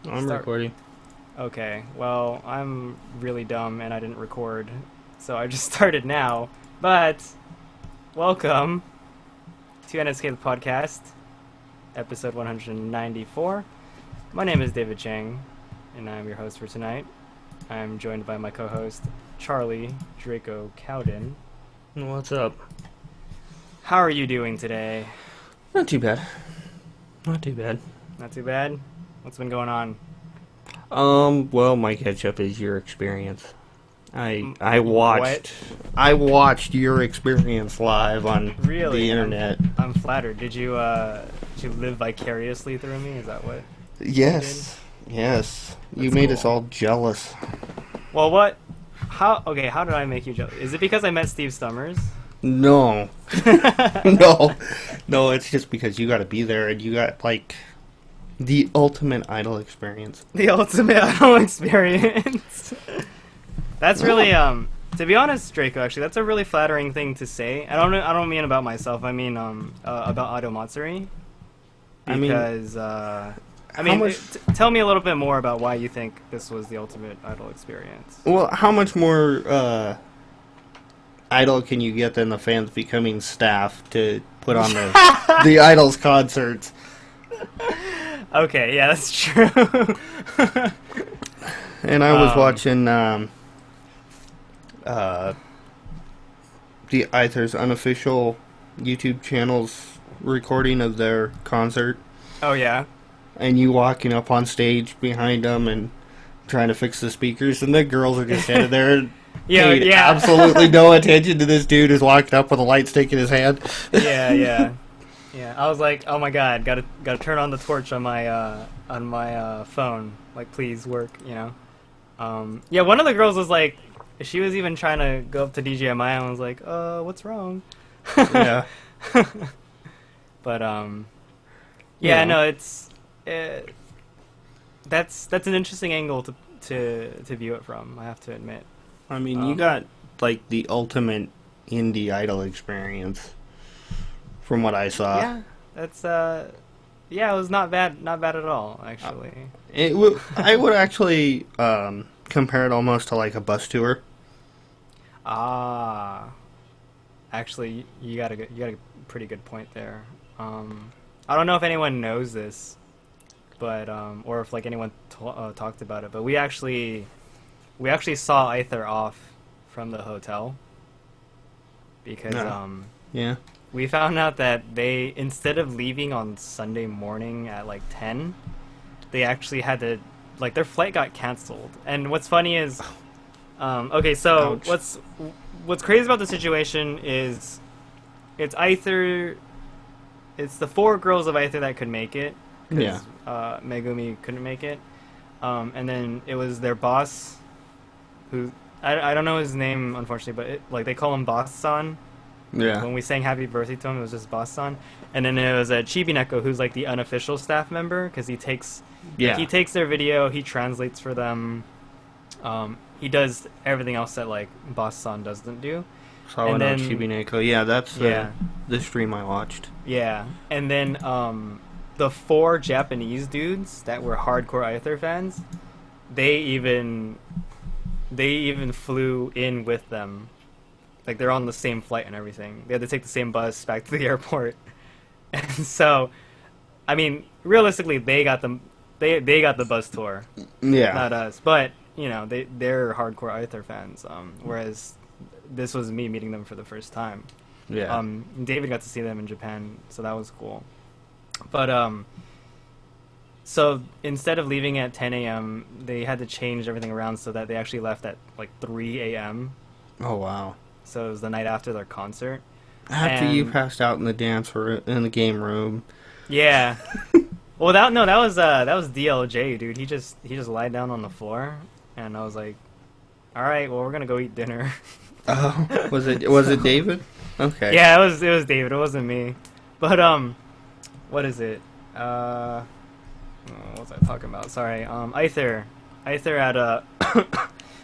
I'm recording. Okay, well, I'm really dumb and I didn't record, so I just started now. But, welcome to NSK Podcast, episode 194. My name is David Chang, and I'm your host for tonight. I'm joined by my co-host, Charlie Draco Cowden. What's up? How are you doing today? Not too bad. Not too bad. Not too bad? What's been going on? Well, my catch-up is your experience. I watched your experience live on the internet. I'm flattered. Did you live vicariously through me? Is that what? Yes. You made us all jealous. Well, what? How did I make you jealous? Is it because I met Steve Stummers? No. No, it's just because you got to be there and you got, like, the ultimate idol experience. The ultimate idol experience. That's really, to be honest, Draco, actually, that's a really flattering thing to say. I don't mean about myself. I mean, about Idol Matsuri. Because, tell me a little bit more about why you think this was the ultimate idol experience. Well, how much more, idol can you get than the fans becoming staff to put on the idols concerts? Okay, yeah, that's true. And I was watching the Aether's unofficial YouTube channel's recording of their concert. Oh, yeah? And you walking up on stage behind them and trying to fix the speakers, and the girls are just standing there and paid absolutely no attention to this dude who's walking up with a light stick in his hand. Yeah. I was like, oh my god, gotta turn on the torch on my phone. Like, please work, you know. Yeah, one of the girls was like, she was even trying to go up to DJMI and was like, what's wrong? Yeah. But yeah, no, that's an interesting angle to view it from, I have to admit. I mean, you got like the ultimate indie idol experience. From what I saw. Yeah, that's it was not bad at all, actually. I would actually compare it almost to like a bus tour. Actually, you got a pretty good point there. I don't know if anyone knows this, but or if like anyone talked about it, but we actually saw Aether off from the hotel because yeah. We found out that they, instead of leaving on Sunday morning at like 10, they actually had to, like, their flight got canceled. And what's funny is, okay, so Ouch. what's crazy about the situation is, it's Aether, it's the 4 girls of Aether that could make it, because Megumi couldn't make it, and then it was their boss, who, I don't know his name, unfortunately, but they call him Boss-san. Yeah. When we sang happy birthday to him, it was just Boss-san. And then it was Chibineko, who's like the unofficial staff member, because he takes their video, he translates for them. He does everything else that like Boss-san doesn't do. So I know Chibineko. Yeah, that's the stream I watched. Yeah. And then the 4 Japanese dudes that were hardcore Aether fans, they even flew in with them. Like, they're on the same flight and everything. They had to take the same bus back to the airport. And so, I mean, realistically, they got the bus tour. Yeah. Not us. But, you know, they're hardcore Aether fans. Whereas this was me meeting them for the first time. Yeah. David got to see them in Japan, so that was cool. But, so instead of leaving at 10 a.m., they had to change everything around so that they actually left at, like, 3 a.m. Oh, wow. So it was the night after their concert. After you passed out in the in the game room. Yeah. Well, that was DLJ, dude. He just lied down on the floor, and I was like, all right, well, we're gonna go eat dinner. Oh, was it David? Okay. Yeah, it was David. It wasn't me. But what is it? What was I talking about? Sorry. Aether at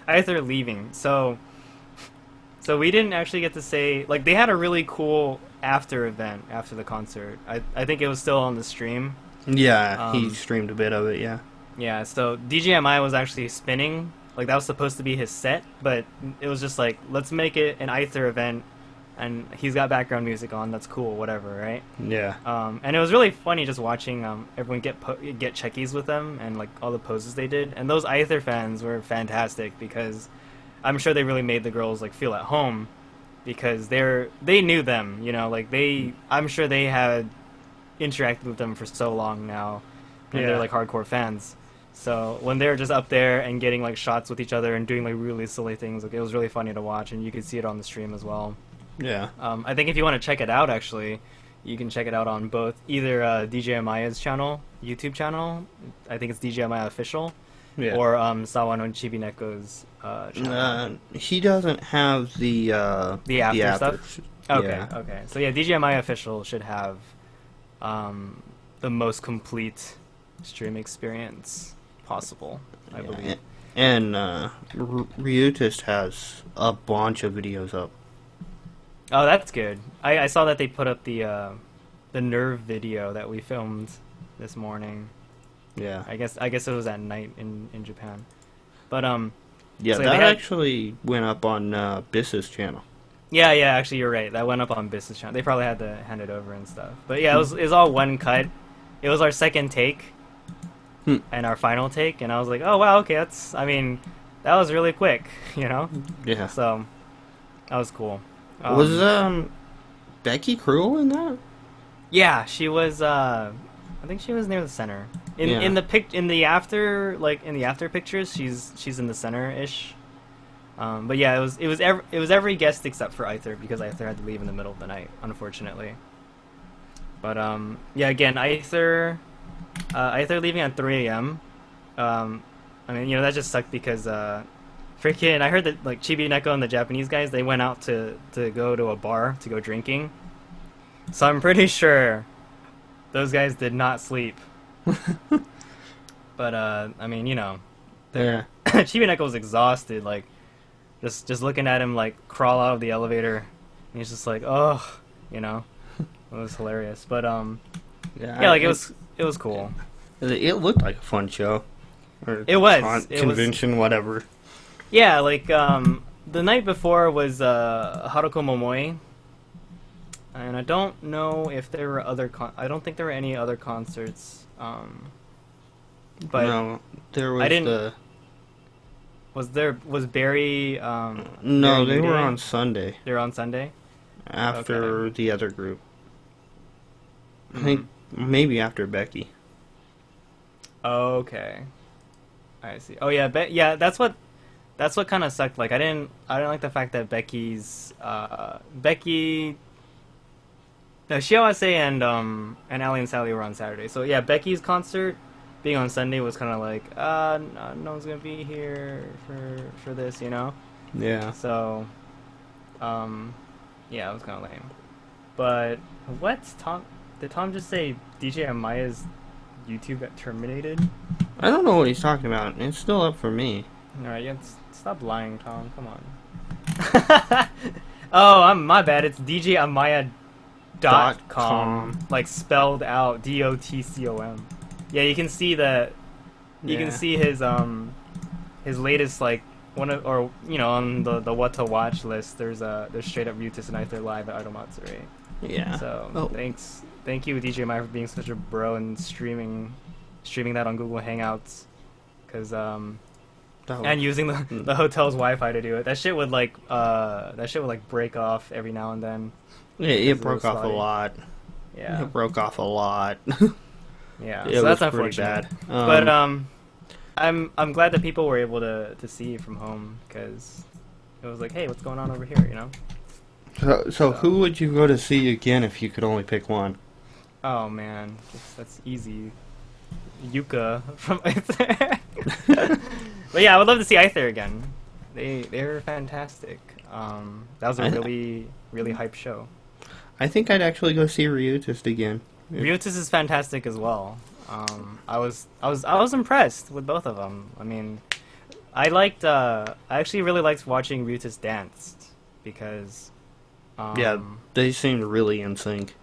Aether leaving. So we didn't actually get to say, like, they had a really cool after event after the concert. I think it was still on the stream. Yeah, he streamed a bit of it, yeah. Yeah, so DJMI was actually spinning. Like, that was supposed to be his set, but it was just like, let's make it an Aether event, and he's got background music on, that's cool, whatever, right? Yeah. And it was really funny just watching everyone get checkies with them, and, like, all the poses they did. And those Aether fans were fantastic, because I'm sure they really made the girls, like, feel at home, because they knew them, you know, like, I'm sure they had interacted with them for so long now, and they're, like, hardcore fans. So when they were just up there and getting like shots with each other and doing like really silly things, like it was really funny to watch, and you could see it on the stream as well. Yeah. I think if you want to check it out, actually, you can check it out on both either DJ Amaya's YouTube channel. I think it's DJ Amaya Official, or Sawano Chibineko's channel. He doesn't have the after stuff. Okay. So yeah, DJ Amaya Official should have the most complete stream experience possible, I believe. And Ryutist has a bunch of videos up. Oh, that's good. I saw that they put up the Nerve video that we filmed this morning. Yeah. I guess it was at night in Japan. But yeah, so that actually went up on Biss's channel. Yeah, actually you're right. That went up on Biss's channel. They probably had to hand it over and stuff. But yeah, it was all one cut. It was our second take. And our final take, and I was like, oh wow, okay, that was really quick, you know? Yeah. So, that was cool. Was Becky Cruel in that? Yeah, she was, I think she was near the center. In the after pictures, she's in the center-ish. But yeah, it was every guest except for Aether, because Aether had to leave in the middle of the night, unfortunately. But yeah, again, Aether leaving at 3 a.m. I mean, you know, that just sucked because freaking I heard that like Chibi Neko and the Japanese guys, they went out to go to a bar to go drinking. So I'm pretty sure those guys did not sleep. But I mean, you know, Chibi Neko was exhausted, like just looking at him like crawl out of the elevator, and he's just like, oh, you know, it was hilarious. But like it was cool. It looked like a fun show. Or it was. Convention, whatever. Yeah, like, the night before was, Haruko Momoi. And I don't know if there were I don't think there were any other concerts, but... No, there was Was Barry, No, they were on Sunday. They were on Sunday? After the other group. I think maybe after Becky. Okay, I see. Oh yeah, that's what kind of sucked. Like I didn't like the fact that Becky, no, Shiawase and Ali and Sally were on Saturday. So yeah, Becky's concert being on Sunday was kind of like, no one's gonna be here for this, you know? Yeah. So, yeah, it was kind of lame. But what's Tom? Did Tom just say DJ Amaya's YouTube got terminated? I don't know what he's talking about. It's still up for me. Alright, yeah, stop lying, Tom. Come on. Oh, my bad. It's DJAmaya.com. Like, spelled out. DOTCOM. Yeah, you can see that. You can see his latest, like, on the what to watch list, there's straight up Ryutist and Aether live at Idol Matsuri. Yeah. So, Thank you, DJ Maya, for being such a bro and streaming that on Google Hangouts, and using the hotel's Wi-Fi to do it. That shit would break off every now and then. Yeah, it broke off a lot. Yeah, it broke off a lot. Yeah, so that's unfortunate. Bad. But I'm glad that people were able to see it from home, because it was like, hey, what's going on over here, you know? So who would you go to see again if you could only pick one? Oh man, that's easy. Yuka from Aether. But yeah, I would love to see Aether again. They're fantastic. That was a really hype show. I think I'd actually go see Ryutist again. Ryutist is fantastic as well. I was impressed with both of them. I mean, I actually really liked watching Ryutist dance, because yeah, they seemed really in sync.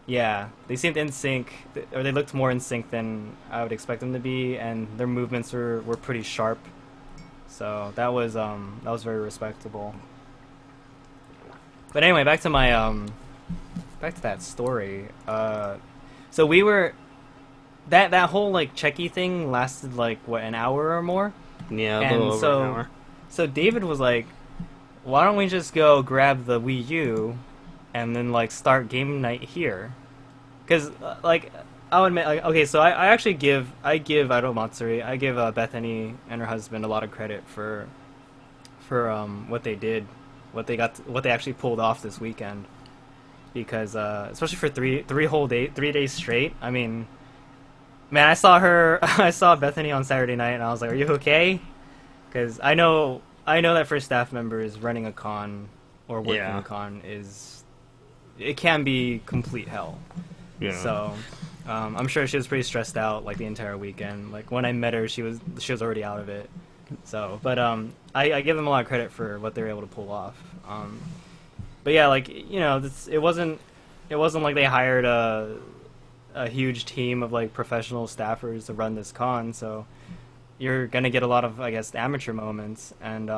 Yeah, they seemed in sync, or they looked more in sync than I would expect them to be, and their movements were pretty sharp. So that was very respectable. But anyway, back to that story. So we were that whole like checky thing lasted like what, an hour or more? Yeah, a little over an hour. So David was like, "Why don't we just go grab the Wii U, and then like start game night here?" Because like I'll admit, like, okay, so I actually give Itano Matsuri, I give Bethany and her husband a lot of credit for what they did, what they actually pulled off this weekend. Because especially for three days straight. I mean, man, I saw Bethany on Saturday night, and I was like, "Are you okay?" Because I know that for staff members, running a con or working a con it can be complete hell. Yeah. So I'm sure she was pretty stressed out like the entire weekend. Like when I met her, she was already out of it. So, but I give them a lot of credit for what they were able to pull off. But yeah, like, you know, it wasn't like they hired a huge team of like professional staffers to run this con. So you're gonna get a lot of, I guess, amateur moments. And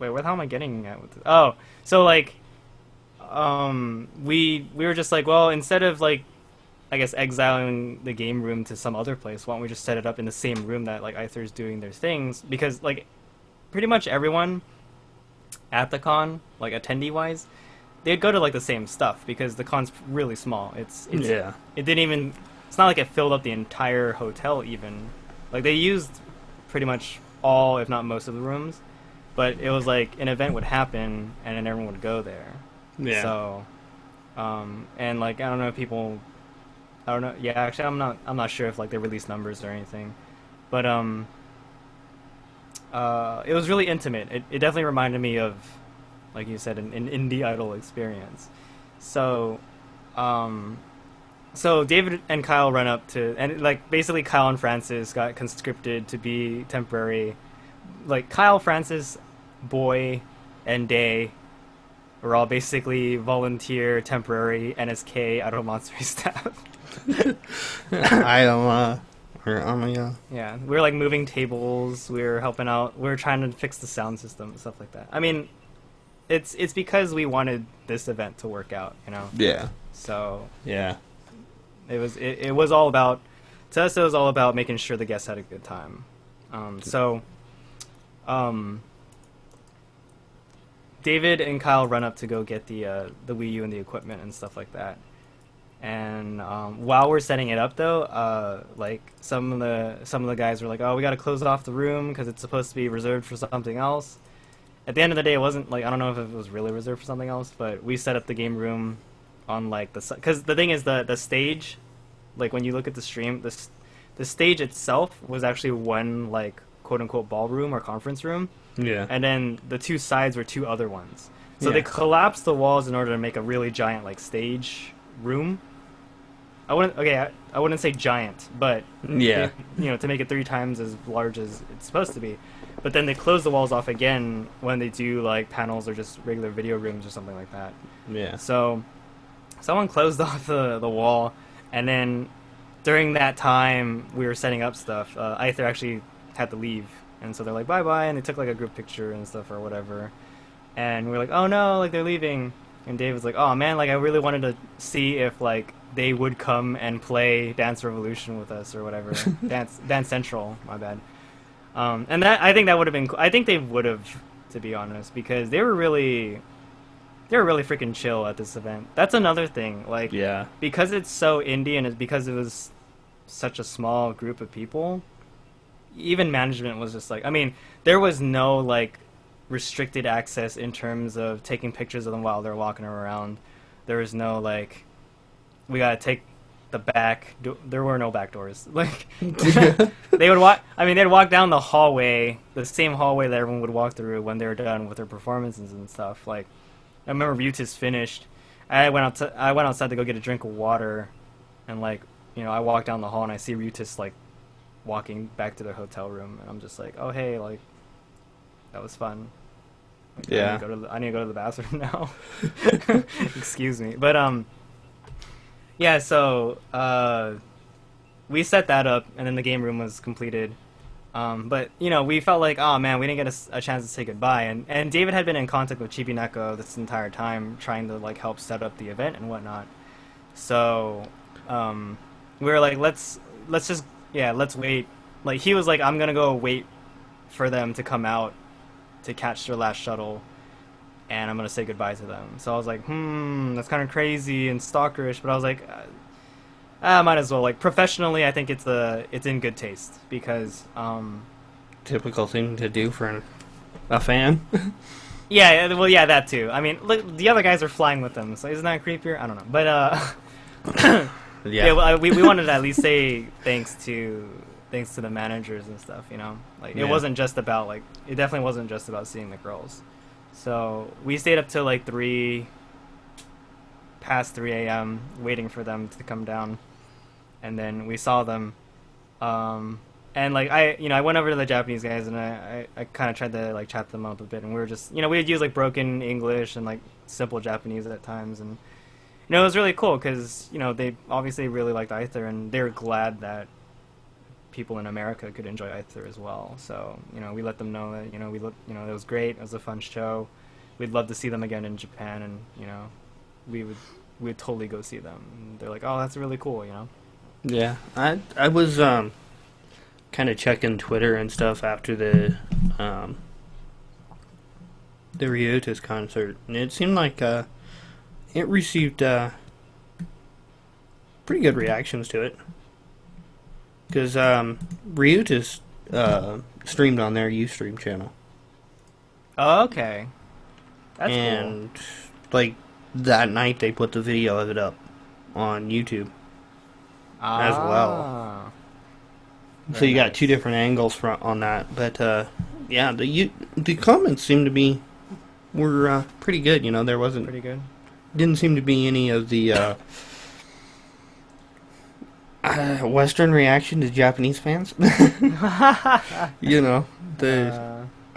wait, what the hell am I getting at with this? Oh, so like we were just like, well, instead of like, I guess, exiling the game room to some other place, why don't we just set it up in the same room that like Aether's doing their things? Because like pretty much everyone at the con, like attendee wise, they'd go to like the same stuff because the con's really small. It's not like it filled up the entire hotel even. Like they used pretty much all, if not most of the rooms, but it was like an event would happen and then everyone would go there. Yeah. So and like I don't know if people, I don't know. Yeah, actually I'm not sure if like they released numbers or anything. But it was really intimate. It definitely reminded me of, like you said, an indie idol experience. So so David and Kyle run up to, and like basically Kyle and Francis got conscripted to be temporary. Like Kyle, Francis, Boy, and Day were all basically volunteer temporary NSK Itano Matsuri staff. Yeah, we were like moving tables, we were helping out, we were trying to fix the sound system and stuff like that. I mean, it's because we wanted this event to work out, you know. Yeah. So yeah, it was all about, to us it was all about making sure the guests had a good time. David and Kyle run up to go get the Wii U and the equipment and stuff like that. And while we're setting it up, though, like some of the guys were like, "Oh, we got to close off the room because it's supposed to be reserved for something else." At the end of the day, it wasn't like, I don't know if it was really reserved for something else, but we set up the game room on like because the thing is the stage, like when you look at the stream, the stage itself was actually one like quote unquote ballroom or conference room. Yeah. And then the two sides were two other ones. So they collapsed the walls in order to make a really giant like stage room. I wouldn't say giant, but yeah, to make it 3 times as large as it's supposed to be. But then they close the walls off again when they do like panels or just regular video rooms or something like that. Yeah. So someone closed off the wall, and then during that time we were setting up stuff. Aether actually had to leave, and so they're like bye bye, and they took like a group picture and stuff or whatever. And we were like, oh no, like they're leaving. And David's like, oh man, like I really wanted to see if like they would come and play Dance Revolution with us or whatever. Dance Central, my bad. And I think that would have been cool. I think they would have, to be honest, because they were really freaking chill at this event. That's another thing. Like, yeah, because it's so indie and it's because it was such a small group of people, even management was just like, I mean, there was no like restricted access in terms of taking pictures of them while they're walking around. There was no like, we gotta take the back. There were no back doors. Like they would walk. I mean, they'd walk down the hallway, the same hallway that everyone would walk through when they were done with their performances and stuff. Like I remember Mutis finished. I went outside to go get a drink of water, and like I walk down the hall and I see Mutis like walking back to their hotel room, and I'm just like, oh hey, like that was fun. Like, yeah. I need to go to the bathroom now. Excuse me. But yeah. So we set that up, and then the game room was completed. But we felt like, oh man, we didn't get a chance to say goodbye, and David had been in contact with Chibineko this entire time, trying to like help set up the event and whatnot. So we were like, let's wait. Like he was like, I'm gonna go wait for them to come out to catch their last shuttle, and I'm gonna say goodbye to them. So I was like, that's kind of crazy and stalkerish, but I was like, might as well. Like professionally, I think it's in good taste because typical thing to do for a fan. Yeah, well, yeah, that too. I mean, look, the other guys are flying with them, so isn't that creepier? I don't know, but yeah, we wanted to at least say thanks to the managers and stuff. Like it wasn't just about it definitely wasn't just about seeing the girls. So we stayed up till like past 3 a.m. waiting for them to come down, and then we saw them. And like I went over to the Japanese guys and I kind of tried to like chat them up a bit, and we were just we would use like broken English and like simple Japanese at times, and it was really cool because they obviously really liked Aether, and they were glad that people in America could enjoy Aether as well. So we let them know that it was great, it was a fun show, we'd love to see them again in Japan, and we would totally go see them. And they're like, oh, that's really cool. Yeah, I was kind of checking Twitter and stuff after the Ryutas concert, and it seemed like it received pretty good reactions to it, because Ryutas streamed on their Ustream channel. Oh, okay, that's and cool. Like that night they put the video of it up on YouTube as well. So you got two different angles on that, but yeah, the comments seemed to be were pretty good. There wasn't pretty good. Didn't seem to be any of the Western reaction to Japanese fans.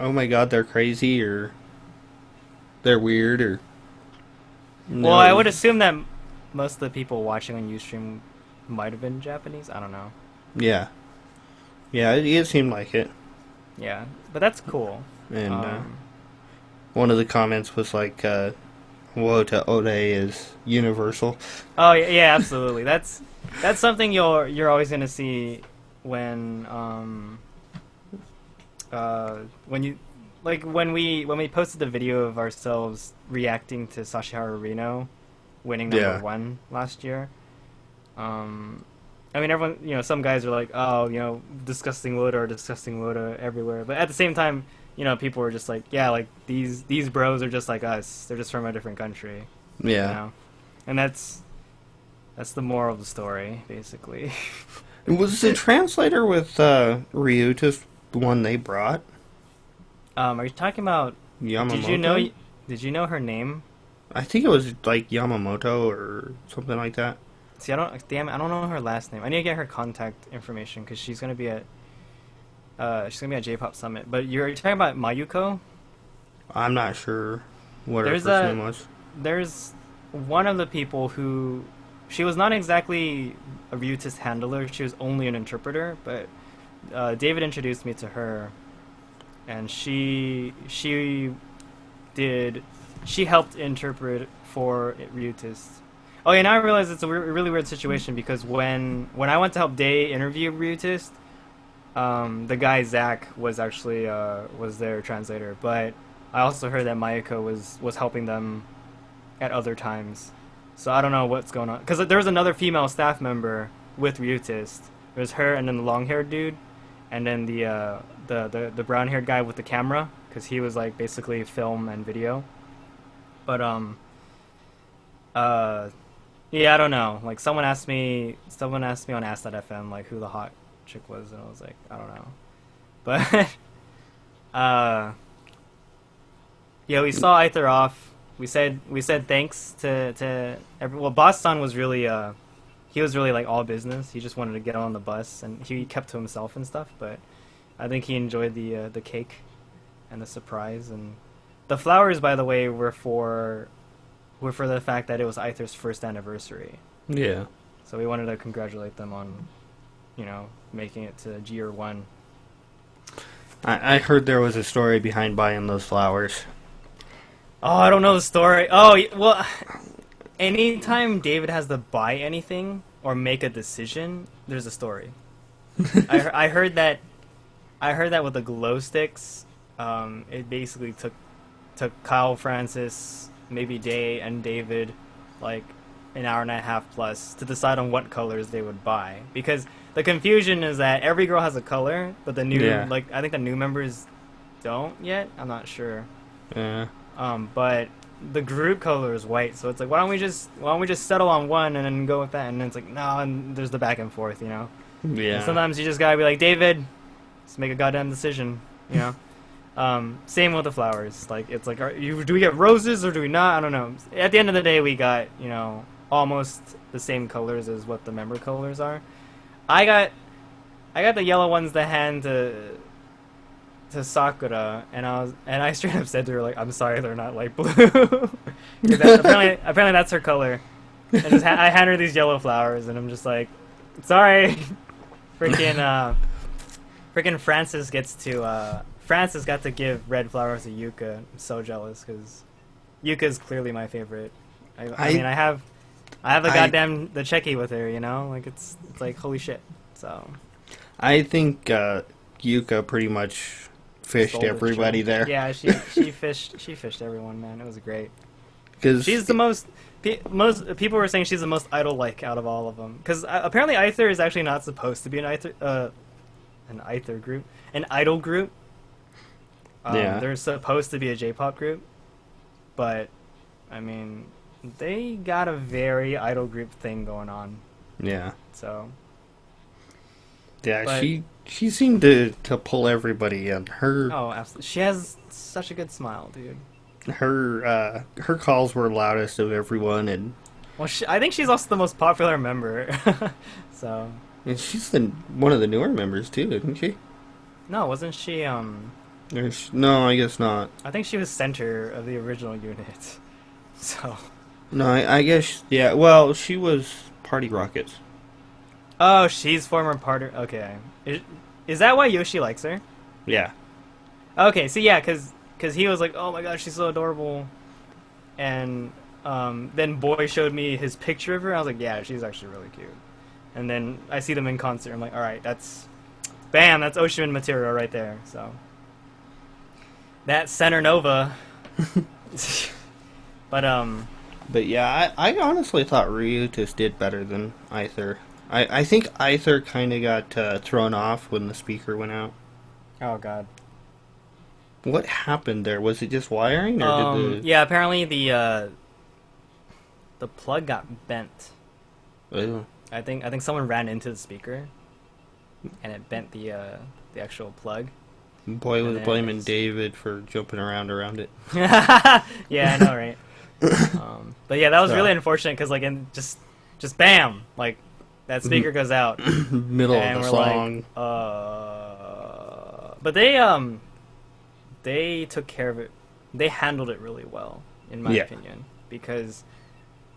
Oh my god, they're crazy, or they're weird, or no. Well, I would assume that most of the people watching on Ustream might have been Japanese. I don't know. Yeah, it seemed like it. Yeah, but that's cool. And one of the comments was like, "Woe to Ode is universal." Oh yeah, absolutely. That's something you're always gonna see when we posted the video of ourselves reacting to Sashiharu Rino winning number 1 last year. I mean, everyone, some guys are like, oh, disgusting Woda everywhere. But at the same time, people were just like, yeah, like these bros are just like us. They're just from a different country. Yeah. And that's the moral of the story, basically. Was the translator with Ryutas the one they brought? Are you talking about Yamamoto? Did you know her name? I think it was like Yamamoto or something like that. See, I don't know her last name. I need to get her contact information because she's gonna be at J-Pop Summit. But you're talking about Mayuko? I'm not sure what her first name was. There's one of the people who, she was not exactly a Ryutas handler. She was only an interpreter. But David introduced me to her, and she helped interpret for Ryutas. Oh yeah, now I realize it's a really weird situation because when I went to help Day interview Ryutas, the guy Zach was actually was their translator, but I also heard that Mayuko was helping them at other times. So I don't know what's going on, because there was another female staff member with Ryutas. It was her, and then the long-haired dude, and then the brown-haired guy with the camera, because he was like basically film and video. But yeah, I don't know. Like someone asked me on Ask.fm like who the hot chick was, and I was like, I don't know. But yeah, we saw Aether off. We said thanks to everyone. Well, Boss-san was really he was really like all business. He just wanted to get on the bus, and he kept to himself and stuff. But I think he enjoyed the cake and the surprise, and The flowers, by the way, were for the fact that it was Aether's first anniversary. Yeah. So we wanted to congratulate them on, making it to Gear 1. I heard there was a story behind buying those flowers. Oh, I don't know the story. Oh, well, anytime David has to buy anything or make a decision, there's a story. I heard that with the glow sticks, it basically took Kyle Francis, maybe Day and David, like an hour and a half plus to decide on what colors they would buy. Because the confusion is that every girl has a color, but the new, I think the new members don't yet. I'm not sure. Yeah. But the group color is white, so it's like, why don't we just settle on one and then go with that? And it's like, no, and there's the back and forth, Yeah. And sometimes you just gotta be like, David, just make a goddamn decision, Same with the flowers. Like, it's like, do we get roses or do we not? I don't know. At the end of the day, we got, almost the same colors as what the member colors are. I got the yellow ones to hand to Sakura, and I straight up said to her, like, I'm sorry they're not light blue. apparently that's her color. And I hand her these yellow flowers, and I'm just like, sorry. Freaking Francis got to give red flowers to Yuka. I'm so jealous because Yuka is clearly my favorite. I mean, I have the Checky with her, like it's like holy shit. So I think Yuka pretty much fished everybody there. Yeah, she fished everyone, man. It was great. Because she's the most people were saying she's the most idol-like out of all of them. Because apparently Aether is actually not supposed to be an idol group. They're supposed to be a J-pop group, but I mean, they got a very idol group thing going on. Yeah. So. Yeah, but she seemed to pull everybody in. Oh, absolutely. She has such a good smile, dude. Her calls were loudest of everyone, and well, I think she's also the most popular member. So. And she's one of the newer members too, isn't she? No, wasn't she? No, I guess not. I think she was center of the original unit. So. No, I guess yeah. Well, she was Party Rockets. Oh, she's former Party. Okay, is that why Yoshi likes her? Yeah. Okay, so yeah, because he was like, oh my gosh, she's so adorable, and then Boy showed me his picture of her. I was like, yeah, she's actually really cute. And then I see them in concert. I'm like, all right, that's Oshiman material right there. So that's Center Nova. But yeah, I honestly thought Ryu just did better than Aether. I think Aether kind of got thrown off when the speaker went out. Oh god. What happened there? Was it just wiring, or did Yeah, apparently the plug got bent. Oh. I think someone ran into the speaker, and it bent the actual plug. Boy was blaming David for jumping around it. Yeah, I know, right? But yeah, that was really unfortunate because just bam, like that speaker goes out middle of the song. Like, but they took care of it. They handled it really well, in my opinion, because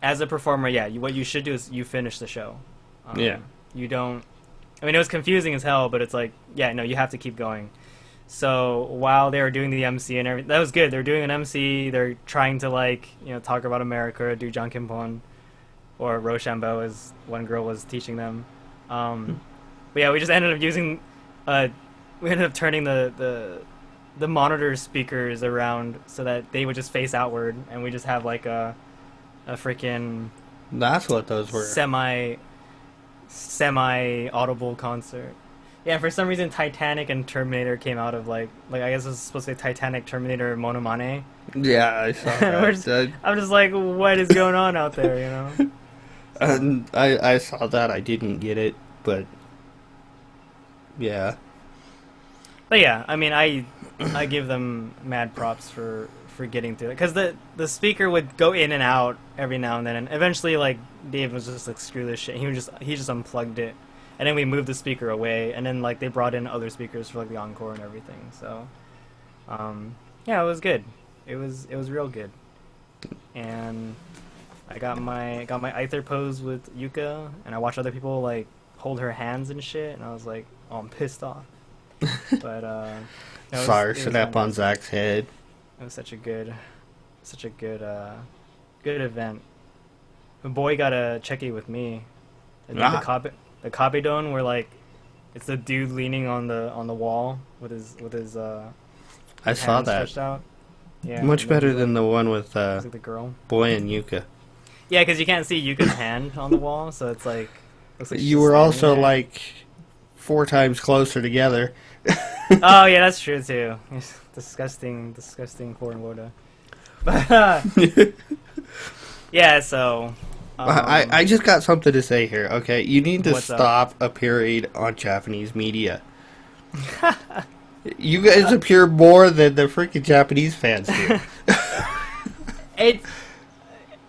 as a performer, what you should do is you finish the show. You don't. I mean, it was confusing as hell, but it's like, you have to keep going. So while they were doing the MC and everything, that was good. They're doing an MC. They're trying to talk about America, do Jankenpon, or Rochambeau, as one girl was teaching them. But yeah, we just ended up using. We ended up turning the monitor speakers around so that they would just face outward, and we just have like a freaking. That's what those were. Semi audible concert. Yeah, for some reason Titanic and Terminator came out of like I guess it was supposed to be Titanic, Terminator, Monomane. Yeah, I saw that. I'm just like, what is going on out there, And I saw that. I didn't get it, but yeah. But yeah, I mean, I give them mad props for getting through it, because the speaker would go in and out every now and then, and eventually Dave was just like, screw this shit. He just unplugged it, and then we moved the speaker away, and then they brought in other speakers for the encore and everything. So yeah, it was good. it was real good. And I got my Aether pose with Yuka, and I watched other people like hold her hands and shit, and I was like, oh, I'm pissed off. But Fire snap on Zach's head. It was such a good event. The boy got a checky with me. The Kabedon, where like it's the dude leaning on the wall with his I saw that. Stretched out. Yeah, much better than the one with like the girl. Boy and Yuka. Yeah, because you can't see Yuka's hand on the wall, so it's like. Looks like you were also there. Like 4 times closer together. Oh yeah, that's true too. Disgusting foreign water. But yeah, so. I just got something to say here. Okay, you need to stop appearing on Japanese media. You guys appear more than the freaking Japanese fans do.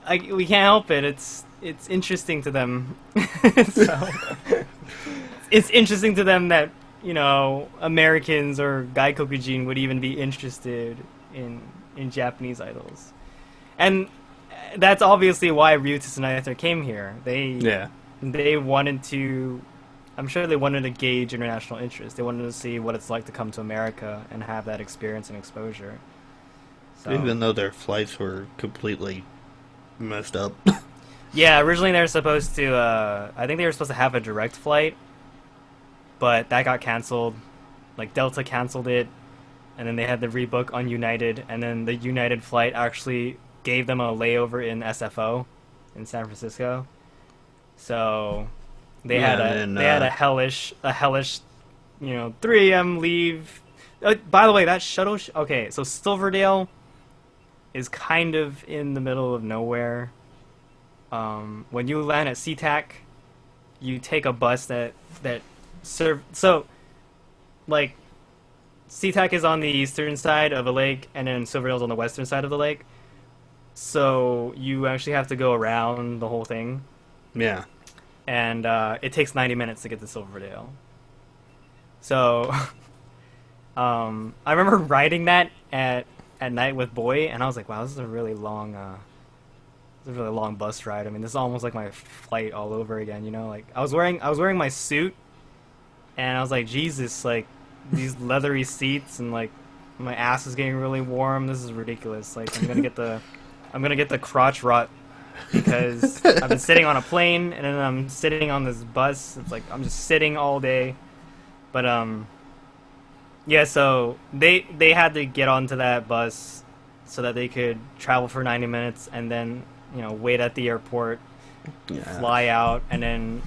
We can't help it. It's interesting to them. So, it's interesting to them that, you know, Americans or Gaikokujin would even be interested in Japanese idols. And that's obviously why Ryuta and Aether came here. They wanted to... I'm sure they wanted to gauge international interest. They wanted to see what it's like to come to America and have that experience and exposure. So, even though their flights were completely messed up. Yeah, originally they were supposed to... I think they were supposed to have a direct flight, but that got canceled. Like, Delta canceled it, and then they had to rebook on United, and then the United flight actually gave them a layover in SFO in San Francisco. So they had a hellish, 3 a.m. leave. By the way, that shuttle... okay, so Silverdale is kind of in the middle of nowhere. When you land at SeaTac, you take a bus that serve... So, like, SeaTac is on the eastern side of a lake, and then Silverdale's on the western side of the lake. So you actually have to go around the whole thing. Yeah. And it takes 90 minutes to get to Silverdale. So I remember riding that at night with Boy, and I was like, wow, this is a really long bus ride. I mean, this is almost like my flight all over again, you know? Like I was wearing my suit, and I was like, Jesus, like these leathery seats, and like my ass is getting really warm. This is ridiculous. Like I'm gonna get the crotch rot because I've been sitting on a plane, and then I'm sitting on this bus. It's like I'm just sitting all day. But yeah, so they had to get onto that bus so that they could travel for 90 minutes and then, you know, wait at the airport, fly out, and then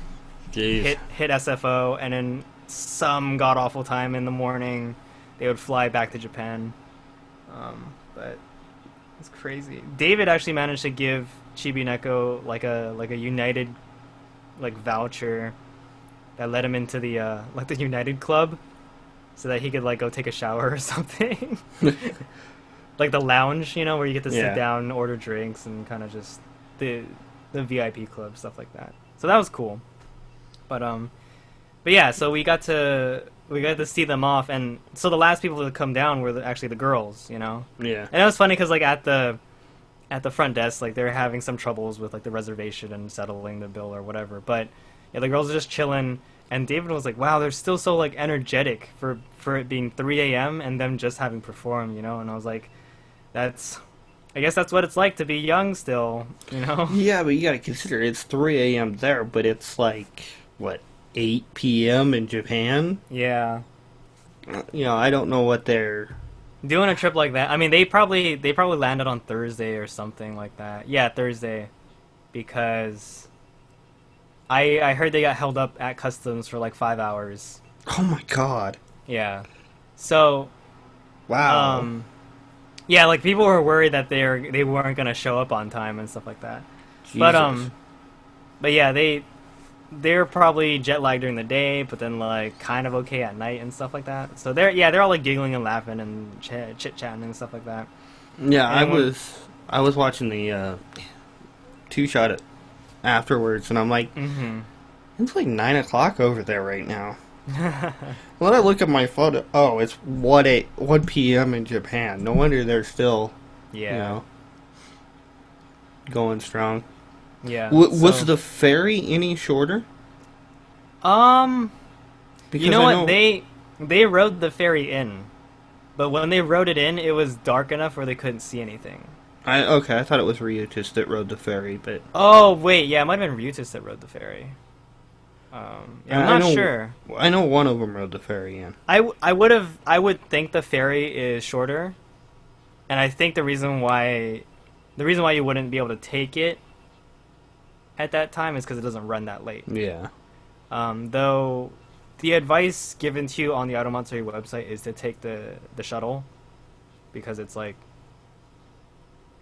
hit SFO, and then some god awful time in the morning they would fly back to Japan. But it's crazy. David actually managed to give Chibi Neko like a United voucher that led him into the the United Club, so that he could go take a shower or something. Like the lounge, you know, where you get to sit down and order drinks and kind of just the VIP club, stuff like that. So that was cool. But yeah, so we got to see them off, and so the last people to come down were actually the girls, you know. Yeah. And it was funny because at the front desk, they were having some troubles with the reservation and settling the bill or whatever. But yeah, the girls are just chilling, and David was like, "Wow, they're still so energetic for it being 3 a.m. and them just having performed," you know. And I was like, I guess that's what it's like to be young still, you know. Yeah, but you got to consider it's 3 a.m. there, but it's 8 p.m. in Japan. Yeah. You know, I don't know what they're doing a trip like that. I mean, they probably landed on Thursday or something like that. Yeah, Thursday, because I heard they got held up at customs for 5 hours. Oh my god. Yeah. So. Wow. Yeah, people were worried that they weren't gonna show up on time and stuff like that. Jesus. But yeah, they're probably jet lagged during the day, but then kind of okay at night and stuff like that. So they're all giggling and laughing and chit chatting and stuff like that. Yeah, and I was watching the 2-shot afterwards, and I'm like, it's 9 o'clock over there right now. When I look at my photo, it's 1 p.m. in Japan. No wonder they're still Yeah. You know, going strong. Yeah. Was the ferry any shorter? Because you know I what? They rode the ferry in, but when they rode it in, it was dark enough where they couldn't see anything. I thought it was Ryutis that rode the ferry, but Oh wait, yeah, it might have been Ryutis that rode the ferry. Yeah, I'm not sure. I know one of them rode the ferry in. I would think the ferry is shorter, and I think the reason why you wouldn't be able to take it at that time is because it doesn't run that late. Yeah. Though the advice given to you on the Matsuri website is to take the shuttle, because it's like,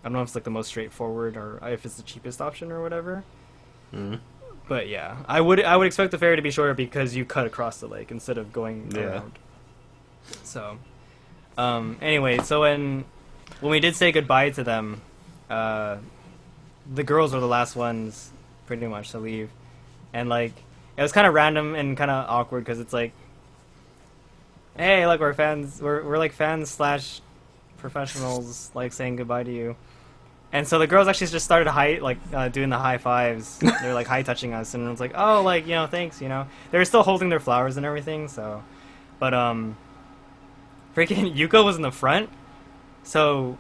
I don't know if it's like the most straightforward or if it's the cheapest option or whatever. Mm. But yeah, I would expect the ferry to be shorter because you cut across the lake instead of going around. So, anyway, so when we did say goodbye to them, the girls were the last ones pretty much to leave, and like it was kind of random and kind of awkward because it's like, hey, like we're fans, we're like fans slash professionals, like saying goodbye to you. And so the girls actually just started doing the high fives. They're like high touching us, and it was like, oh, like, you know, thanks, you know. They were still holding their flowers and everything, so. But freaking Yuko was in the front, so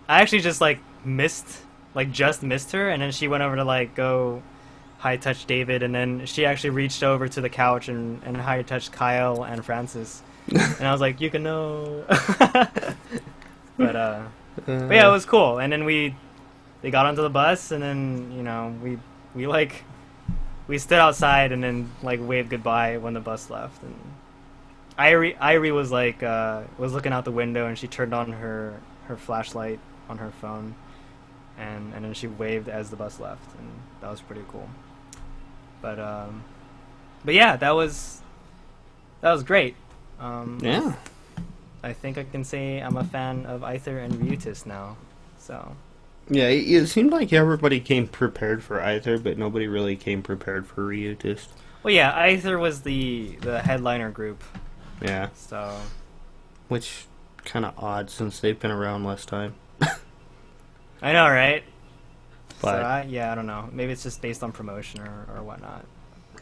I actually just just missed her, and then she went over to like go high touch David, and then she actually reached over to the couch and high touched Kyle and Francis, and I was like, you can know. But yeah, it was cool. And then they got onto the bus, and then, you know, we stood outside and then like waved goodbye when the bus left. And Irie was like was looking out the window, and she turned on her flashlight on her phone, and then she waved as the bus left, and that was pretty cool. But yeah, that was great. Yeah. I think I can say I'm a fan of Aether and Ryutis now. So. Yeah, it seemed like everybody came prepared for Aether, but nobody really came prepared for Ryutis. Well, yeah, Aether was the headliner group. Yeah. So. Which, kind of odd since they've been around less time. I know, right? But, so I don't know. Maybe it's just based on promotion or whatnot.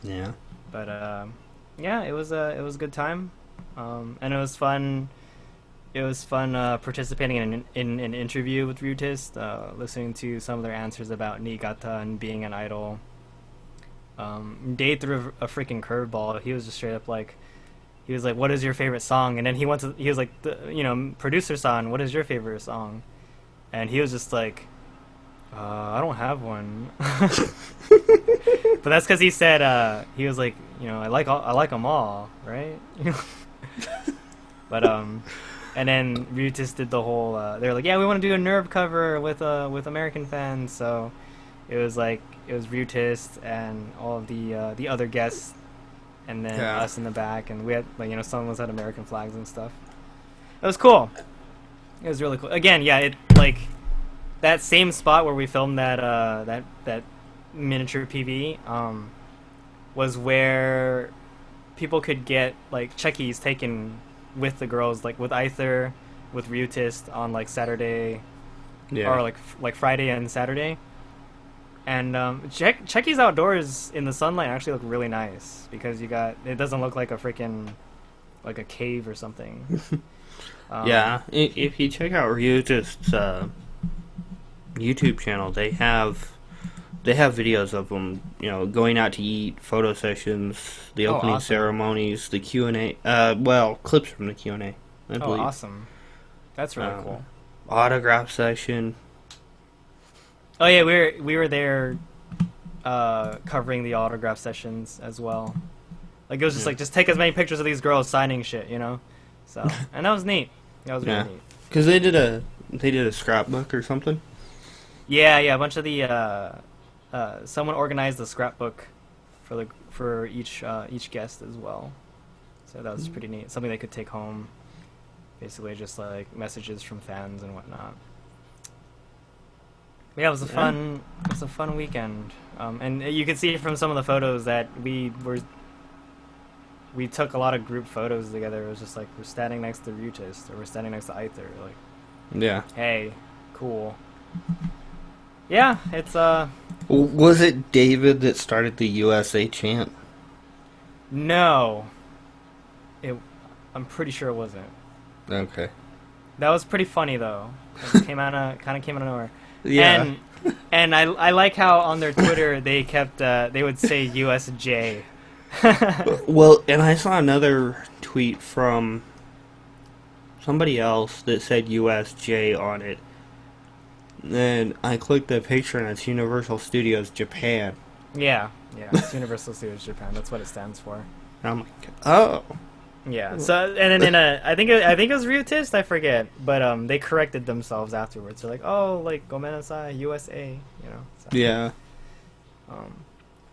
Yeah. But yeah, it was a good time, and it was fun. It was fun participating in an interview with Ryutis, listening to some of their answers about Niigata and being an idol. Dade threw a freaking curveball. He was just straight up like, he was like, "What is your favorite song?" And then he was like, "Producer-san, what is your favorite song?" And he was just like, "I don't have one." But that's because he said he was like, I like them all, right? But and then Ryutis did the whole. They were like, "Yeah, we want to do a NERV cover with American fans." So it was Ryutis and all of the other guests, and then us in the back, and we had some of us had American flags and stuff. It was cool. It was really cool. Again, yeah, it like that same spot where we filmed that miniature PV was where people could get like checkies taken with the girls, like with Aether, with Ryutis on like Saturday, or like Friday and Saturday. And checkies outdoors in the sunlight actually look really nice because it doesn't look like a freaking like a cave or something. Yeah, if you check out Ryutis' YouTube channel, they have videos of them, going out to eat, photo sessions, the opening ceremonies, the Q&A, clips from the Q&A, I believe. Oh, awesome. That's really cool. Autograph session. Oh yeah, we were there covering the autograph sessions as well. Like it was just like, just take as many pictures of these girls signing shit, So, and that was neat. That was really neat. Because they did a scrapbook or something. Yeah, a bunch of the someone organized the scrapbook for each guest as well. So that was pretty neat. Something they could take home. Basically, just like messages from fans and whatnot. Yeah, it was a fun weekend. And you can see from some of the photos that we took a lot of group photos together. It was just like we're standing next to Ryutis or we're standing next to Aether. Like, yeah, hey, Cool. Yeah, it's Was it David that started the USA chant? No. I'm pretty sure it wasn't. Okay. That was pretty funny though. It came out of nowhere. Yeah. And I like how on their Twitter they kept they would say USJ. Well, and I saw another tweet from somebody else that said USJ on it. Then I clicked the picture and it's Universal Studios Japan. Yeah, it's Universal Studios Japan. That's what it stands for. And I'm like, oh. Yeah. So and then I think it was Ryutist, I forget, but they corrected themselves afterwards. They're like, oh, like Gomenasai, USA, you know. So. Yeah.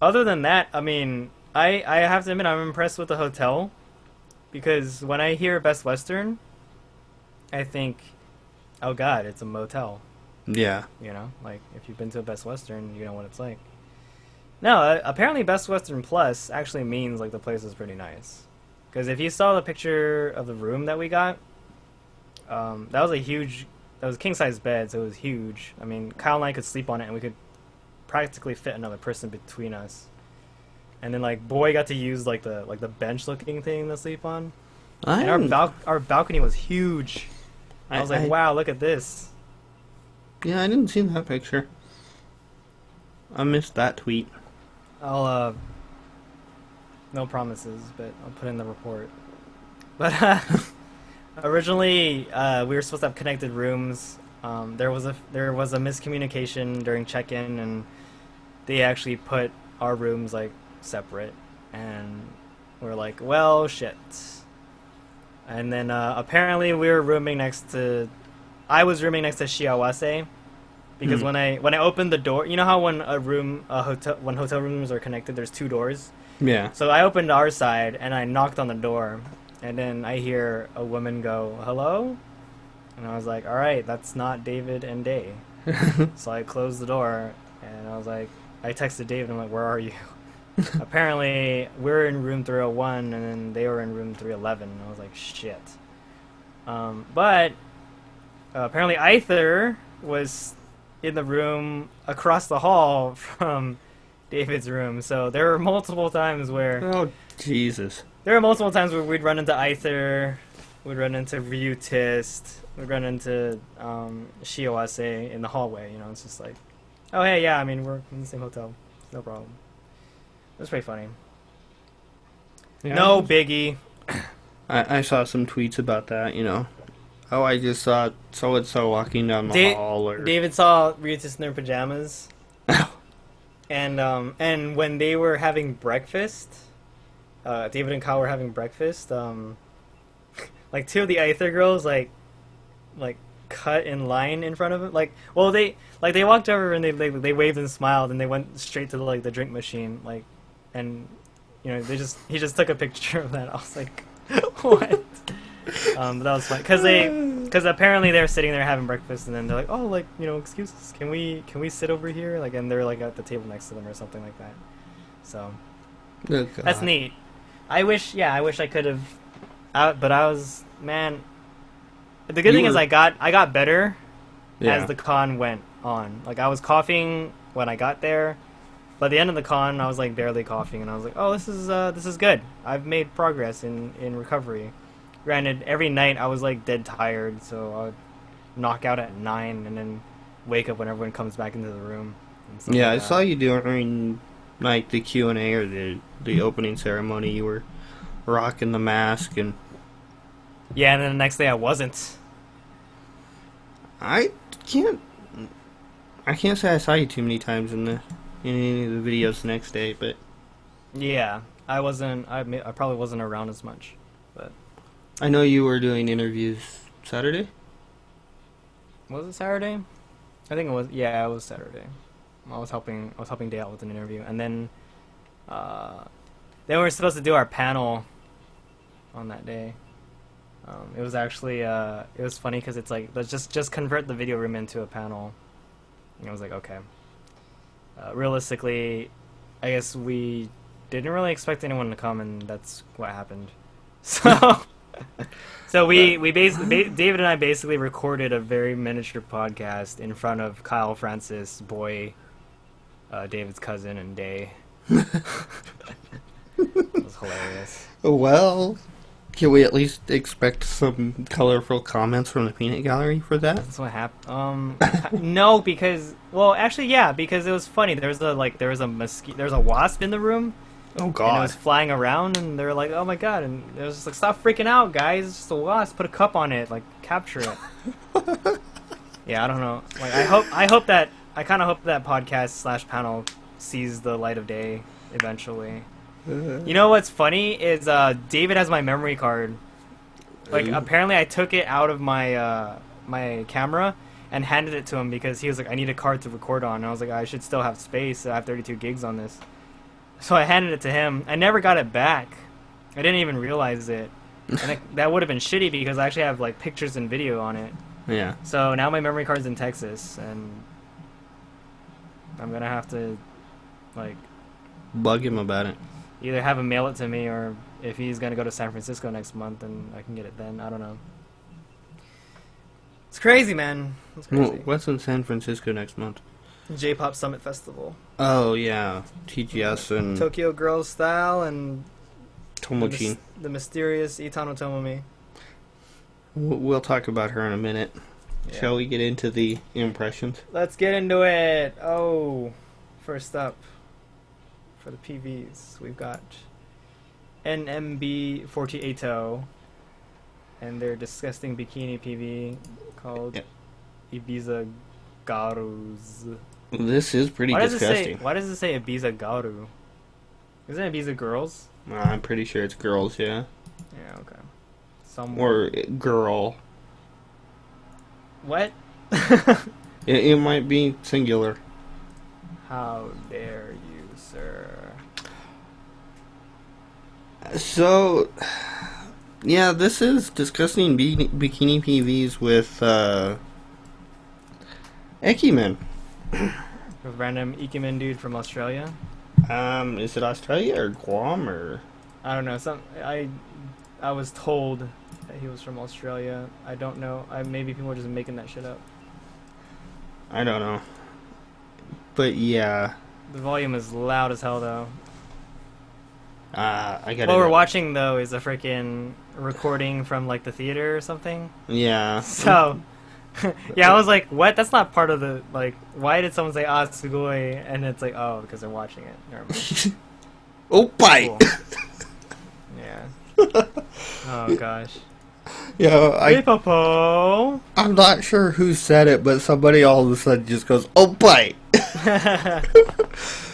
Other than that, I mean, I have to admit I'm impressed with the hotel because when I hear Best Western, I think, oh God, it's a motel. Yeah. You know, like if you've been to a Best Western, you know what it's like. No, apparently Best Western Plus actually means like the place is pretty nice. Because if you saw the picture of the room that we got, that was a king-size bed, so it was huge. I mean, Kyle and I could sleep on it, and we could practically fit another person between us. And then, like, Boy got to use, like, the bench-looking thing to sleep on. And our balcony was huge. I was like, wow, look at this. Yeah, I didn't see that picture. I missed that tweet. No promises, but I'll put in the report. But originally, we were supposed to have connected rooms. There was a miscommunication during check-in, and they actually put our rooms like separate. And we're like, well, shit. And then apparently we were rooming next to. I was rooming next to Shiawase. Because when I opened the door, you know how when hotel rooms are connected, there's two doors. Yeah. So I opened our side and I knocked on the door, and then I hear a woman go, "Hello," and I was like, "All right, that's not David and Day." So I closed the door and I was like, I texted David. I'm like, "Where are you?" Apparently we're in room 301 and then they were in room 311. And I was like, "Shit." But apparently Aether was in the room across the hall from David's room, so there were multiple times where... Oh, Jesus. There were multiple times where we'd run into Aether, we'd run into Ryutist, we'd run into Shiawase in the hallway, you know, it's just like, oh, hey, yeah, I mean, we're in the same hotel, no problem. It was pretty funny. Yeah, no biggie. I saw some tweets about that, you know. Oh, I just saw so-and-so walking down the hall. Or... David saw Ryutist in their pajamas. And when they were having breakfast, David and Kyle were having breakfast, like two of the Aether girls, like cut in line in front of him. Like, well, they walked over and they waved and smiled and they went straight to the drink machine, like, and, you know, he just took a picture of that. I was like, what? But that was fun because apparently they're sitting there having breakfast and then they're like, oh, like, you know, excuse us, can we sit over here, like, and they're like at the table next to them or something like that. So that's neat. I wish I could have, but I was, man. The good thing is I got better as the con went on. Like, I was coughing when I got there. By the end of the con, I was like barely coughing, and I was like, oh, this is good. I've made progress in recovery. Granted, every night I was like dead tired, so I would knock out at 9 and then wake up when everyone comes back into the room. Yeah, I saw you during like the Q&A or the opening ceremony. You were rocking the mask and... Yeah, and then the next day I wasn't. I can't say I saw you too many times in any of the videos the next day, but... Yeah, I probably wasn't around as much, but... I know you were doing interviews Saturday? Was it Saturday? I think it was. Yeah, it was Saturday. I was helping Day out with an interview, and then we were supposed to do our panel on that day. It was actually it was funny because it's like, let's just convert the video room into a panel. And I was like, okay. Realistically, I guess we didn't really expect anyone to come, and that's what happened. So So we basically David and I basically recorded a very miniature podcast in front of Kyle Francis, boy, David's cousin, and Day. It was hilarious. Well, can we at least expect some colorful comments from the peanut gallery for that? That's what happened. No, because actually, yeah, because it was funny. There was a wasp in the room. Oh And it God! was flying around, and they were like, "Oh my God!" And it was just like, "Stop freaking out, guys! It's just a wasp. Put a cup on it, like capture it." Yeah, I don't know. Like, I kind of hope that podcast / panel sees the light of day eventually. You know what's funny is David has my memory card. Like, apparently I took it out of my my camera and handed it to him because he was like, "I need a card to record on." And I was like, "I should still have space. I have 32 gigs on this." So I handed it to him. I never got it back. I didn't even realize it. And that would have been shitty because I actually have like pictures and video on it. Yeah. So now my memory card's in Texas, and I'm gonna have to like Bug him about it. either have him mail it to me, or if he's gonna go to San Francisco next month, then I can get it then. I don't know. It's crazy, man. It's crazy. Well, what's in San Francisco next month? J-Pop Summit Festival. Oh yeah, TGS and Tokyo Girls Style and Tomochi. the mysterious Itano Tomomi. We'll talk about her in a minute. Yeah. Shall we get into the impressions? Let's get into it. Oh, first up for the PVs, we've got NMB48 and their disgusting bikini PV called Ibiza Garus. This is pretty disgusting. Why does it say Ibiza Garu? Isn't it Ibiza Girls? I'm pretty sure it's girls, yeah. Yeah, okay. Or girl. What? It might be singular. How dare you, sir? So, yeah, this is disgusting bikini PVs with Ekimen. A random Ikemen dude from Australia? Is it Australia or Guam or? I don't know. I was told that he was from Australia. I don't know. Maybe people are just making that shit up. I don't know. But yeah. The volume is loud as hell, though. I got. What we're watching though is a freaking recording from like the theater or something. Yeah. So, yeah, I was like, "What? That's not part of the like." Why did someone say "ah sugoi"? And it's like, oh, because they're watching it. Never mind. Oh, bite. Cool. Yeah. Oh gosh. Yeah, Hey, Popo. I'm not sure who said it, but somebody all of a sudden just goes, "Oh, bite."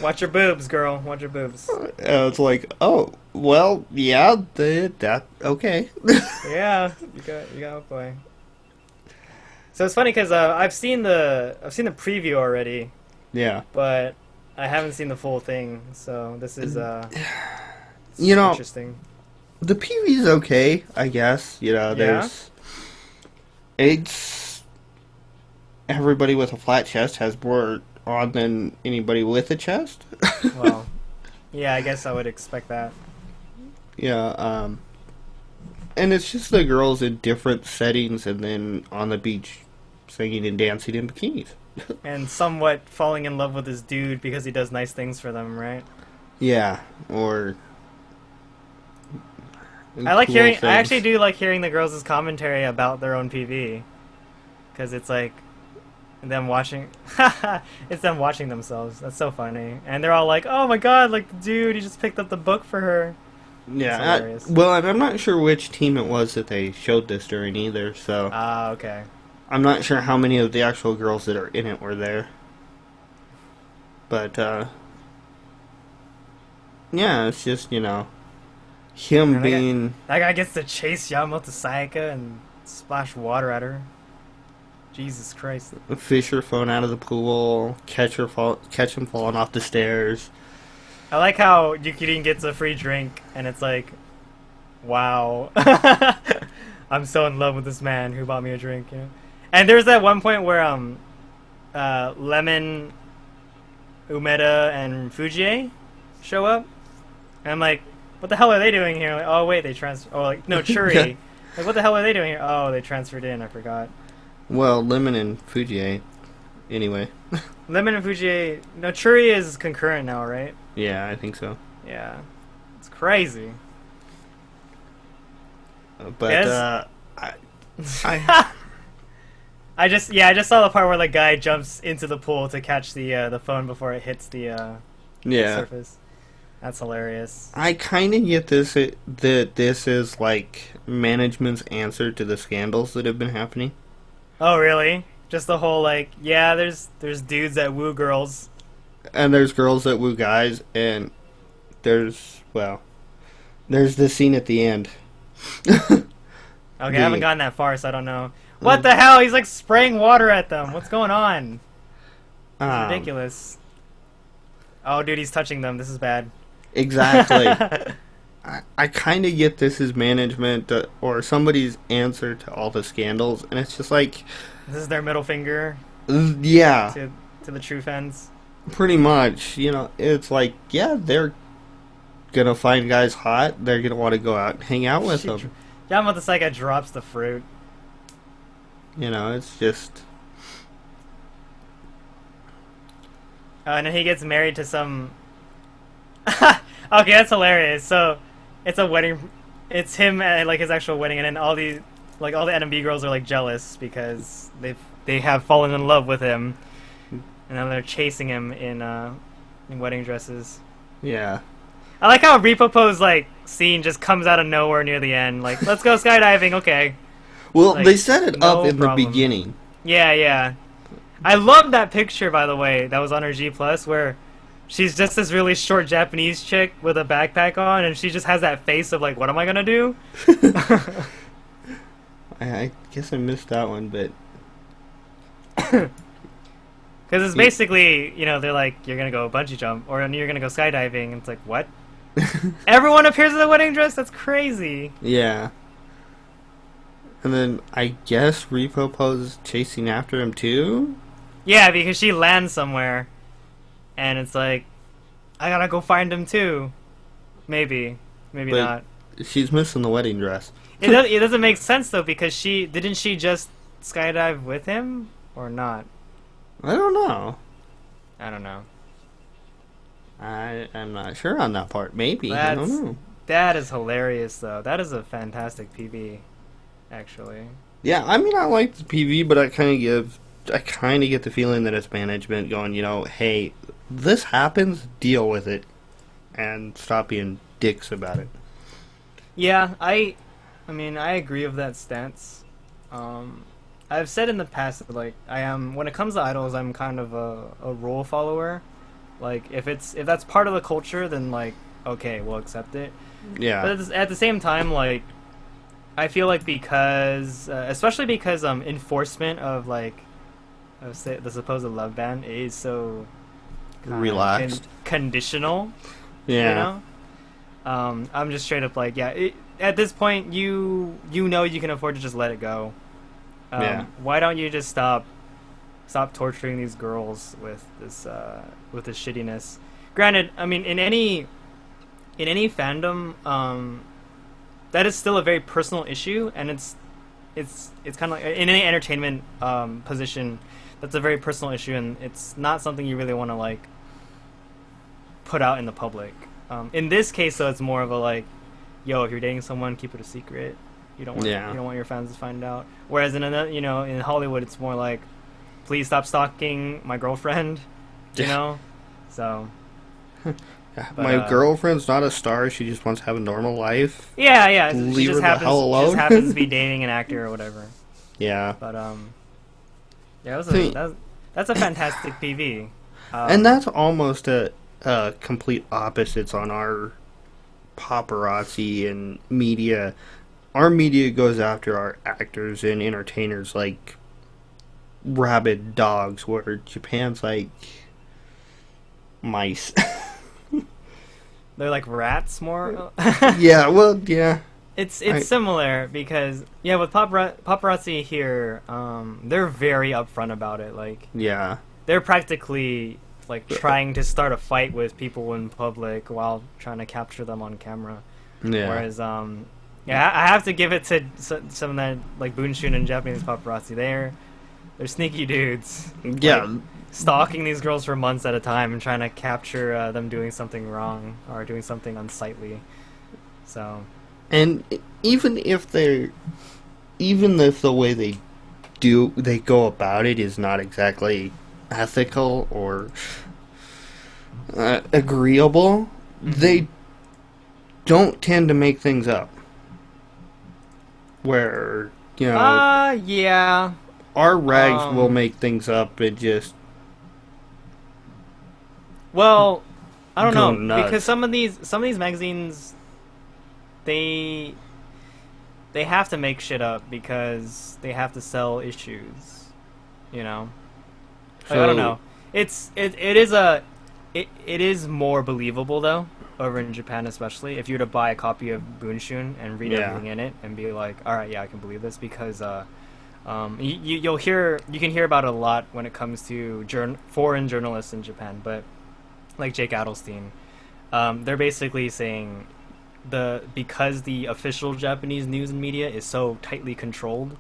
Watch your boobs, girl. Watch your boobs. And it's like, oh, well, yeah, that okay. Yeah, you got a boy. So it's funny because I've seen the preview already, Yeah. but I haven't seen the full thing. So this is You know, interesting. the PV's okay, I guess. You know, it's everybody with a flat chest has more on than anybody with a chest. Well, yeah, I guess I would expect that. Yeah, and it's just the girls in different settings and then on the beach singing and dancing in bikinis. And somewhat falling in love with this dude because he does nice things for them, right? Yeah, or I like cool hearing. things. I actually do like hearing the girls' commentary about their own PV, because it's like them watching. It's them watching themselves. That's so funny, and they're all like, "Oh my god, like dude, he just picked up the book for her." Yeah, well, I'm not sure which team it was that they showed this during either, so Okay. I'm not sure how many of the actual girls that are in it were there. But, yeah, it's just, you know, him And being... That guy gets to chase Yamamoto Sayaka and splash water at her. Jesus Christ. Fish her phone out of the pool, catch him falling off the stairs. I like how Yukirin gets a free drink, and it's like, wow. I'm so in love with this man who bought me a drink, you know? And there's that one point where Lemon, Umeda, and Fujie show up, and I'm like, what the hell are they doing here? Like, oh wait, no, Churi. Like, what the hell are they doing here? Oh, they transferred in. I forgot. Well, Lemon and Fuji, anyway. Lemon and Fuji. No, Churi is concurrent now, right? Yeah, I think so. Yeah, it's crazy. But Yes. I I just saw the part where the guy jumps into the pool to catch the phone before it hits the surface. That's hilarious. I kind of get that this is like management's answer to the scandals that have been happening. Oh, really? Just the whole like, yeah, there's dudes that woo girls. And there's girls that woo guys, and there's the scene at the end. Okay, I haven't gotten that far, so I don't know. What the hell? He's like spraying water at them. What's going on? It's ridiculous. Oh, dude, he's touching them. This is bad. Exactly. I kind of get this as management or somebody's answer to all the scandals, and it's just like... This is their middle finger. Yeah. To the true fans. Pretty much. You know, it's like, yeah, they're gonna find guys hot. They're gonna want to go out and hang out with them. Yamamoto Saika drops the fruit. You know, it's just... And then he gets married to some... Okay, that's hilarious. So, it's a wedding... It's him at, like, his actual wedding, and then all the NMB girls are, like, jealous because they have fallen in love with him. And then they're chasing him in wedding dresses. Yeah. I like how Ripopo's, like, scene just comes out of nowhere near the end. Like, let's go skydiving, okay. Well, like, they set it no up in problem. the beginning. Yeah. I love that picture, by the way, that was on her G+, where she's just this really short Japanese chick with a backpack on, and she just has that face of, like, what am I gonna do? I guess I missed that one, but... Because it's basically, you know, they're like, you're gonna go bungee jump, or you're gonna go skydiving, and it's like, what? Everyone appears in a wedding dress? That's crazy. Yeah. And then I guess Ripopo's chasing after him too? Yeah, because she lands somewhere, and it's like, I gotta go find him too. Maybe But not. she's missing the wedding dress. It doesn't make sense though, because didn't she just skydive with him or not? I don't know. I don't know. I'm not sure on that part. Maybe. I don't know. That is hilarious though. That is a fantastic PV, actually. Yeah, I mean, I like the PV, but I kind of get the feeling that it's management going, you know, hey, this happens, deal with it, and stop being dicks about it. Yeah, I mean, I agree with that stance. I've said in the past that, like, when it comes to idols, I'm kind of a rule follower. Like, if that's part of the culture, then, like, okay, we'll accept it. Yeah. But at the same time, like, I feel like especially because enforcement of, like, the supposed love ban is so relaxed, conditional. Yeah. You know, I'm just straight up like, yeah. At this point, you know you can afford to just let it go. Yeah. Why don't you just stop torturing these girls with this shittiness? Granted, I mean, in any fandom, that is still a very personal issue, and it's kind of like in any entertainment position, that's a very personal issue, and it's not something you really want to like put out in the public. In this case, though, it's more of a like, yo, if you're dating someone, keep it a secret. You don't want your fans to find out. Whereas in in Hollywood, it's more like, please stop stalking my girlfriend. You know, so. But, my girlfriend's not a star. She just wants to have a normal life. Yeah. Leave She her just the hell alone. She just happens to be dating an actor or whatever. Yeah. But yeah, that's a fantastic PV. And that's almost a complete opposites on our paparazzi and media. Our media goes after our actors and entertainers like rabid dogs, where Japan's like mice. They're like rats more. Yeah, well, yeah. It's similar because with paparazzi here, they're very upfront about it. Like, yeah, they're practically like trying to start a fight with people in public while trying to capture them on camera. Yeah. Whereas Yeah, I have to give it to some of that, like, Bunshun and Japanese paparazzi. They're sneaky dudes. Yeah. Like, stalking these girls for months at a time and trying to capture them doing something wrong or doing something unsightly. So. And even if the way they go about it is not exactly ethical or agreeable, they don't tend to make things up. Where, yeah. Our rags will make things up and just. Well, I don't know, nuts. because some of these magazines, they have to make shit up because they have to sell issues, you know. Like, I don't know. It is more believable though over in Japan, especially if you were to buy a copy of Bunshun and read everything in it and be like, all right, yeah, I can believe this, because you can hear about it a lot when it comes to foreign journalists in Japan, but like Jake Adelstein, they're basically saying because the official Japanese news and media is so tightly controlled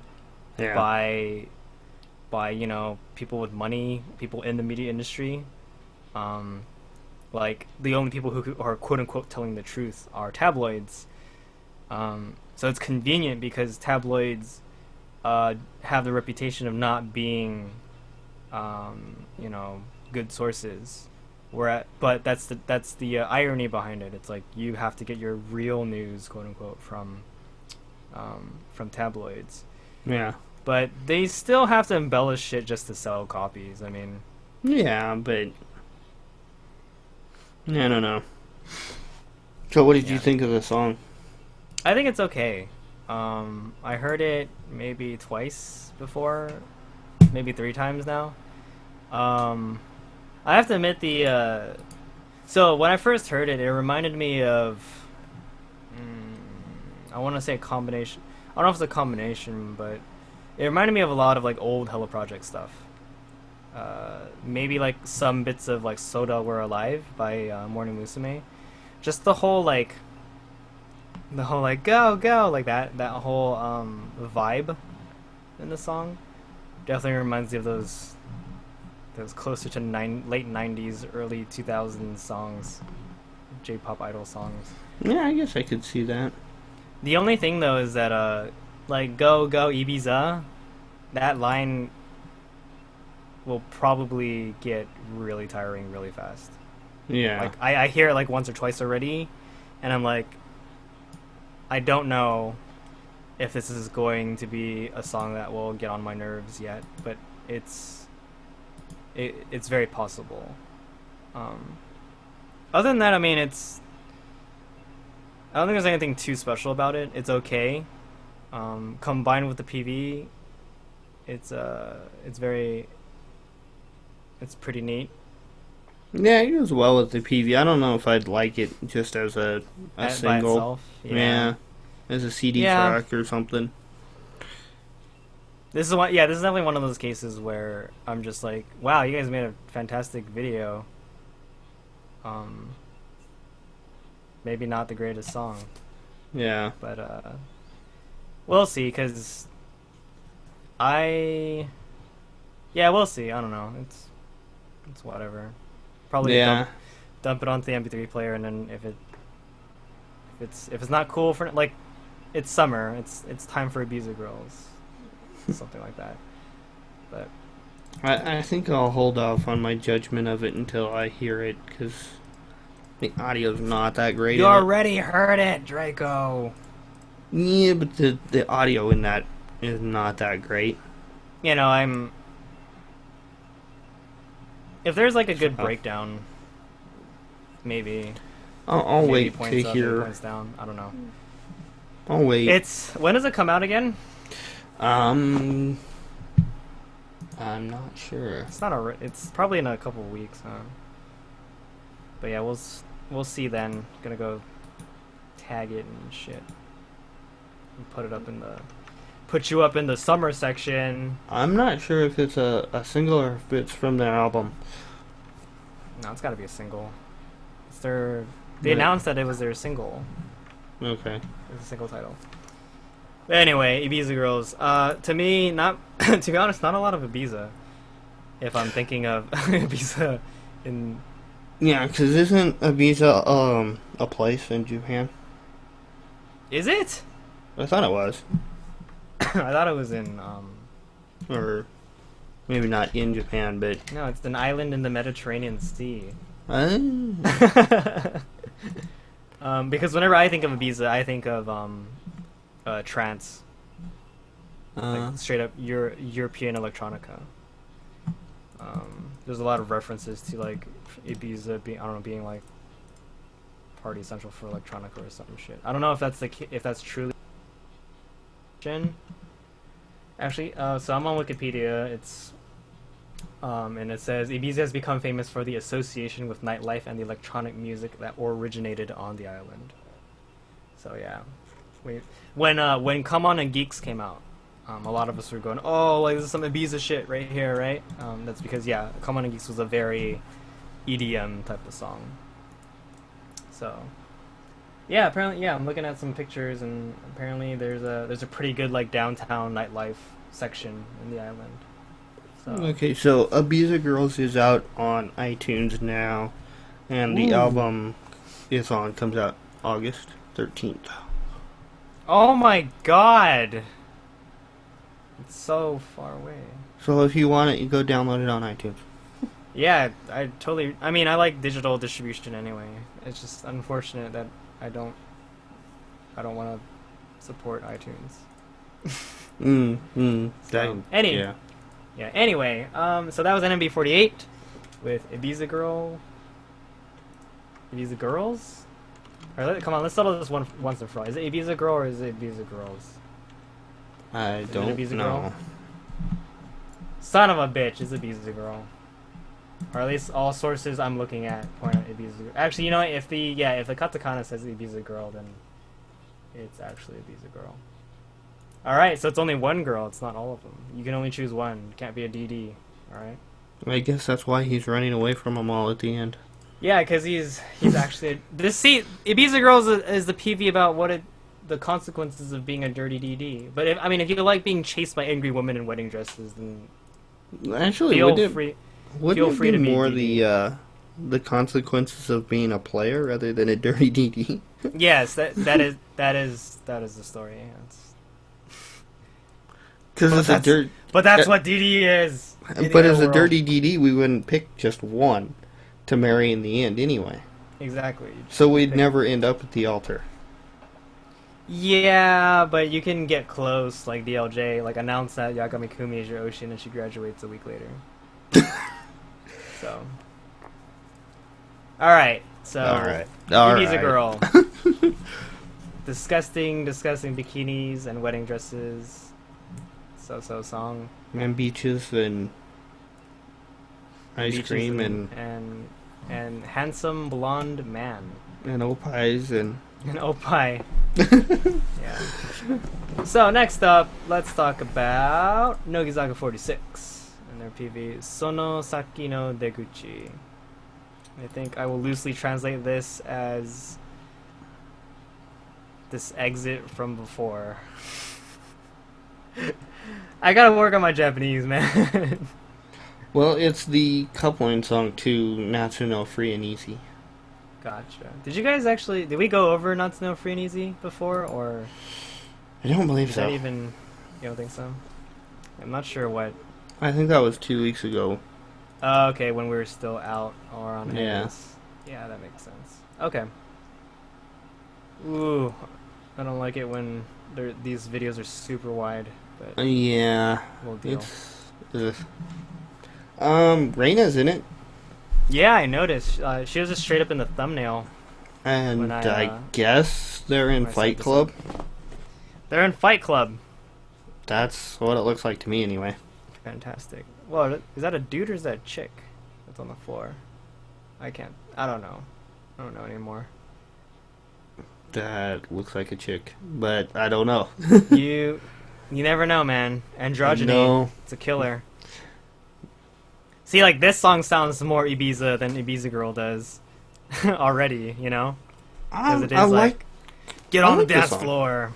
by people with money, people in the media industry, like the only people who are quote unquote telling the truth are tabloids. So it's convenient because tabloids have the reputation of not being good sources. But that's the irony behind it. It's like you have to get your real news, quote unquote, from tabloids. Yeah. But they still have to embellish shit just to sell copies. I mean. Yeah, but I don't know. So, what did you think of the song? I think it's okay. I heard it maybe twice before, maybe 3 times now. I have to admit so when I first heard it, it reminded me of, I want to say a combination. I don't know if it's a combination, but it reminded me of a lot of like old Hello Project stuff. Maybe like some bits of like Soda We're Alive by Morning Musume. Just the whole like go go, like that whole vibe in the song definitely reminds me of those closer to late 90s, early 2000s songs, J-pop idol songs. Yeah, I guess I could see that. The only thing though is that like go go Ibiza, that line will probably get really tiring really fast. Yeah. Like I hear it like once or twice already, and I'm like, I don't know if this is going to be a song that will get on my nerves yet, but it's very possible. Other than that, I mean, I don't think there's anything too special about it. It's okay. Combined with the PV, it's pretty neat. Yeah, it goes well with the PV. I don't know if I'd like it just as a single. By itself. Yeah. As a CD track or something. This is definitely one of those cases where I'm just like, wow, you guys made a fantastic video. Maybe not the greatest song. Yeah. But we'll see, because we'll see. I don't know. It's whatever. Probably dump it onto the MP3 player, and then if it's not cool for, like, it's summer. It's time for Ibiza Girls. Something like that. But I think I'll hold off on my judgment of it until I hear it, because the audio's not that great. You already heard it, Draco. Yeah, but the audio in that is not that great. You know, if there's like a good breakdown, maybe I'll wait to hear. Points down. I don't know. I'll wait. When does it come out again? I'm not sure. It's probably in a couple of weeks, huh? But yeah, we'll see then. Gonna go tag it and shit, and put you up in the summer section. I'm not sure if it's a single or if it's from their album. No, it's got to be a single. They announced that it was their single. Okay. It's a single title. But anyway, Ibiza Girls. To me, not to be honest, not a lot of Ibiza. If I'm thinking of Ibiza in... Yeah, because isn't Ibiza a place in Japan? Is it? I thought it was. I thought it was in... Or maybe not in Japan, but... No, it's an island in the Mediterranean Sea. Because whenever I think of Ibiza, I think of trance. Like straight up European electronica. There's a lot of references to like Ibiza being like party central for electronica or some shit. I don't know if that's truly. Actually, so I'm on Wikipedia. It's and it says Ibiza has become famous for the association with nightlife and the electronic music that originated on the island. So yeah, when Come On and Geeks came out, a lot of us were going, oh, like this is some Ibiza shit right here, right? That's because yeah, Come On and Geeks was a very EDM type of song. So yeah, apparently yeah, I'm looking at some pictures and apparently there's a pretty good like downtown nightlife section in the island. So. Okay, so Ibiza Girls is out on iTunes now, and the album comes out August 13th. Oh my god! It's so far away. So if you want it, you go download it on iTunes. Yeah, I mean, I like digital distribution anyway. It's just unfortunate that I don't want to support iTunes. So, Yeah, anyway, so that was NMB48 with Ibiza Girl. Ibiza Girls? Alright, come on, let's settle this once and for all. Is it Ibiza Girl or is it Ibiza Girls? I don't know. Girl? Son of a bitch, it's Ibiza Girl. Or at least all sources I'm looking at point at Ibiza Girl. Actually, you know what, if the katakana says Ibiza Girl, then it's actually Ibiza Girl. Alright, so it's only one girl, it's not all of them. You can only choose one. It can't be a DD, alright? I guess that's why he's running away from them all at the end. Yeah, because he's actually... Ibiza Girls is the PV about the consequences of being a dirty DD. But if you like being chased by angry women in wedding dresses, then... Actually, feel free to be more DD. the consequences of being a player rather than a dirty DD? Yes, that is the story. Because But that's what DD is. But as a dirty DD, we wouldn't pick just one to marry in the end anyway. Exactly. So we'd never end up at the altar. Yeah, but you can get close, like DLJ, like announce that Yagami Kumi is your Ocean and she graduates a week later. So. Alright, so. Alright. Ibiza a girl. disgusting bikinis and wedding dresses. So song. And beaches and ice cream and handsome blonde man. And opais and... An opai. Yeah. So next up, let's talk about Nogizaga 46 and their PV Sono Saki no Deguchi. I think I will loosely translate this as this exit from before. I gotta work on my Japanese, man. Well, it's the coupling song to Natsu no Free and Easy. Gotcha. Did we go over Natsu no Free and Easy before, or? I don't believe so. You don't think so? I'm not sure what. I think that was 2 weeks ago. Oh, okay, when we were still out or on hiatus. Yeah, that makes sense. Okay. Ooh, I don't like it when these videos are super wide. But yeah. We'll deal. Reina's in it. Yeah, I noticed. She was just straight up in the thumbnail. And I guess they're in Fight Club. They're in Fight Club. That's what it looks like to me, anyway. Fantastic. Well, is that a dude or is that a chick that's on the floor? I don't know. I don't know anymore. That looks like a chick, but I don't know. You never know, man. Androgyny. No. It's a killer. See, like, this song sounds more Ibiza than Ibiza Girl does already, you know? I like Get I on like the this dance song. floor.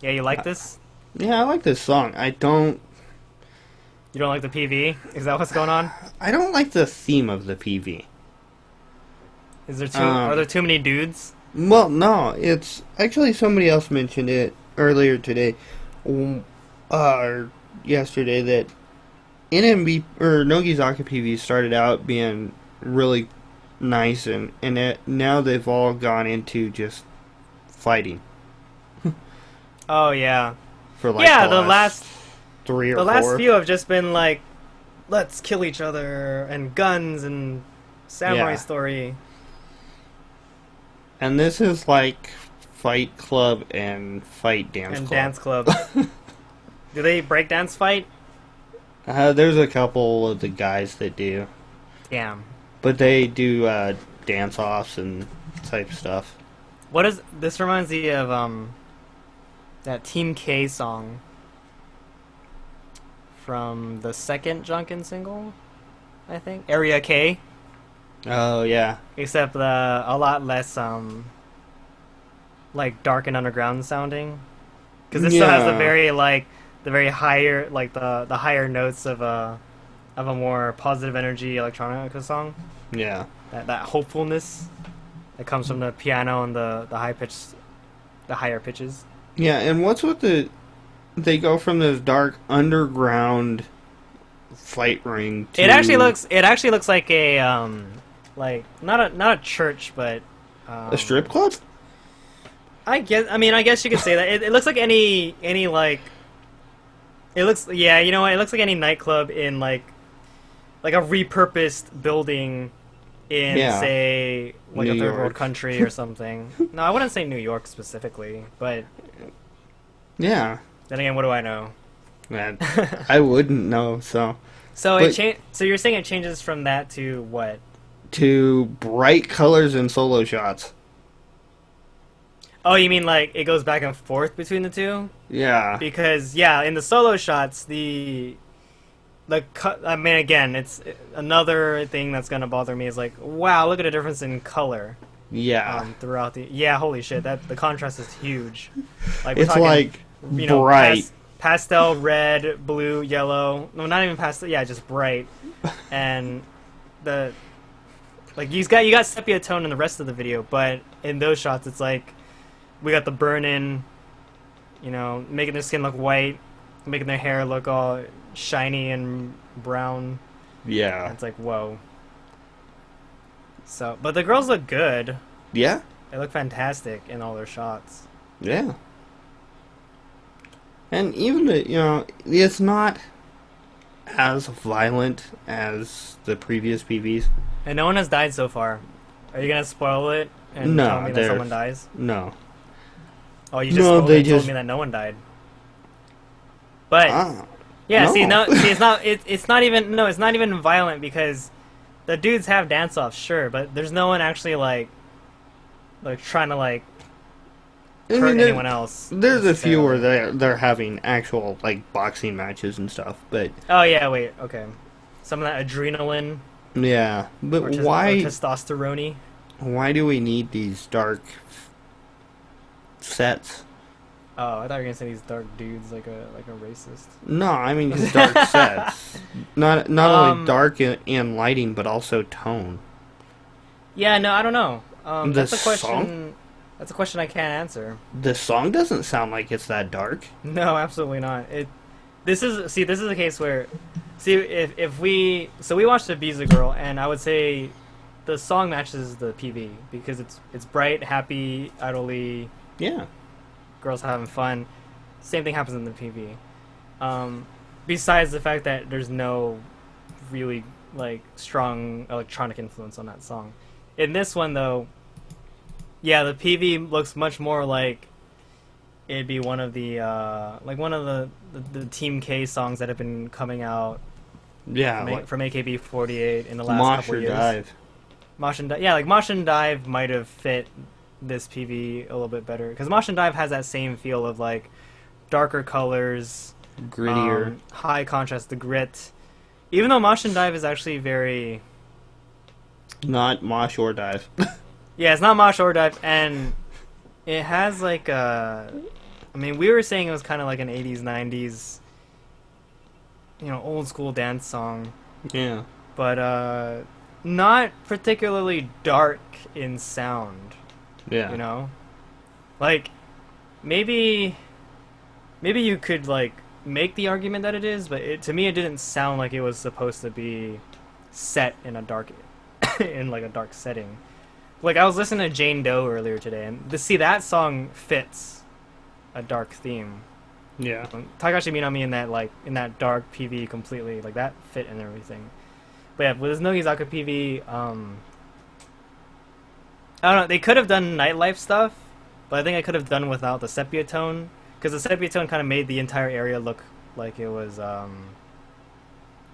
Yeah, you like this? Yeah, I like this song. You don't like the PV? Is that what's going on? I don't like the theme of the PV. Are there too many dudes? Well, no, it's actually somebody else mentioned it earlier today, or yesterday, that NMB or Nogizaka PV started out being really nice, and now they've all gone into just fighting Oh yeah, for like yeah. the last 3 or 4. The last few have just been like, let's kill each other and guns and samurai story. And this is like Fight Club and Fight Dance And Club. Dance Club. Do they breakdance fight? There's a couple of the guys that do. Damn. But they do dance-offs and type stuff. What is this? Reminds me of that Team K song from the second Junkin single, I think. Area K. Oh, yeah. Except a lot less like dark and underground sounding. Because it still has the very higher, like the higher notes of a more positive energy electronica song. Yeah. That hopefulness that comes from the piano and the higher pitches. Yeah, and what's with they go from this dark underground fight ring to... It actually looks like a like not a church, but a strip club? I guess you could say that. It looks like any like it looks you know what? It looks like any nightclub in like a repurposed building in say like New a third York. world country or something. No, I wouldn't say New York specifically, but Yeah. then again, what do I know? Man, I wouldn't know, so... So But- so you're saying it changes from that to what? To bright colors and solo shots. Oh, you mean like it goes back and forth between the two? Yeah. Because in the solo shots, I mean, again, it's another thing that's gonna bother me is like, wow, look at the difference in color. Yeah. Throughout holy shit, the contrast is huge. Like we're It's talking, like bright. pastel, red, blue, yellow. No, not even pastel. Yeah, just bright. And you got sepia tone in the rest of the video, but in those shots, it's like we got the burn-in, making their skin look white, making their hair look all shiny and brown. Yeah. It's like, whoa. So, but the girls look good. Yeah? They look fantastic in all their shots. Yeah. And even it's not as violent as the previous PVs. And no one has died so far. Are you gonna spoil it and No, tell me that someone dies? No. Oh, you just spoiled it and told me that no one died. But No. it's not even violent because the dudes have dance-offs, sure, but there's no one actually like trying to hurt anyone else. There's a few where they're having actual boxing matches and stuff, but oh yeah, wait, okay, some of that adrenaline. Yeah, but or why testosterone? Why do we need these dark sets? Oh, I thought you were gonna say these dark dudes like a racist. No, I mean just dark sets. Not only dark in lighting, but also tone. Yeah, no, I don't know. That's a question. Song? That's a question I can't answer. The song doesn't sound like it's that dark. No, absolutely not. This is a case where, if we watched the Biza Girl, and I would say the song matches the PV because it's bright, happy, idly. Yeah. Girls having fun. Same thing happens in the PV. Besides the fact that there's no really strong electronic influence on that song. In this one though, yeah, the PV looks much more like it'd be one of the the Team K songs that have been coming out. Yeah, from AKB48 in the last couple years. Dive. Mosh and Dive. Yeah, Mosh and Dive might have fit this PV a little bit better because Mosh and Dive has that same feel of darker colors, grittier, high contrast, the grit. Even though Mosh and Dive is actually very not Mosh or Dive. Yeah, it's not Mosh or Dive, and It has like a... I mean, we were saying it was kind of like an 80s, 90s, old school dance song. Yeah. But, not particularly dark in sound. Yeah. Like, maybe you could, like, make the argument that it is, but to me it didn't sound like it was supposed to be set in a dark... in, like, a dark setting. Like, I was listening to Jane Doe earlier today, and that song fits a dark theme. Yeah. Takashi Minami in that dark PV completely, like, that fit and everything. But yeah, with this Nogizaka PV, I don't know, they could have done nightlife stuff, but I think I could have done without the sepia tone, because the sepia tone kind of made the entire area look like it was,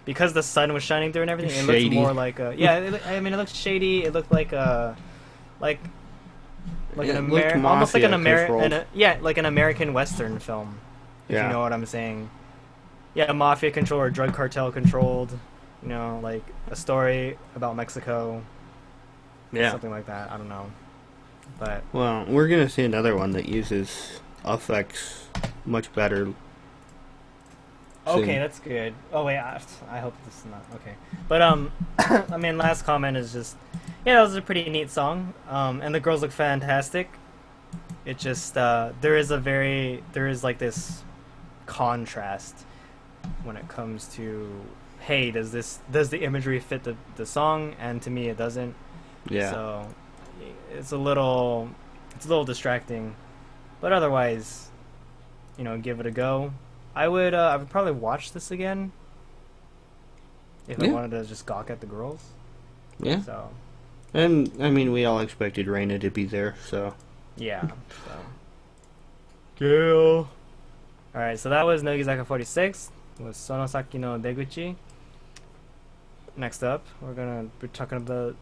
because the sun was shining through and everything, it looked more like a... Yeah, it looked shady, it looked like a... Like an American... Almost like an American... Yeah, like an American Western film, if you know what I'm saying. Yeah, mafia control or drug cartel controlled... like a story about Mexico. Yeah. Something like that. I don't know. But well, we're going to see another one that uses effects much better. Okay, that's good. Oh, wait. I hope this is not... Okay. But, I mean, last comment is just... Yeah, that was a pretty neat song. And the girls look fantastic. It just... there is like this contrast when it comes to... Hey, does the imagery fit the song? And to me, it doesn't. Yeah. So it's a little distracting, but otherwise, give it a go. I would probably watch this again if I wanted to just gawk at the girls. Yeah. So. And I mean, we all expected Reina to be there, so. Yeah. So. Girl. All right, so that was Nogizaka 46 with Sonosaki no Deguchi. Next up, we're talking about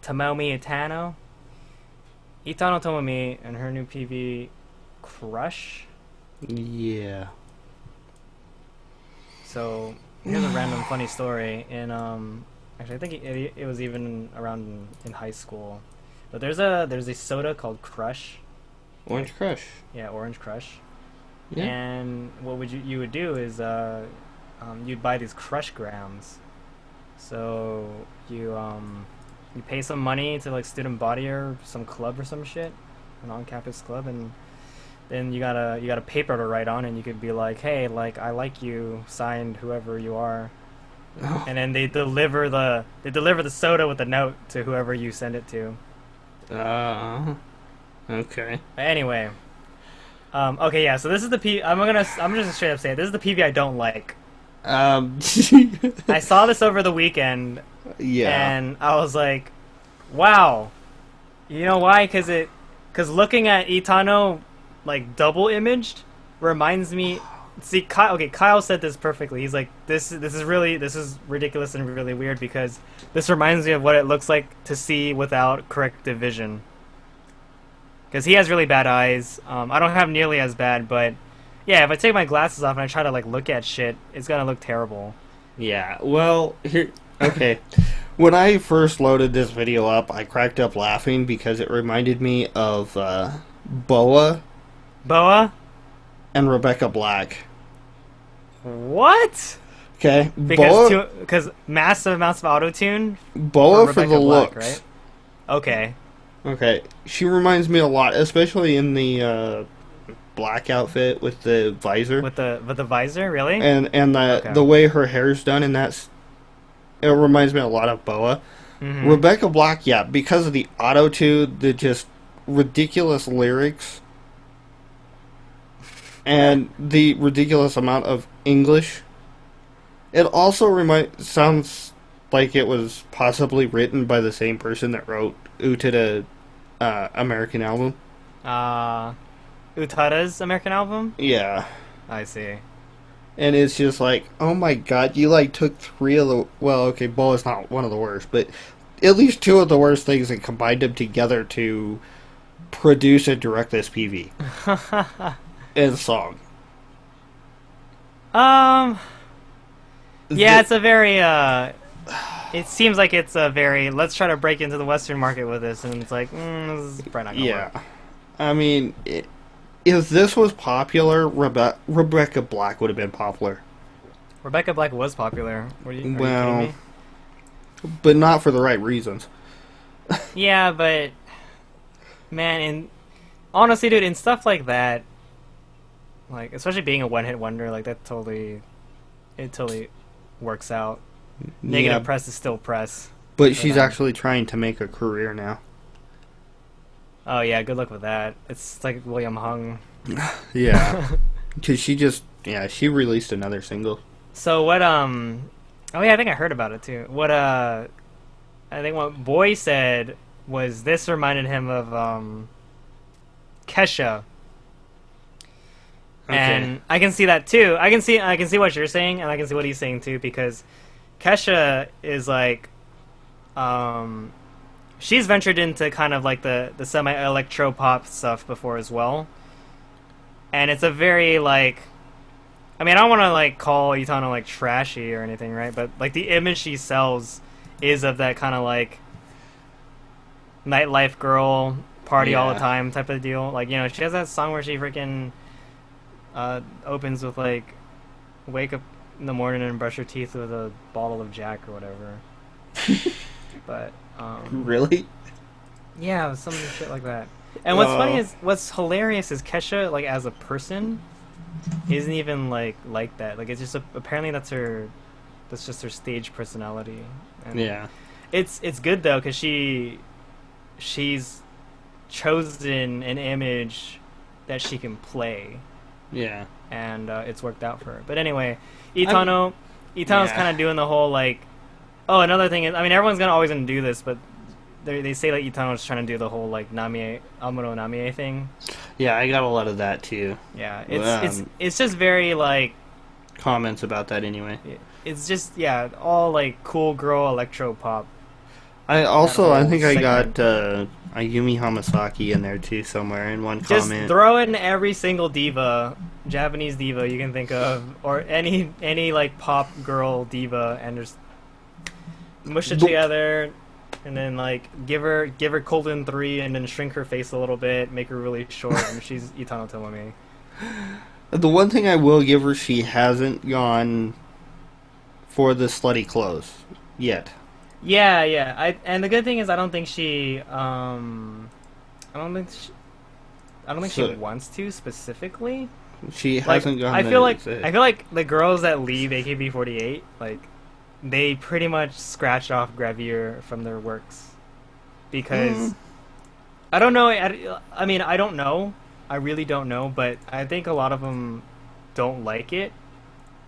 Tomomi Itano. Itano Tomomi and her new PV, Crush. Yeah. So, here's a random funny story. Actually, I think it was even around in high school. But there's a soda called Crush. Orange Crush. Yeah, Orange Crush. Yeah. And what you would do is you'd buy these Crush grams. So you pay some money to like student body or some club or some shit, an on-campus club, and then you got a paper to write on, and you could be like, hey, like I like you, signed whoever you are, and then they deliver the soda with a note to whoever you send it to. Okay. But anyway, okay, yeah. So this is the I'm just straight up say it. This is the PV I don't like. I saw this over the weekend. Yeah. And I was like, wow. You know why? Because looking at Itano, like, double imaged, reminds me... See, Kyle said this perfectly. He's like, this is ridiculous and really weird because this reminds me of what it looks like to see without corrective vision. Because he has really bad eyes. I don't have nearly as bad, but... Yeah, if I take my glasses off and I try to, like, look at shit, it's gonna look terrible. Yeah, well, here... Okay. When I first loaded this video up, I cracked up laughing because it reminded me of, Boa? Boa? And Rebecca Black. What? Okay, Because massive amounts of auto-tune? Boa for the Black, looks. Right? Okay. Okay, she reminds me a lot, especially in the, black outfit with the visor. With the visor, really? And the way her hair's done, and it reminds me a lot of Boa. Mm-hmm. Rebecca Black, yeah, because of the auto-tune, the just ridiculous lyrics, and the ridiculous amount of English. It also sounds like it was possibly written by the same person that wrote Utada American Album. Utada's American Album? Yeah. I see. And it's just like, oh my god, you like took three of the... Well, okay, Boa's not one of the worst, but at least two of the worst things and combined them together to produce and direct this PV. And song. Yeah, it's a very, it seems like it's a very, let's try to break into the Western market with this, and it's like, this is probably not gonna work. I mean, if this was popular, Rebecca Black would have been popular. Rebecca Black was popular. Are you kidding me? But not for the right reasons. Yeah, but man, honestly, dude, in stuff like that, like especially being a one-hit wonder, like that totally works out. Negative press is still press. But she's actually trying to make a career now. Oh yeah, good luck with that. It's like William Hung. Yeah, because she released another single. So what? Oh yeah, I think I heard about it too. What? I think what Boy said was this reminded him of Kesha. Okay. And I can see that too. I can see what you're saying, and I can see what he's saying too, because Kesha is like, she's ventured into kind of like the semi-electro pop stuff before as well, and it's a very like, I mean, I don't want to like call Itano like trashy or anything, right? But like the image she sells is of that kind of like nightlife girl, party all the time type of deal. Like, you know, she has that song where she freaking opens with like, wake up in the morning and brush your teeth with a bottle of Jack or whatever. But really, yeah, some shit like that. And what's funny is, what's hilarious is Kesha, like as a person, isn't even like that. Like it's just apparently that's just her stage personality. And yeah, it's good though, because she's chosen an image that she can play. Yeah, and it's worked out for her. But anyway, Itano's kind of doing the whole like, oh, another thing is, I mean, everyone's always gonna do this, but they say like Itano's trying to do the whole like Namie Amuro Namie thing. Yeah, I got a lot of that too. Yeah, it's just very like comments about that anyway. It's just all like cool girl electro pop. I think I got Ayumi Hamasaki in there too somewhere in one comment. Just throw in every single diva, Japanese diva you can think of, or any like pop girl diva, and just mush it together, and then like give her Colton 3, and then shrink her face a little bit, make her really short, and she's Itano Tomomi. The one thing I will give her, she hasn't gone for the slutty clothes yet. Yeah. And the good thing is, I don't think she wants to specifically. She hasn't gone. I feel like the girls that leave AKB48, like, they pretty much scratch off gravure from their works, because I don't know. I mean, I don't know. I really don't know, but I think a lot of them don't like it.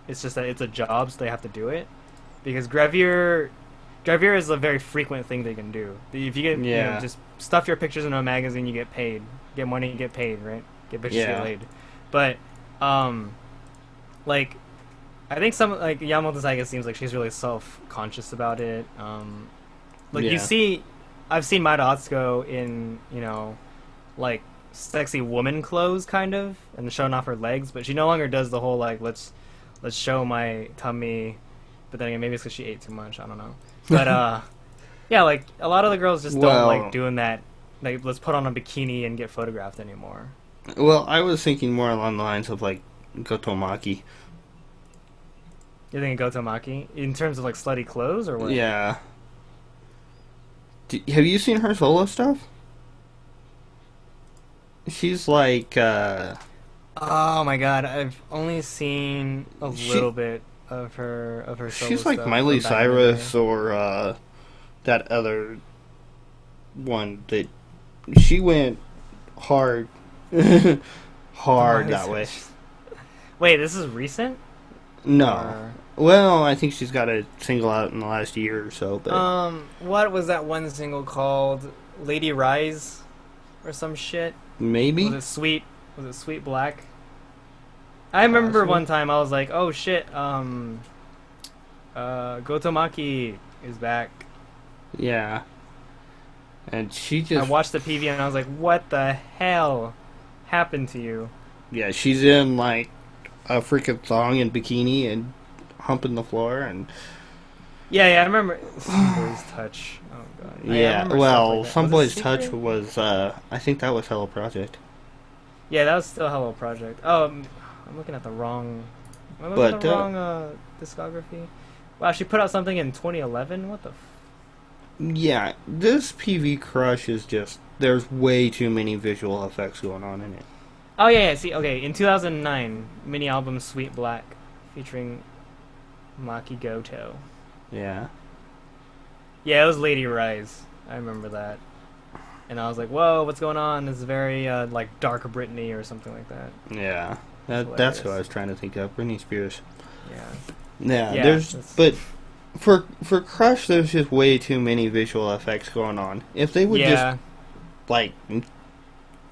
It's just that it's a job, so they have to do it, because gravure is a very frequent thing they can do. If you get, you know, just stuff your pictures into a magazine, you get paid. Get money, you get paid, right? Get bitches, get laid. But, like, I think some, like, Yamamoto Saiga seems like she's really self-conscious about it. Like, you see, I've seen Maida Atsuko in, you know, like, sexy woman clothes, kind of, and showing off her legs, but she no longer does the whole, like, let's show my tummy, but then again, maybe it's because she ate too much, I don't know. But, yeah, like, a lot of the girls just don't like doing that, like, let's put on a bikini and get photographed anymore. Well, I was thinking more along the lines of, like, Gotomaki. You're thinking Gotomaki? In terms of, like, slutty clothes, or what? Yeah. Have you seen her solo stuff? She's like, Oh my god, I've only seen a little bit of her solo stuff. She's like Miley Cyrus, or that other one that she went hard that way. Wait, this is recent? No. Well, I think she's got a single out in the last year or so. But what was that one single called? Lady Rise, or some shit? Maybe. Was it Sweet Black? I remember one time I was like, oh shit, Gotomaki is back. Yeah. And she just... I watched the PV and I was like, what the hell happened to you? Yeah, she's in like a freaking thong and bikini and humping the floor, and Yeah, I remember Some Boys Touch. Oh god. Yeah, I well, like Some was Boys Touch Secret? was, I think that was Hello Project. Yeah, that was still Hello Project. Oh, I'm looking at the wrong. Am I looking at But, the wrong discography? Wow, she put out something in 2011. What the? yeah, this PV Crush is just, there's way too many visual effects going on in it. Oh yeah. See, okay, in 2009, mini album Sweet Black, featuring Maki Goto. Yeah. Yeah, it was Lady Rise. I remember that. And I was like, whoa, what's going on? This is very, like, Dark Britney or something like that. Yeah. That's That's who I hilarious. was trying to think of, Britney Spears. Yeah. Yeah, Yeah, but for Crush, there's just way too many visual effects going on. If they would Yeah. just, like,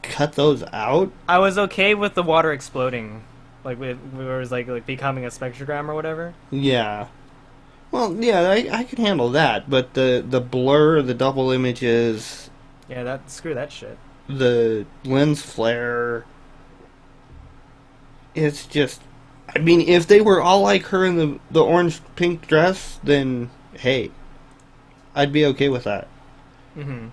cut those out. I was okay with the water exploding. Like, where it was, like becoming a spectrogram or whatever. Yeah. Well, yeah, I could handle that, but the blur, the double images, Yeah, screw that shit. the lens flare, it's just, I mean, if they were all like her in the orange pink dress, then hey, I'd be okay with that. Mm-hmm.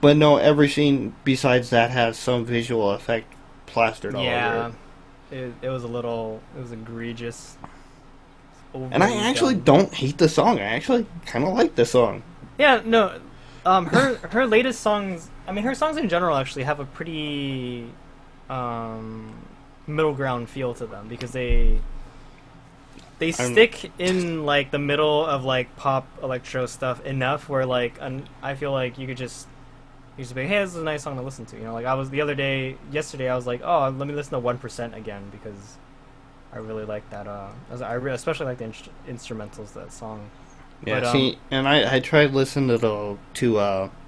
But no, every scene besides that has some visual effect plastered all over Yeah. it. It was egregious. And I Overly actually done. don't hate the song. I actually kind of like the song. Yeah, no. Her latest songs. I mean, her songs in general actually have a pretty middle ground feel to them because they stick in like the middle of like pop electro stuff enough where like I feel like you could just be, hey, this is a nice song to listen to. You know, like I was yesterday I was like, oh, let me listen to 1% again because I really like that. Especially like the instrumentals of that song. Yeah, But, see, and I tried listening to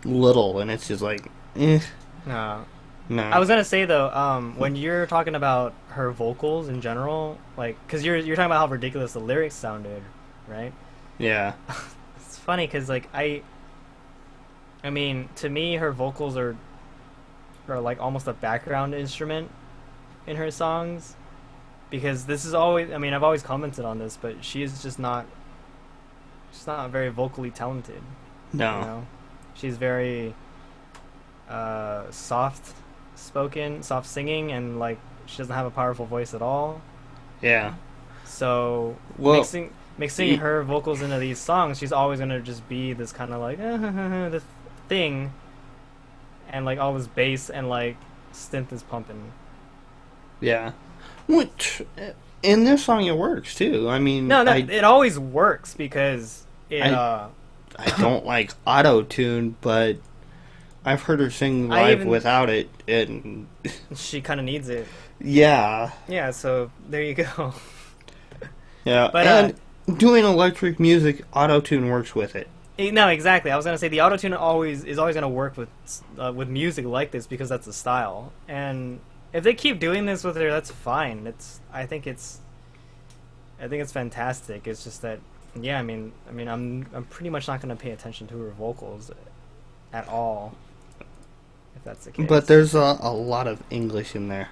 Little, and it's just like, no. I was gonna say though, when you're talking about her vocals in general, like, cause you're talking about how ridiculous the lyrics sounded, right? Yeah. It's funny because like I mean, to me, her vocals are like almost a background instrument in her songs, because this is always. I mean, I've always commented on this, but she is just not. She's not very vocally talented. No. You know? She's very soft spoken, soft singing, and like she doesn't have a powerful voice at all. Yeah. So Well, mixing her vocals into these songs, she's always gonna just be this kind of like this thing, and like all this bass and like synth is pumping. Yeah. Which in this song it works too. I mean, No, it always works because it. I don't like auto tune, but I've heard her sing live without it, and she kind of needs it. yeah. Yeah, so there you go. Yeah, But, and doing electric music, auto tune works with it. No, exactly. I was gonna say the autotune is always gonna work with music like this because that's the style. And if they keep doing this with her, that's fine. I think it's fantastic. It's just that, yeah. I mean, I'm pretty much not gonna pay attention to her vocals at all, if that's the case. But there's a lot of English in there.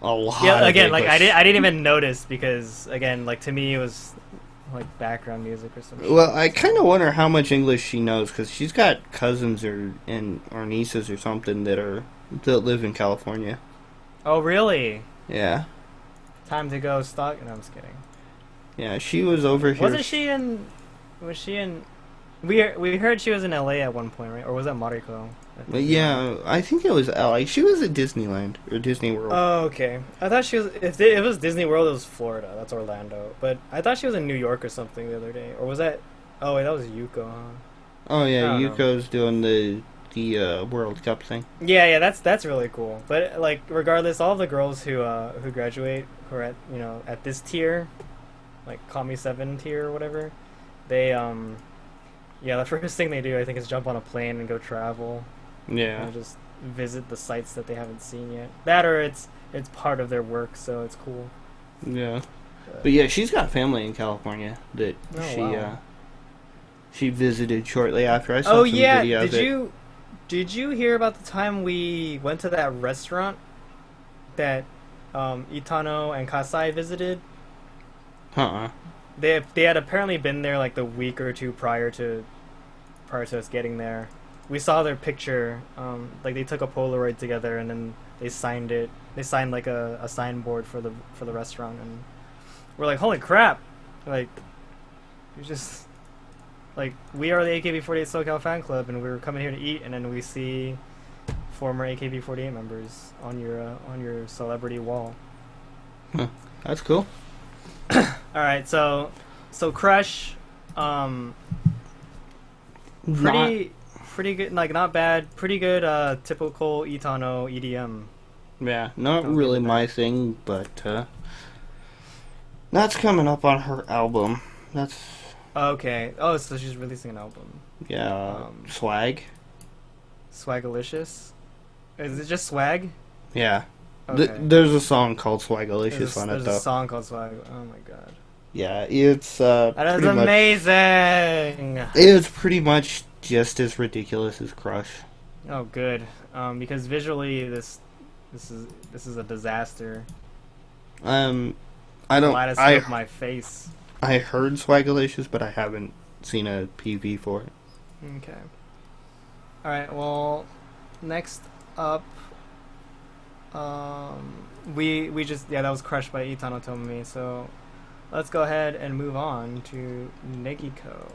A lot. Yeah. Of Again, like English. I didn't even notice because again, like to me it was like background music or something. Well, I kind of wonder how much English she knows because she's got cousins or nieces or something that live in California. Oh really? Yeah. Time to go stalk. No, I'm just kidding. Yeah, she was over here. Wasn't she in? Was she in? We heard she was in LA at one point, right? Or was that Mariko? But yeah, I think it was LA. She was at Disneyland or Disney World. Oh, okay. I thought she was. If it was Disney World, it was Florida. That's Orlando. But I thought she was in New York or something the other day. Or was that? Oh wait, that was Yuko. Huh? Oh yeah, I don't know. Yuko's doing the World Cup thing. Yeah, that's really cool. But like, regardless, all the girls who graduate who are at this tier, like Kami 7 tier or whatever, they the first thing they do I think is jump on a plane and go travel. Yeah. And just visit the sites that they haven't seen yet. That or it's part of their work, so it's cool. Yeah. But yeah, she's got family in California that Wow. she visited shortly after. I saw Oh some yeah, videos. did you hear about the time we went to that restaurant that Itano and Kasai visited? Uh-uh. they had apparently been there like the week or two prior to us getting there. We saw their picture. Like they took a Polaroid together and then they signed it. They signed like a signboard for the restaurant, and we're like, holy crap! Like, you just like we are the AKB48 SoCal fan club, and we were coming here to eat, and then we see former AKB48 members on your celebrity wall. Huh. That's cool. All right, so Crush, pretty good, like not bad, pretty good, typical Itano EDM. Yeah, not really my thing, but that's coming up on her album. That's okay. Oh, so she's releasing an album. Yeah, Swag. Swagalicious. Is it just Swag? Yeah. Okay. There's a song called Swagalicious on it, though. There's a song called Swag. Oh my god. Yeah, it's that is amazing. It's pretty much just as ridiculous as Crush. Oh, good. Because visually, this is a disaster. I don't. Kaleidoscope my face. I heard Swagalicious, but I haven't seen a PV for it. Okay. All right. Well, next up, we just that was Crushed by Itano Tomomi. So let's go ahead and move on to Negiko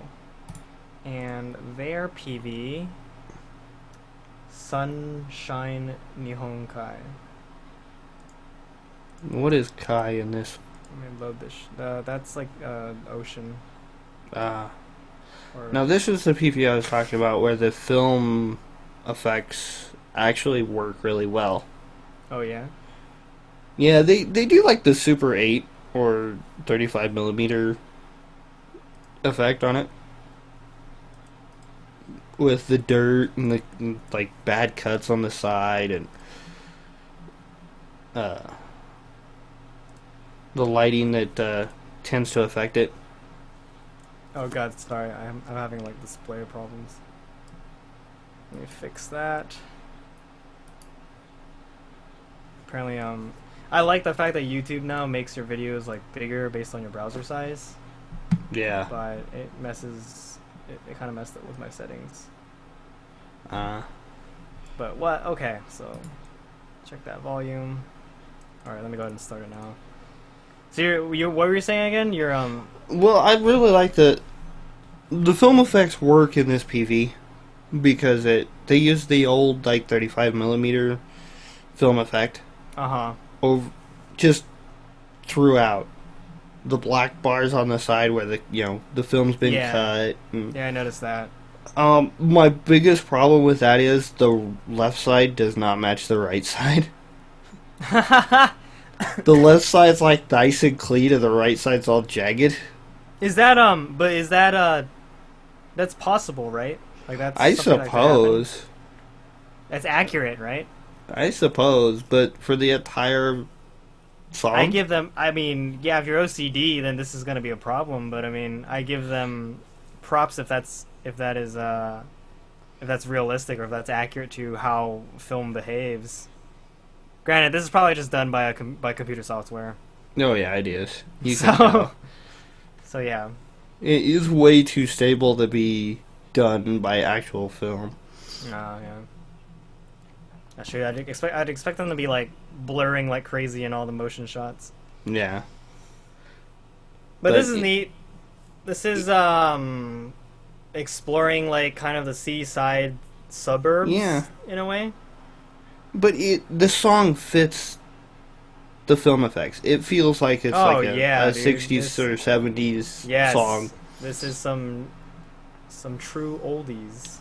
and their PV, Sunshine Nihon Kai. What is Kai in this? Let me load this. That's like ocean. Now this is the PV I was talking about, where the film effects actually work really well. Oh yeah. Yeah, they do like the Super 8 or 35mm effect on it, with the dirt and the like bad cuts on the side and the lighting that tends to affect it. Oh god, sorry, I'm having like display problems. Let me fix that. Apparently, I like the fact that YouTube now makes your videos like bigger based on your browser size. Yeah. But it messes. It kind of messed up with my settings. But what? Okay, so check that volume. All right, let me go ahead and start it now. So you what were you saying again? You're Well, I really like the film effects work in this PV because they use the old like 35mm film effect. Over just throughout the black bars on the side where the film's been cut. Yeah, I noticed that. My biggest problem with that is the left side does not match the right side. The left side's like nice and clean, and the right side's all jagged. Is that But is that that's possible, right? Like that's. I suppose. That's accurate, right? I suppose, but for the entire song, I give them. I mean, yeah, if you're OCD, then this is going to be a problem. But I mean, I give them props if that's realistic or if that's accurate to how film behaves. Granted, this is probably just done by by computer software. Oh yeah, it is. You can tell. So yeah, it is way too stable to be done by actual film. Oh yeah. Actually, I'd expect them to be like blurring like crazy in all the motion shots. Yeah. But this is neat. This is exploring like kind of the seaside suburbs. Yeah. In a way. But the song fits the film effects. It feels like it's a 60s or 70s song. This is some true oldies.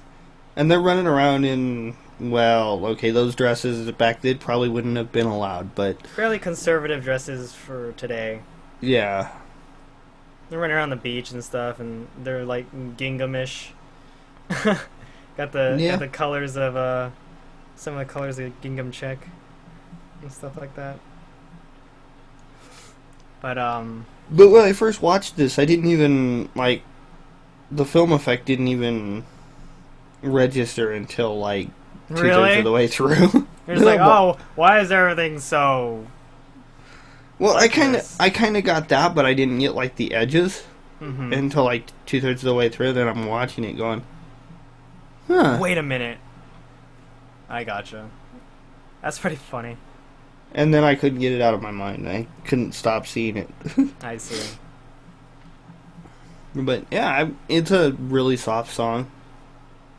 And they're running around in, well, okay, those dresses back then probably wouldn't have been allowed, but fairly conservative dresses for today. Yeah. They're running around the beach and stuff, and they're like ginghamish. got the colors of some of the colors of gingham check and stuff like that. But when I first watched this, I didn't even like the film effect didn't even register until like 2/3 of the way through. It's like, oh, why is everything so? Well, I kind of got that, but I didn't get like the edges. until like 2/3 of the way through. Then I'm watching it going, huh. Wait a minute. I gotcha. That's pretty funny. And then I couldn't get it out of my mind. I couldn't stop seeing it. I see. But yeah, it's a really soft song.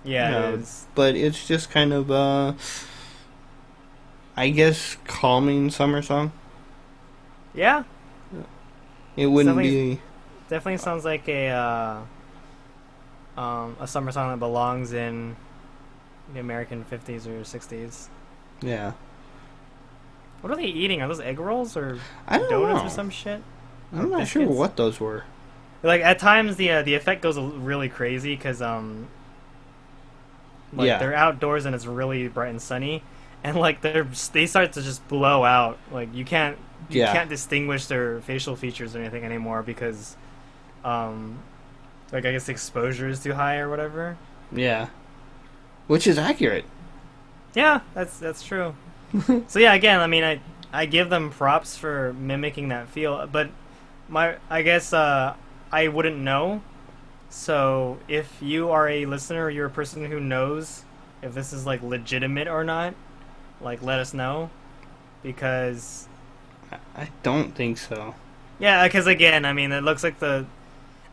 Yeah, it is. But it's just kind of, I guess, calming summer song. Yeah. It wouldn't be... Definitely sounds like a summer song that belongs in the American 50s or 60s. Yeah. What are they eating? Are those egg rolls or I don't donuts know. or some shit? I'm not sure what those were. Like at times the effect goes really crazy because they're outdoors and it's really bright and sunny, and like they start to just blow out. Like you can't distinguish their facial features or anything anymore because like I guess the exposure is too high or whatever. Yeah. Which is accurate. Yeah, that's true. So yeah, again, I mean, I give them props for mimicking that feel, but I guess I wouldn't know. So if you are a listener or you're a person who knows if this is like legitimate or not, like let us know, because I don't think so. Yeah, because again, I mean, it looks like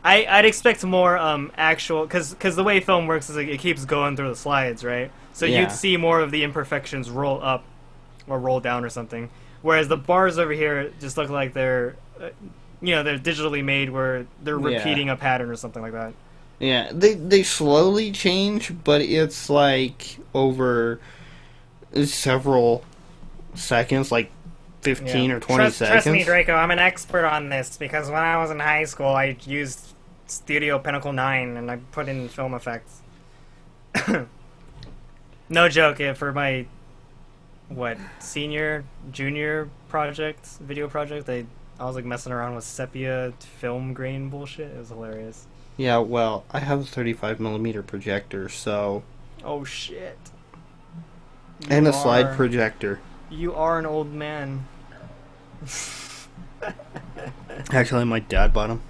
I'd expect more actual, because the way film works is like it keeps going through the slides, right? So you'd see more of the imperfections roll up or roll down or something, whereas the bars over here just look like they're they're digitally made where they're repeating a pattern or something like that. Yeah, they slowly change, but it's like over several seconds, like 15 or 20 seconds. Trust me, Draco, I'm an expert on this because when I was in high school, I used Studio Pinnacle 9 and I put in film effects. No joke, for my junior video project, I was like messing around with sepia film grain bullshit. It was hilarious. Yeah, well, I have a 35mm projector, so... Oh, shit. And a slide projector. You are an old man. Actually, my dad bought them.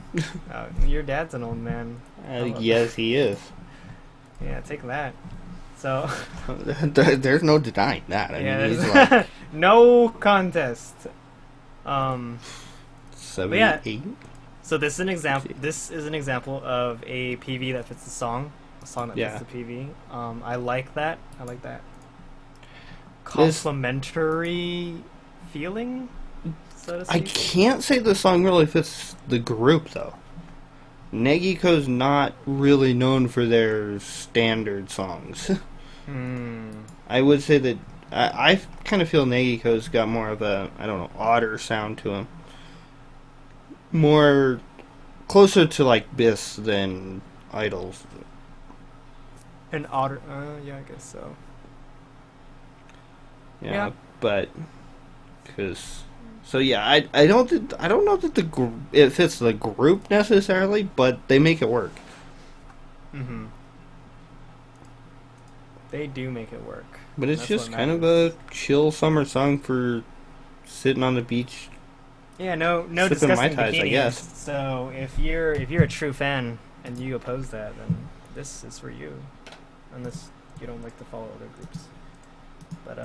Your dad's an old man. Yes, he is. Yeah, take that. So... There's no denying that. I mean, he's like... no contest. 78? So this is an example. This is an example of a PV that fits the song. A song that fits the PV. I like that. I like that. Complementary feeling, so to speak. I can't say the song really fits the group though. Negiko's not really known for their standard songs. I would say that I kind of feel Negiko's got more of a, I don't know, odder sound to him. More closer to like Bis than Idols. An otter, yeah, I guess so. Yeah. But I don't know that it fits the group necessarily, but they make it work. Mm-hmm. They do make it work. But it's just kind of a chill summer song for sitting on the beach. Yeah, no disgusting Mai Tais, bikinis. I guess. So if you're a true fan and you oppose that, then this is for you. Unless you don't like to follow other groups. But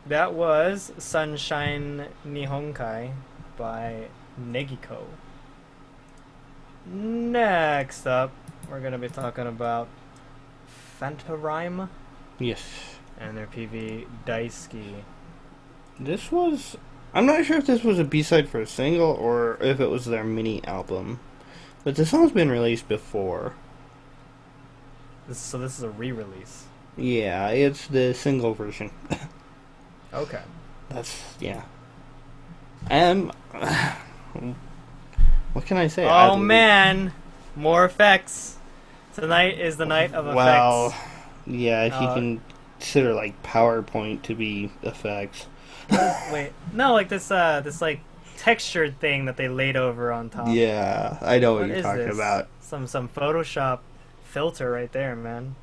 that was Sunshine Nihonkai by Negiko. Next up, we're gonna be talking about Fantarime. Yes. And their PV Daisuki. I'm not sure if this was a B-side for a single or if it was their mini album. But the song's been released before. So this is a re-release? Yeah, it's the single version. Okay. And what can I say? Oh man, more effects. Tonight is the night of effects. Well, yeah, if you can consider like PowerPoint to be effects. Wait, no, like this like textured thing that they laid over on top. Yeah, I know what you're talking about. Some Photoshop filter right there, man.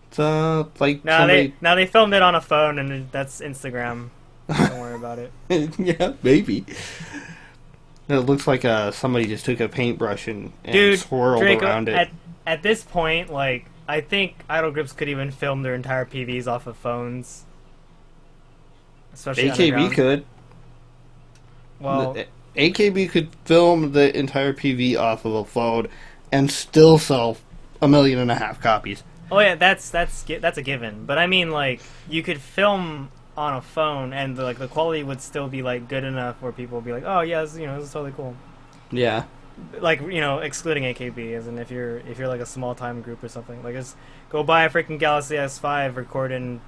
It's like now they filmed it on a phone and that's Instagram. Don't worry about it. Yeah, maybe. It looks like somebody just took a paintbrush and Dude, swirled Draco, around it. at this point, like, I think Idle Grips could even film their entire PVs off of phones. Especially AKB underground. could. Well, AKB could film the entire PV off of a phone and still sell 1.5 million copies. oh yeah, that's a given. But I mean, like, you could film on a phone, and the quality would still be like good enough where people would be like, oh yeah, this is totally cool. Yeah. Like, excluding AKB, as in if you're like a small time group or something, like, just go buy a freaking Galaxy S5, record in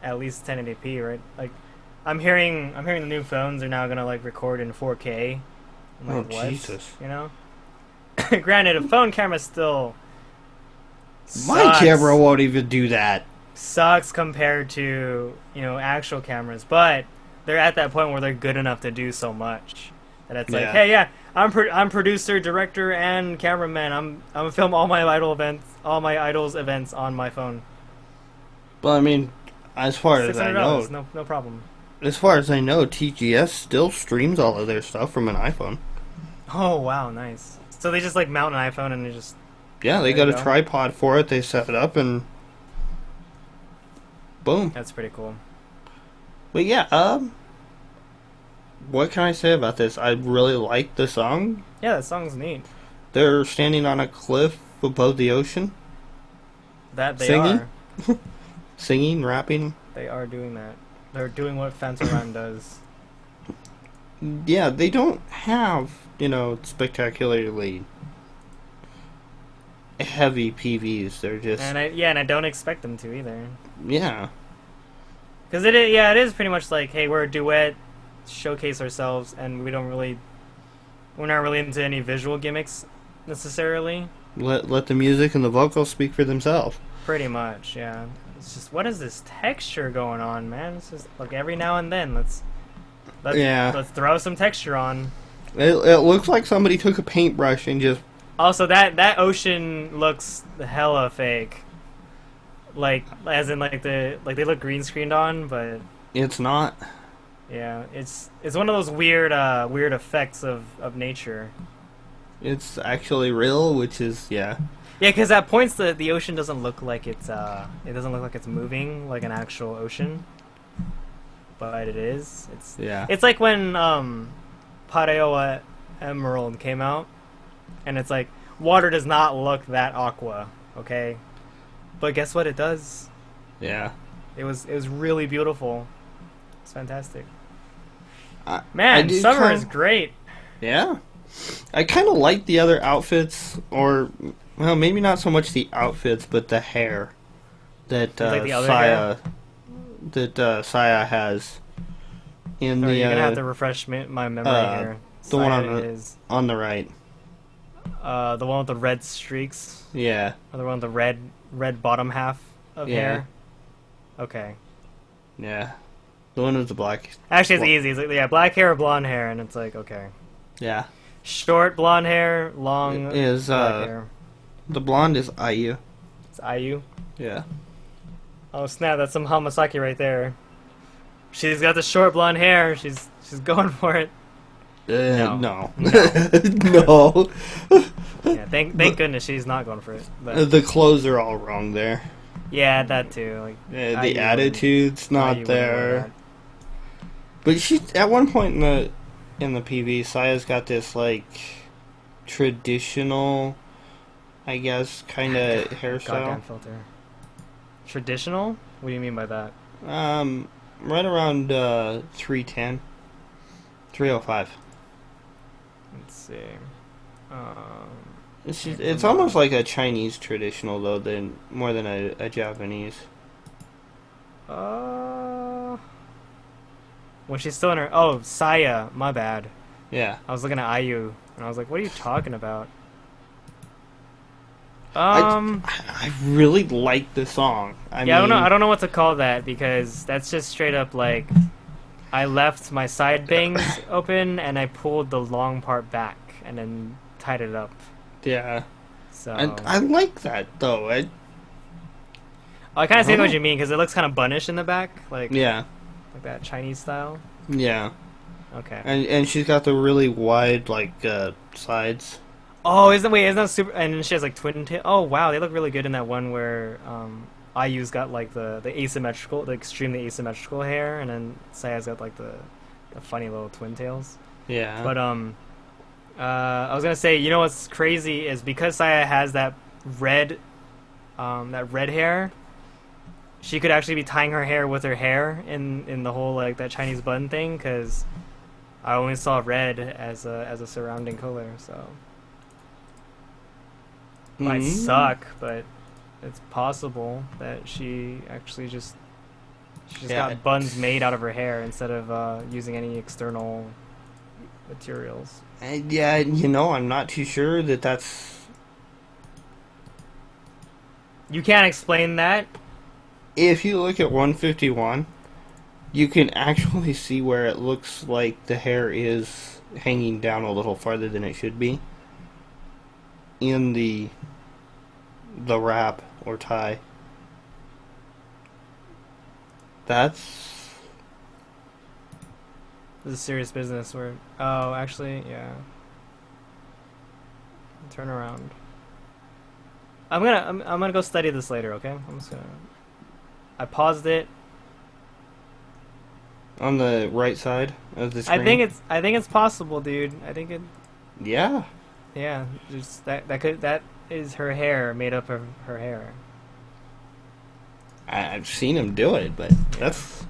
at least 1080p, right? Like, I'm hearing the new phones are now gonna like record in 4K. I'm like, Oh, what? Jesus. Granted, a phone camera still My sucks. camera won't even do that. Sucks compared to actual cameras, but they're at that point where they're good enough to do so much that it's like, Yeah. hey, yeah, I'm producer, director, and cameraman. I'm gonna film all my idols events on my phone. But I mean, as far as I know, $600, no problem. as far as I know, TGS still streams all of their stuff from an iPhone. Oh wow, nice. So they just like mount an iPhone and they just Yeah, they There got you a go. tripod for it. They set it up and boom. that's pretty cool. But yeah, what can I say about this? I really like the song. Yeah, that song's neat. They're standing on a cliff above the ocean, That they Singing? are. singing, rapping. They are doing that. They're doing what Fantaran does. Yeah, they don't have, spectacularly heavy PVs. They're just, And I don't expect them to either. yeah. Because it is pretty much like, hey, we're a duet, showcase ourselves, and we're not really into any visual gimmicks necessarily. Let the music and the vocals speak for themselves. Pretty much, yeah. It's just, what is this texture going on, man? It's just like every now and then let's throw some texture on. It looks like somebody took a paintbrush and just, Also, that ocean looks hella fake. Like, as in they look green screened on, but it's not. yeah, it's one of those weird effects of nature. It's actually real, which is, yeah. Yeah, because at points the ocean doesn't look like it's moving like an actual ocean, but it is. Yeah. It's like when Pareoa Emerald came out, and it's like water does not look that aqua, okay, but guess what? It does. Yeah. It was really beautiful. It's fantastic. I Man, do summer kinda- is great. Yeah. I kind of like the other outfits, or, well, maybe not so much the outfits, but the hair that Like the other Saya Saya has in Or the you're gonna have to refresh my memory here. the one Saya on the- is on the right. the one with the red streaks, Yeah. or the one with the red bottom half of Yeah. hair. Okay. Yeah. The one with the black. Actually, it's Well- easy. It's like, yeah, black hair or blonde hair, and it's like, okay. Yeah. Short blonde hair, long It is black hair. the blonde is IU. It's IU. Yeah. Oh snap! That's some Hamasaki right there. She's got the short blonde hair. She's going for it. No. No. No. Yeah, thank goodness she's not going for it. But The clothes are all wrong there. yeah, that too. Like The IU attitude's IU not wouldn't wear there. that. But she, at one point in the PV, Saya's got this like traditional, I guess, kind of hairstyle. Goddamn filter. Traditional? What do you mean by that? Right around 310, 305. Let's see. It's almost like a Chinese traditional though, more than a Japanese. When she's still in her... Oh, Saya. My bad. Yeah. I was looking at IU, and I was like, what are you talking about? I really like the song. I don't know what to call that, because that's just straight up like... I left my side bangs open, and I pulled the long part back, and then tied it up. Yeah. So... I like that though. I kind of see what you mean, because it looks kind of bunnish in the back. Like Yeah. that Chinese style. Yeah. Okay. And she's got the really wide sides. Oh, isn't that super? And she has like twin tail. Oh wow, they look really good in that one where IU's got like the asymmetrical, the extremely asymmetrical hair, and then Saya's got like the funny little twin tails. Yeah. But I was gonna say, you know what's crazy is because Saya has that red hair, she could actually be tying her hair with her hair in the whole like that Chinese bun thing, because I only saw red as a surrounding color, so. Might suck, but it's possible that she actually just got buns made out of her hair instead of using any external materials. Yeah, I'm not too sure that's. You can't explain that. If you look at 151, you can actually see where it looks like the hair is hanging down a little farther than it should be in the wrap or tie. This is serious business. Oh, actually, yeah. Turn around. I'm gonna go study this later. Okay, I paused it on the right side of the screen. I think it's possible, dude. I think it. Yeah. Yeah, just that is her hair made up of her hair. I've seen him do it, but that's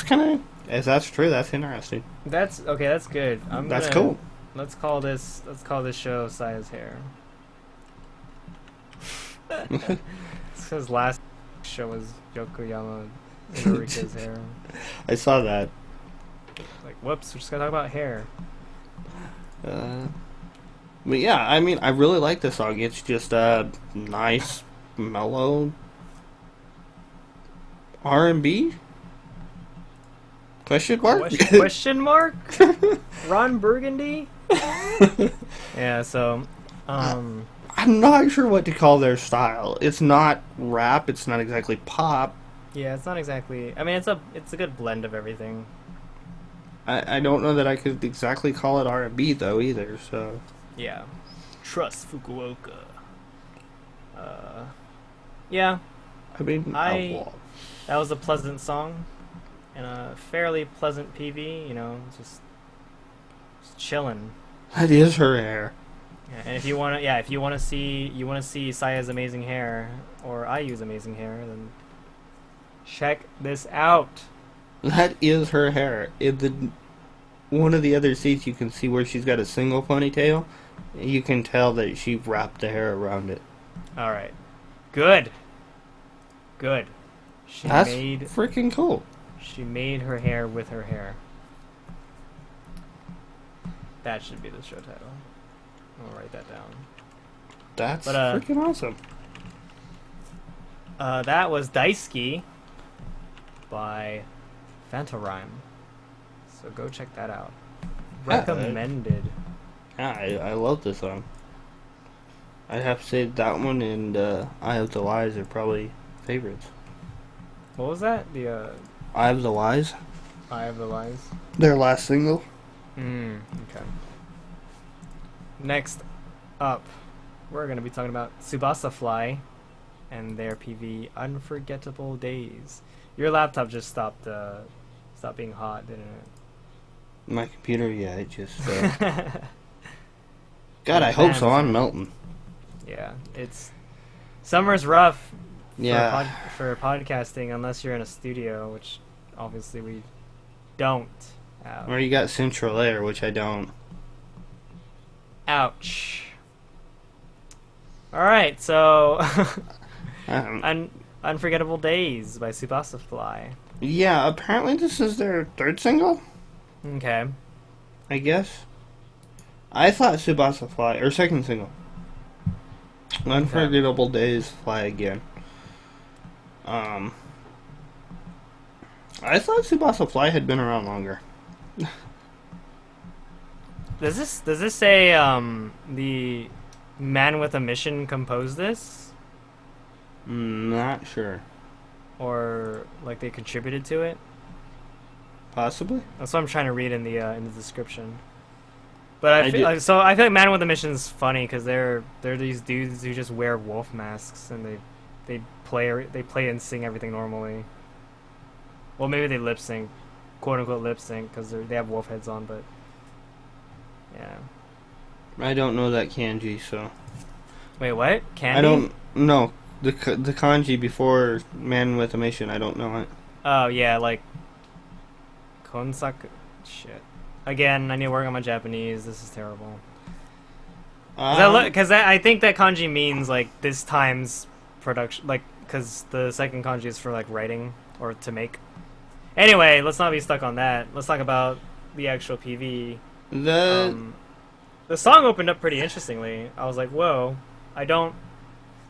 kind of, if that's true, that's interesting. That's okay. That's good. That's cool. Let's call this show Saya's hair. His last show was Yokoyama Norika's hair. I saw that. Like, whoops, we're just gonna talk about hair. But yeah, I mean, I really like this song. It's just a nice, mellow R&B? Question mark? Question mark? Ron Burgundy? Yeah, so, I'm not sure what to call their style. It's not rap, it's not exactly pop. Yeah, it's not exactly... I mean, it's a good blend of everything. I don't know that I could exactly call it R&B, though, either, so... Yeah. Trust Fukuoka. Yeah. I mean, that was a pleasant song. And a fairly pleasant PV, just chilling. That is her hair. Yeah, and if you want to see Saya's amazing hair, or IU's amazing hair, then check this out. That is her hair. In one of the other seats, you can see where she's got a single ponytail. You can tell that she wrapped the hair around it. All right, good. That's freaking cool. She made her hair with her hair. That should be the show title. I'll write that down. That's freaking awesome. That was Daisuke by Fantarime. So go check that out. Recommended. I love this song. I'd have to say that one and Eye of the Lies are probably favorites. What was that? The Eye of the Lies? Eye of the Lies? Their last single. Okay. Next up, we're going to be talking about Tsubasa Fly and their PV Unforgettable Days. Your laptop just stopped being hot, didn't it? My computer, yeah, it just... God, I hope so. I'm melting. Yeah, summer's rough. Yeah. For podcasting, unless you're in a studio, which obviously we don't have. Or you got central air, which I don't. Ouch. All right, so Unforgettable Days by Tsubasa Fly. Yeah, apparently this is their third single. Okay. I guess. I thought Tsubasa Fly, or second single. Unforgettable Days, Fly Again. I thought Tsubasa Fly had been around longer. Does this say the man with a mission composed this? Not sure. Or like they contributed to it? Possibly. That's what I'm trying to read in the description. But I feel like Man with a Mission's funny because they're these dudes who just wear wolf masks and they play and sing everything normally. Well, maybe they lip sync, quote unquote lip sync, because they have wolf heads on. But yeah, I don't know that kanji, so. Wait, what? Candy? I don't know the kanji before Man with a Mission. I don't know it. Oh yeah, like Konsaku. Shit. Again, I need to work on my Japanese. This is terrible. Because I think that kanji means like this time's production, like because the second kanji is for like writing or to make. Anyway, let's not be stuck on that. Let's talk about the actual PV. The song opened up pretty interestingly. I was like, whoa. Then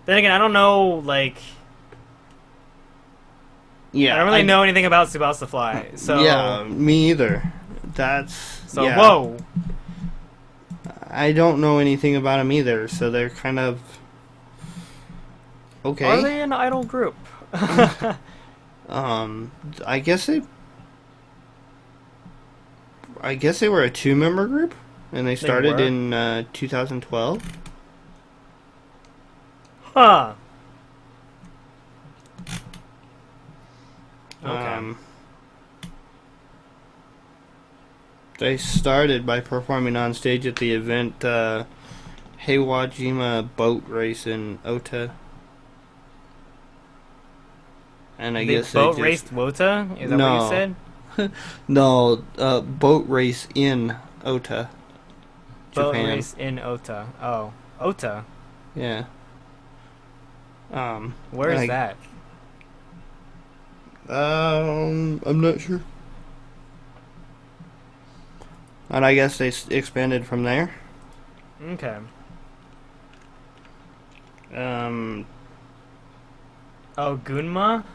again, I don't know, like... Yeah, I don't really know anything about Tsubasa Fly, so... Yeah, me either. So, yeah. Whoa! I don't know anything about them either, so they're kind of... Okay. Are they an idol group? I guess they were a 2-member group, and they started in 2012. Huh. Okay. They started by performing on stage at the event Heiwajima Boat Race in Ota. And I guess boat raced Wota? Is that what you said? No, boat race in Ota, Boat Japan. race in Ota. Oh, Ota. Yeah. Where is that? I'm not sure. And I guess they expanded from there. Okay. Oh, Gunma?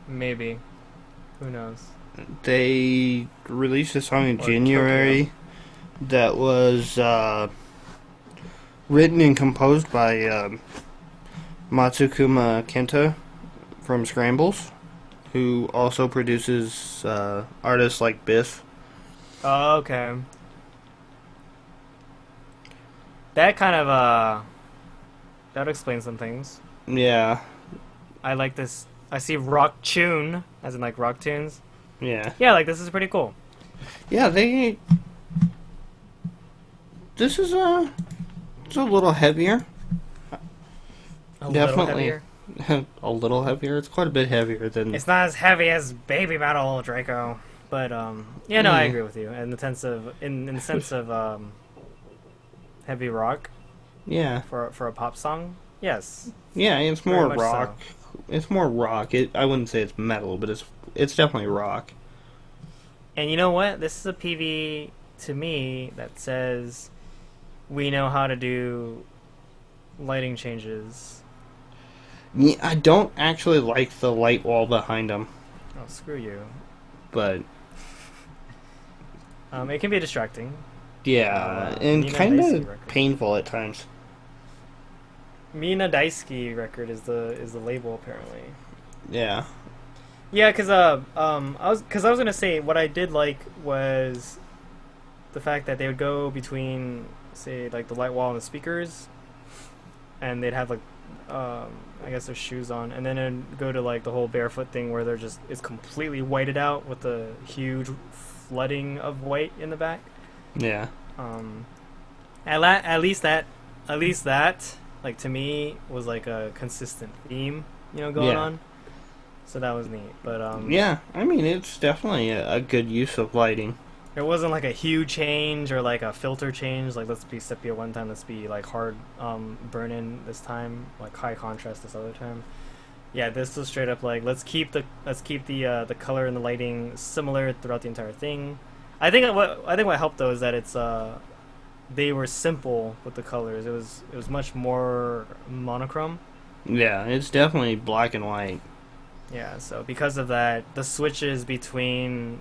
Maybe. Who knows? They released a song in January that was written and composed by Matsukuma Kenta from Scrambles, who also produces artists like Biff. Oh, okay. That kind of, that explains some things. Yeah. I like this. I see rock tune, as in like rock tunes. Yeah. Yeah, like this is pretty cool. Yeah, this is it's a little heavier. Definitely. A little heavier. It's quite a bit heavier than... It's not as heavy as Baby Metal, Draco. But, yeah, no, I agree with you. In the sense of, heavy rock. Yeah. For a pop song? Yes. Yeah, it's more rock. So. It's more rock. I wouldn't say it's metal, but it's definitely rock. And you know what? This is a PV, to me, that says we know how to do lighting changes. Yeah, I don't actually like the light wall behind them. Oh, screw you. But... it can be distracting. Yeah, and kind of painful at times. Mina Daisuke record is the label apparently. Yeah. Yeah, because I was gonna say what I did like was the fact that they would go between, say, like the light wall and the speakers, and they'd have like I guess their shoes on, and then it'd go to like the whole barefoot thing where it's completely whited out with a huge flooding of white in the back. Yeah. At least that like to me was like a consistent theme, going on. So that was neat. But yeah, I mean it's definitely a good use of lighting. It wasn't like a hue change or like a filter change, like let's be sepia one time, let's be like hard burn-in this time, like high contrast this other time. Yeah, this was straight up like let's keep the color and the lighting similar throughout the entire thing. I think what helped though is that it's they were simple with the colors. It was much more monochrome. Yeah, it's definitely black and white. Yeah, so because of that, the switches between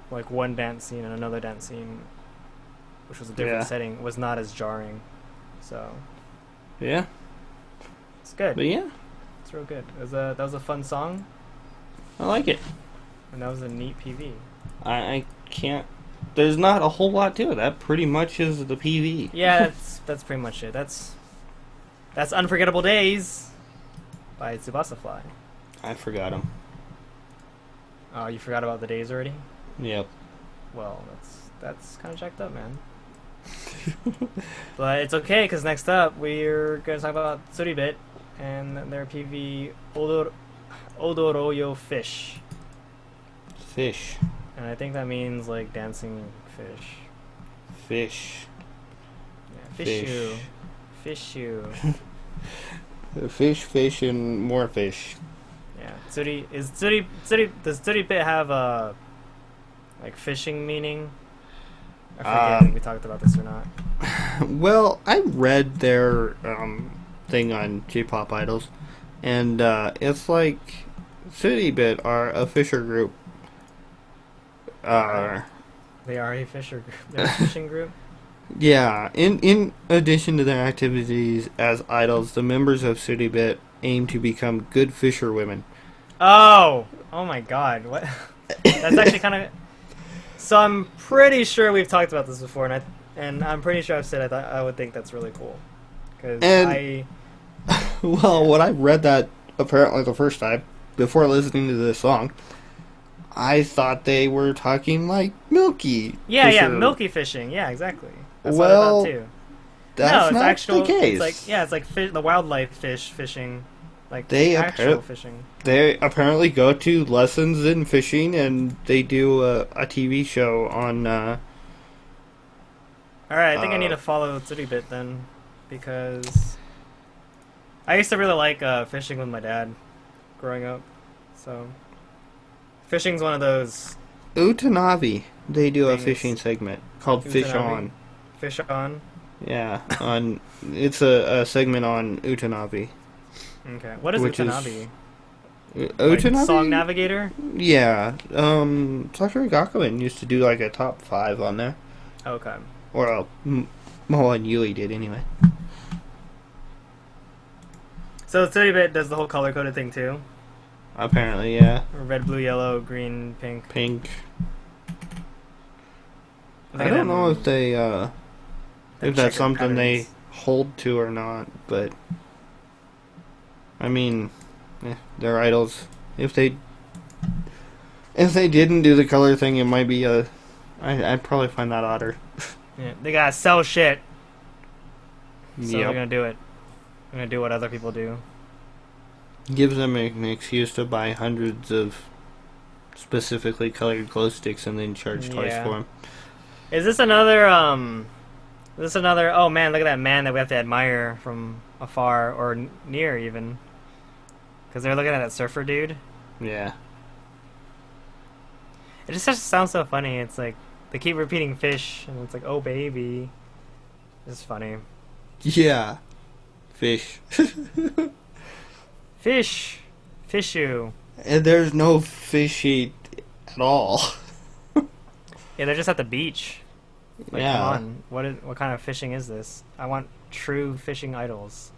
like one dance scene and another dance scene, which was a different setting, was not as jarring. So yeah, it's good. But yeah, It's real good. That was a fun song, I like it. and that was a neat PV. I can't. There's not a whole lot to it. That pretty much is the PV. Yeah, that's pretty much it. That's Unforgettable Days by Tsubasa Fly. I forgot him. Oh, you forgot about the days already? Yep. Well, that's kind of jacked up, man. But it's okay, because next up we're going to talk about Suribit and their PV Odoroyo Fish. Fish. And I think that means like dancing fish. Fish. Yeah, fishu. Fishu. Fish, and more fish. Yeah. Does Suribit have a like fishing meaning? I forget if we talked about this or not. Well, I read their thing on J-pop idols, and it's like Suribit are a fisher group. They are a fisher group. They're a fishing group. Yeah. In addition to their activities as idols, the members of Suribit aim to become good fisher women. Oh my God! What? That's actually kind of. So I'm pretty sure we've talked about this before, and I'm pretty sure I've said I would think that's really cool. Well, when I read that apparently the first time before listening to this song, I thought they were talking like milky. Yeah, fisher. milky fishing. Yeah, exactly. That's well, what I thought too. That's no, not actual, the case. It's like the wildlife fishing, like they actual fishing. They apparently go to lessons in fishing, and they do a TV show on. All right, I think I need to follow Suribit then, because I used to really like fishing with my dad growing up. So fishing's one of those. Utanabe, they do things. a fishing segment called Fish On. Fish On. Yeah, it's a segment on Utanabe. Okay, what is Utanabe? Utanabe? Like Song Navigator? Yeah, Satoru Gakuen used to do like a top 5 on there. Okay. Or Moa and Yui did anyway. So Suribit does the whole color coded thing too? Apparently, yeah. Red, blue, yellow, green, pink. Pink. I don't know if they if that's something they hold to or not, but I mean, they're idols. If they didn't do the color thing, it might be I'd probably find that odder. Yeah, they gotta sell shit. So Yep. they're gonna do it. They're gonna do what other people do. Gives them an excuse to buy hundreds of specifically colored glow sticks and then charge twice for them. Is this another, oh man, look at that man that we have to admire from afar, or near even. Because they're looking at that surfer dude. Yeah. It just sounds so funny. It's like, they keep repeating fish, and it's like, oh baby. It's funny. Yeah. Fish. Fish. Fishu. And there's no fishy at all. Yeah, they're just at the beach. Like, yeah. come on. What kind of fishing is this? I want true fishing idols.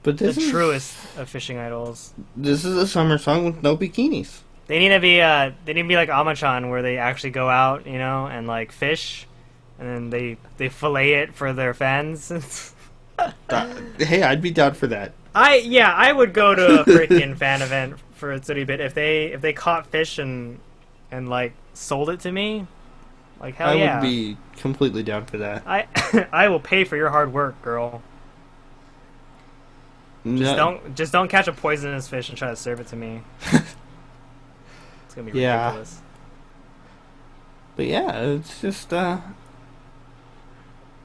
But this the truest of fishing idols. This is a summer song with no bikinis. They need to be like Amachan, where they actually go out, and like fish, and then they fillet it for their fans. Hey, I'd be down for that. I would go to a freaking fan event for Suribit if they caught fish and like sold it to me. Like hell yeah. I would be completely down for that. I will pay for your hard work, girl. Just don't catch a poisonous fish and try to serve it to me. It's gonna be ridiculous. But yeah, it's just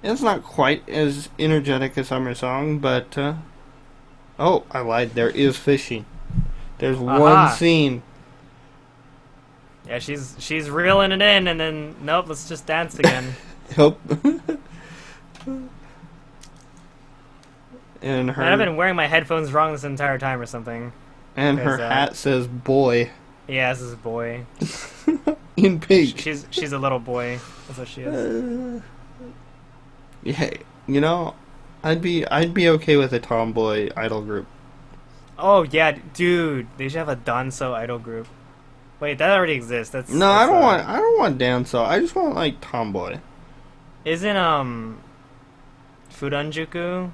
it's not quite as energetic a summer song, but oh, I lied. There is fishing. There's one scene. Yeah, she's reeling it in, and then nope, let's just dance again. Nope. And her. Man, I've been wearing my headphones wrong this entire time or something. And her hat says "boy." Yeah, this is a boy. In pink. She's a little boy. That's what she is. Yeah, I'd be okay with a tomboy idol group. Oh yeah, dude, they should have a Danso idol group. Wait, that already exists. No, I don't want danso. I just want like tomboy. Isn't Fudanjuku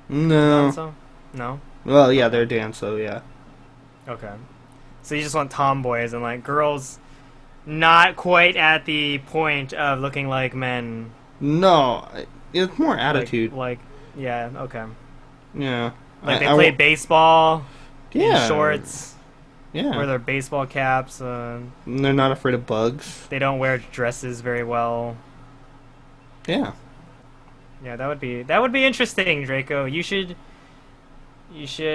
No. Danso? No. Well, yeah, they're danso. Yeah. Okay. So you just want tomboys and like girls, not quite at the point of looking like men. No, it's more attitude. Yeah, okay. Yeah. Like they play baseball in Yeah. shorts, Yeah. wear their baseball caps. And they're not afraid of bugs. They don't wear dresses very well. Yeah. Yeah, that would be interesting, Draco. You should.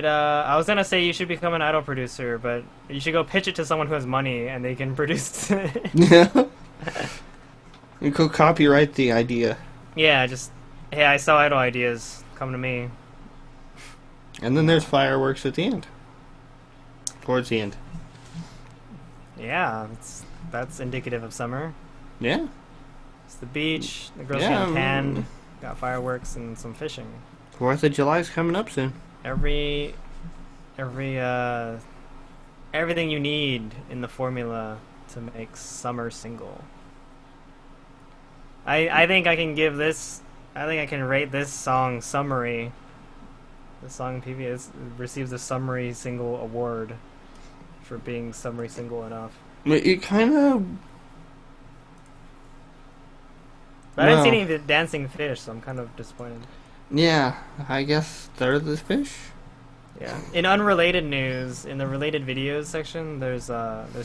I was gonna say you should become an idol producer, but you should go pitch it to someone who has money and they can produce it. Yeah. You could copyright the idea. Yeah, just hey, I sell idol ideas. Come to me. And then there's fireworks at the end. Towards the end. Yeah, that's indicative of summer. Yeah. It's the beach. The girls Yeah, getting tanned. Got fireworks and some fishing. 4th of July's coming up soon. Everything you need in the formula to make summer single. I think I can give this. I think I can rate this song summary. The song PV receives a summary single award for being summary single enough. It kind of. But I didn't see any dancing fish, so I'm kind of disappointed. Yeah, I guess they're the fish. Yeah. In unrelated news, in the related videos section, there's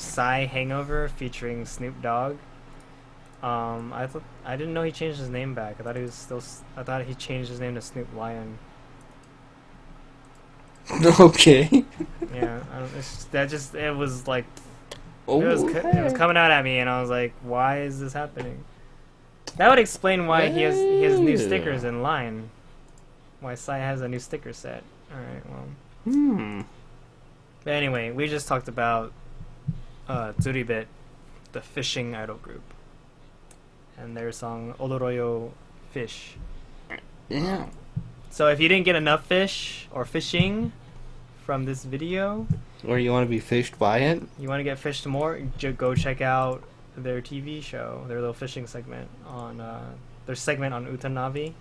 Psy Hangover featuring Snoop Dogg. I didn't know he changed his name back. I thought he changed his name to Snoop Lion. Okay. Yeah, it was like Oh, it was coming out at me, and I was like, why is this happening? That would explain why he has new stickers in line. Why Psy has a new sticker set. All right, well. But anyway, we just talked about Zuribit, the fishing idol group, and their song Odoroyo Fish. Yeah. So if you didn't get enough fish or fishing from this video, Or you want to be fished by it? you want to get fished more, go check out their TV show, their little fishing segment on their segment on Utanabe.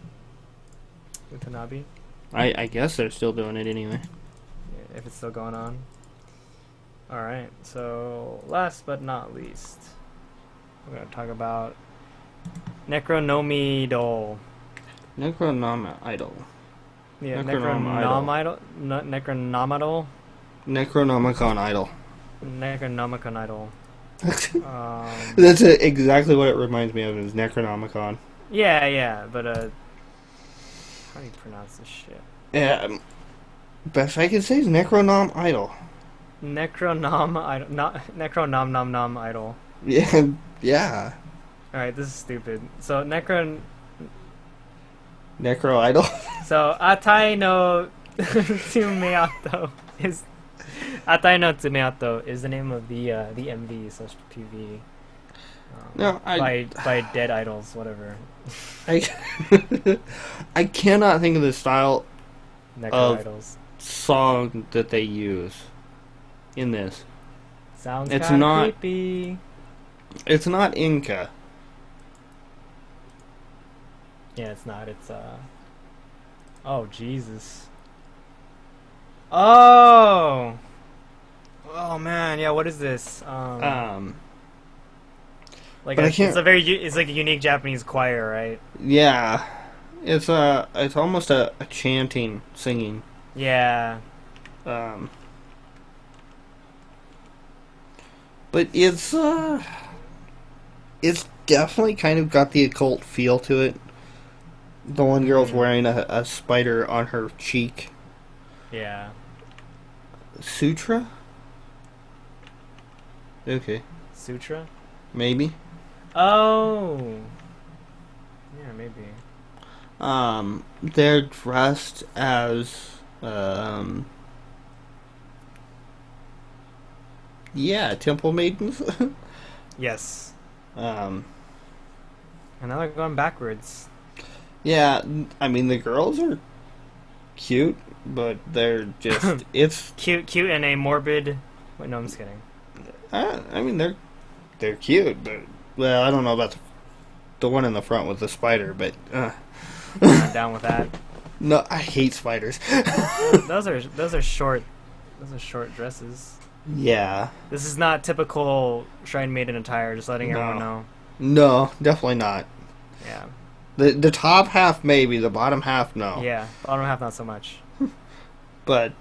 I guess they're still doing it anyway. If it's still going on. Alright, so last but not least, we're going to talk about Necronomi Idol. Necronom Idol. Yeah, Necronom Idol. Necronom Necronomicon Idol. Necronomicon Idol. That's exactly what it reminds me of, is Necronomicon. Yeah, but how do you pronounce this shit? Yeah, best I can say is Necronom Idol. Necronom Idol. Necronom Idol. Yeah, yeah. Alright, this is stupid. So, Necro Idol? So, Atai no Tsumeato is... Atai no Tsumeato is the name of the MV/PV. By Dead Idols, whatever. I cannot think of the style Necro Idols. song that they use in this. Sounds It's kinda not- creepy. It's not Inca. Yeah, it's not. It's Oh Jesus. Oh. Oh man, yeah. What is this? Like but I can't- it's like a unique Japanese choir, right? Yeah, it's almost a chanting, singing. Yeah. But it's definitely kind of got the occult feel to it. The one girl's wearing a spider on her cheek. Yeah. Sutra? Okay. Sutra? Maybe. Oh. Yeah, maybe. They're dressed as, yeah, temple maidens. Yes. Um, And now they're going backwards. yeah, I mean, the girls are cute, but they're just it's cute in a morbid. Wait, no, I'm just kidding. I mean they're cute, but well, I don't know about the one in the front with the spider, but I'm not down with that. no, I hate spiders. Those are short. Those are short dresses. Yeah. This is not typical Shrine Maiden attire. Just letting everyone know. No, definitely not. Yeah. The top half maybe, the bottom half no. Yeah, bottom half not so much. But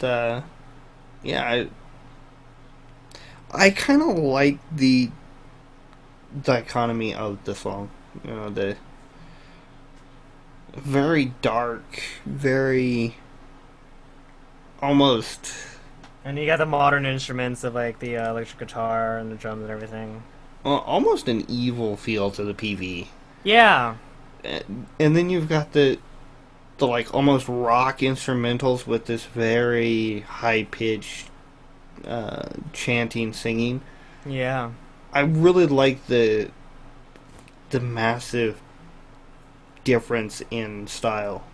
yeah, I kind of like the dichotomy of the song. You know, the very dark, very almost. And you got the modern instruments of like the electric guitar and the drums and everything. Almost an evil feel to the PV. Yeah. And then you've got the like almost rock instrumentals with this very high pitched chanting, singing. Yeah. I really like the massive difference in style.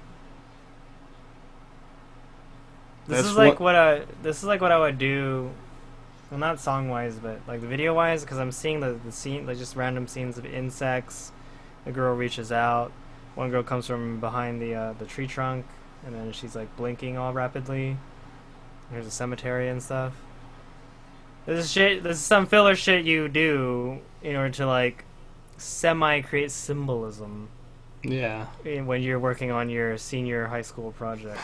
This is like what I would do. Well, not song wise, but like the video wise, because I'm seeing the scene, like just random scenes of insects. The girl reaches out. One girl comes from behind the tree trunk, and then she's like blinking all rapidly. There's a cemetery and stuff. This is some filler shit you do in order to like semi-create symbolism. Yeah. When you're working on your senior high school project.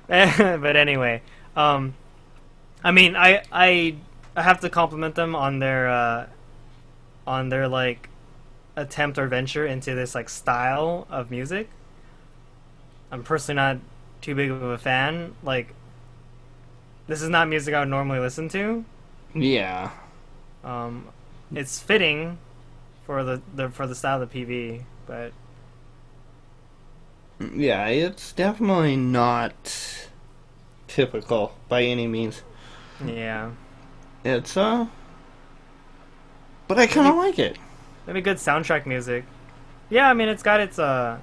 But anyway, I mean, I have to compliment them on their like attempt or venture into this like style of music. I'm personally not too big of a fan. Like, this is not music I would normally listen to. Yeah. It's fitting for the style of the PV, but yeah, it's definitely not typical by any means. Yeah. It's but I kind of like it. Maybe good soundtrack music. Yeah, I mean it's got its again,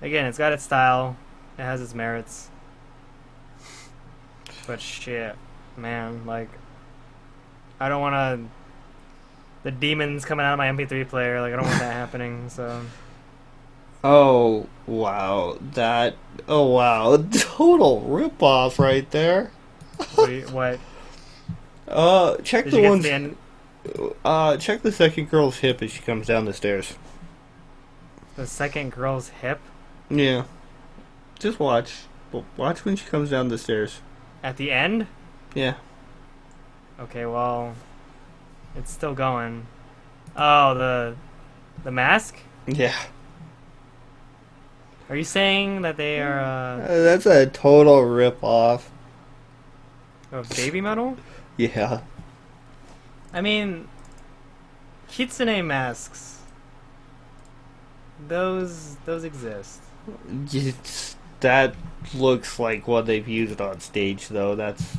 it's got its style. It has its merits. But shit, man, like I don't want to the demons coming out of my MP3 player, like I don't want that happening, so Oh wow, total ripoff right there. What? Check the ones. Check the second girl's hip as she comes down the stairs. The second girl's hip? Yeah. Just watch. Watch when she comes down the stairs. At the end? Yeah. Okay, well, it's still going. Oh, the mask? Yeah. Are you saying that they are, that's a total rip-off. of Baby Metal? Yeah. I mean, kitsune masks. Those exist. That looks like what they've used on stage, though. That's...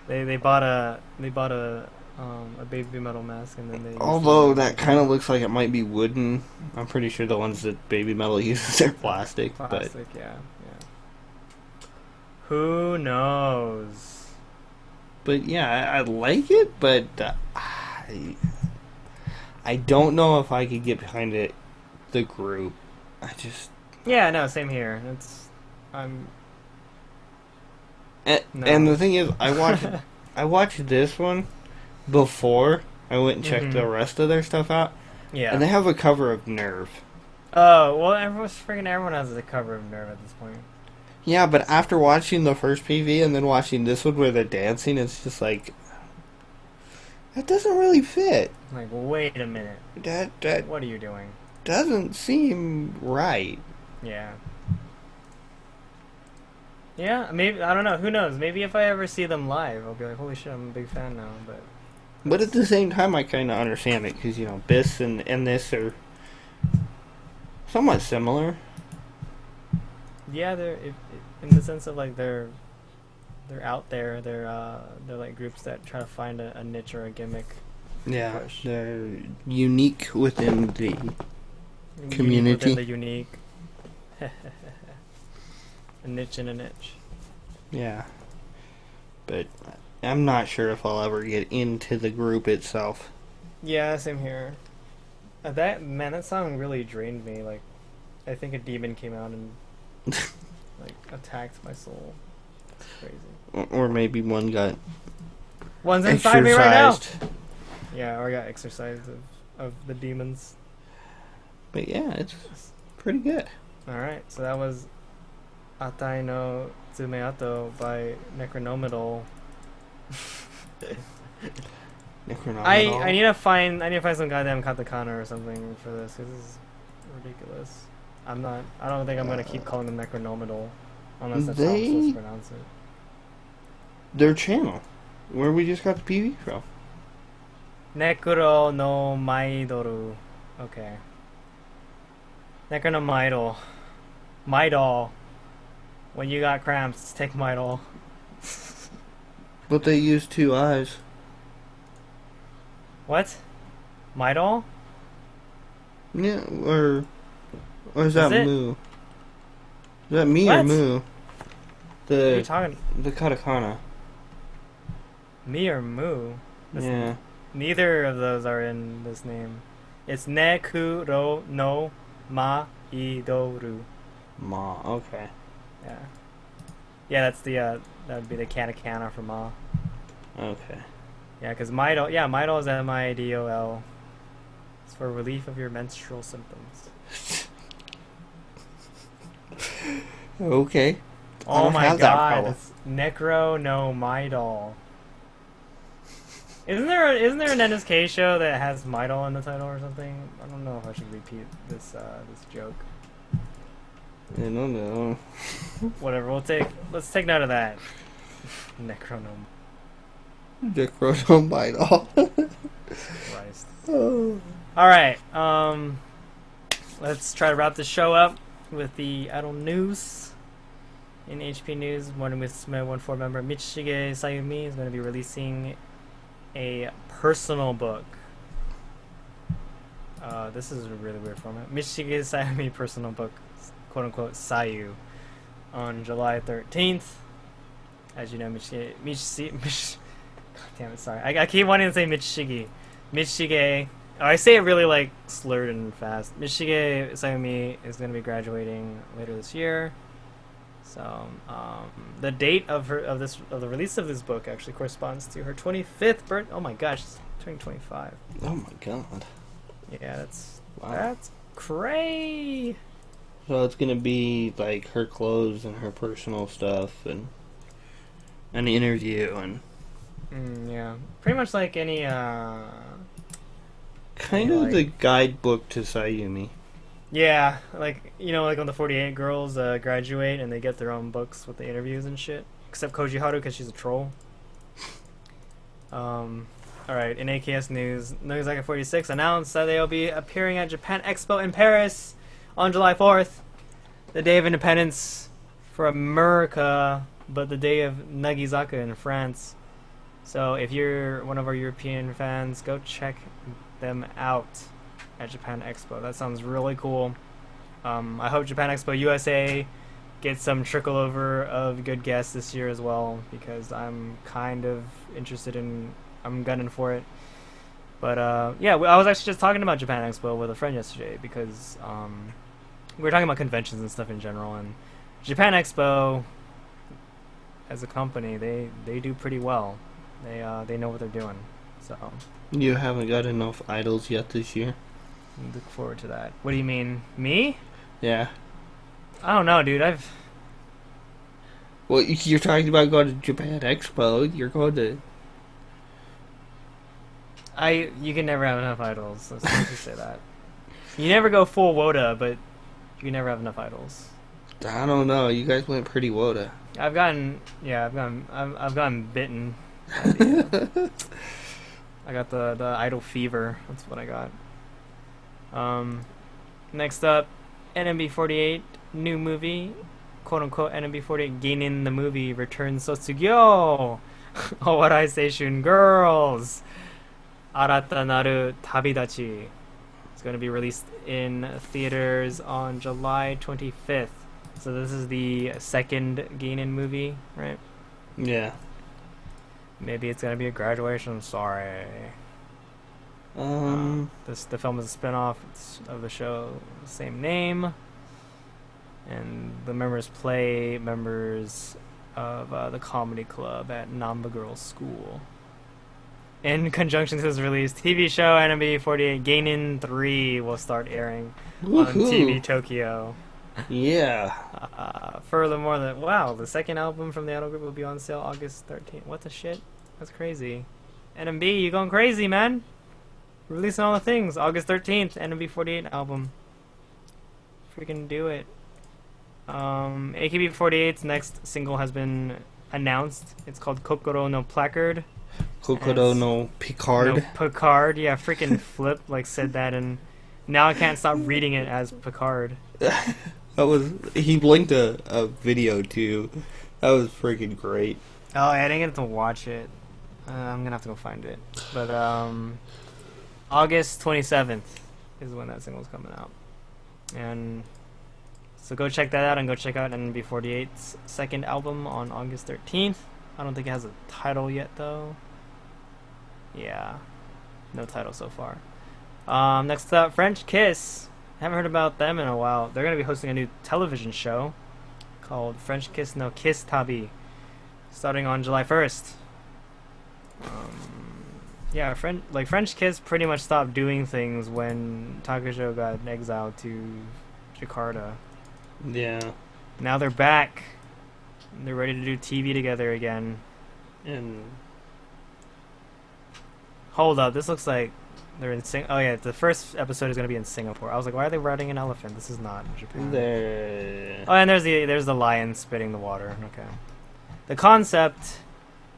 They bought a Baby Metal mask and then they... Although that kind of looks like it might be wooden. I'm pretty sure the ones that Baby Metal uses are plastic. Plastic, yeah. Who knows? But yeah, I like it, but I don't know if I could get behind it. The group, I just... Yeah, no, same here. And the thing is, I watched this one before I went and checked the rest of their stuff out. Yeah. And they have a cover of Nerve. Oh, well, everyone has a cover of Nerve at this point. Yeah, but after watching the first PV and then watching this one where they're dancing, it's just like... That doesn't really fit. Like, wait a minute. That what are you doing? Doesn't seem right. Yeah. Yeah, maybe, I don't know, who knows? Maybe if I ever see them live, I'll be like, holy shit, I'm a big fan now, But at the same time, I kind of understand it, because, you know, Biss and this are somewhat similar. Yeah, they're, in the sense of, like, they're out there, they're like groups that try to find a niche or a gimmick. Yeah, they're unique within community. Unique within the unique. A niche in a niche. Yeah. But I'm not sure if I'll ever get into the group itself. Yeah, same here. That song really drained me. Like, I think a demon came out and like attacked my soul. It's crazy. Or maybe one got One's inside me right now. exorcised. Yeah, or I got exorcised of the demons. But yeah, it's pretty good. Alright, so that was Atai no Tsumeato by Necronominal. I need to find some goddamn katakana or something for this, because this is ridiculous. I don't think I'm gonna keep calling them Necronominal unless that's how I'm supposed to pronounce it. Their channel, where we just got the PV from. Necro no Maidoru. Okay. Necro no Maidol. Maidol. When you got cramps, take Maidol. But they use 2 eyes. What? Maidol? Yeah, or is that it? Moo? Is that me What? or Moo? What are you talking? The katakana. Me or Moo? Yeah. Neither of those are in this name. It's Nekuro no Maidoru. Ma, okay. Yeah. Yeah, that's the that would be the katakana for Ma. Okay. Yeah, because Maidol, Maidol is Midol. It's for relief of your menstrual symptoms. Okay. Oh my god, it's Necro no Maidol. Isn't there an NSK show that has Maidol in the title or something? I don't know if I should repeat this joke. I don't know. Whatever, let's take note of that. Necronome. Necronomidol. Christ. Oh. Alright, let's try to wrap the show up with the idol news. In HP News, Morning with Smith 1-4 member Michige Sayumi is going to be releasing a personal book. This is a really weird format. Michige Sayumi personal book, quote unquote Sayu, on July 13th. As you know, God damn it, sorry. I keep wanting to say Michige. Michige. Oh, I say it really like slurred and fast. Michige Sayumi is going to be graduating later this year. So the date of the release of this book actually corresponds to her 25th birthday. Oh my gosh, she's turning 25. Oh my god. Yeah, that's cray. So it's gonna be like her clothes and her personal stuff and an interview and yeah, pretty much like any kind of the guidebook to Sayumi. Yeah, like, you know, like when the 48 girls graduate and they get their own books with the interviews and shit. Except Koji Haru because she's a troll. Alright, in AKS News, Nogizaka 46 announced that they'll be appearing at Japan Expo in Paris on July 4th. The day of independence for America, but the day of Nagizaka in France. So if you're one of our European fans, go check them out at Japan Expo. That sounds really cool. I hope Japan Expo USA gets some trickle over of good guests this year as well, because I'm kind of interested in, I'm gunning for it. But yeah, I was actually just talking about Japan Expo with a friend yesterday, because we were talking about conventions and stuff in general, and Japan Expo as a company, they do pretty well. They know what they're doing. So You haven't got enough idols yet this year? look forward to that. What do you mean? Me? Yeah. I don't know, dude. Well, you're talking about going to Japan Expo. You're going to... You can never have enough idols. Let's just say that. You never go full WOTA, but you can never have enough idols. I don't know. You guys went pretty WOTA. I've gotten bitten. I got the idol fever. That's what I got. Next up, NMB48 new movie, quote unquote NMB48 Geinin the movie returns Sotsugyo. Owarai Seishun Girls. Arata naru tabidachi. It's going to be released in theaters on July 25th. So this is the second Geinin movie, right? Yeah. Maybe it's going to be a graduation story. The film is a spin-off of the show, same name. And the members play members of the comedy club at Namba Girls School. In conjunction to this release, TV show Anime 48 Geinin 3 will start airing on TV Tokyo. Yeah. Furthermore, the second album from the idol group will be on sale August 13th. What the shit? That's crazy. NMB, you going crazy, man? Releasing all the things. August 13th, NMB 48 album. Freaking do it. AKB48's next single has been announced. It's called Kokoro no Placard. Kokoro no Picard. No, Picard. Yeah, freaking Flip said that, and now I can't stop reading it as Picard. He blinked a video too. That was freaking great. Oh, I didn't get to watch it. I'm gonna have to go find it. But August 27th is when that single's coming out, and so go check that out, and go check out NB48's second album on August 13th. I don't think it has a title yet though. Yeah, no title so far. Next up, French Kiss. Haven't heard about them in a while. They're going to be hosting a new television show called French Kiss no Kiss Tabi, starting on July 1st. Yeah, French Kiss pretty much stopped doing things when Takujo got exiled to Jakarta. Yeah. Now they're back. They're ready to do TV together again. And hold up, this looks like they're in Oh yeah, the first episode is going to be in Singapore. I was like, why are they riding an elephant? This is not Japan. Oh, and there's the lion spitting the water. Okay. The concept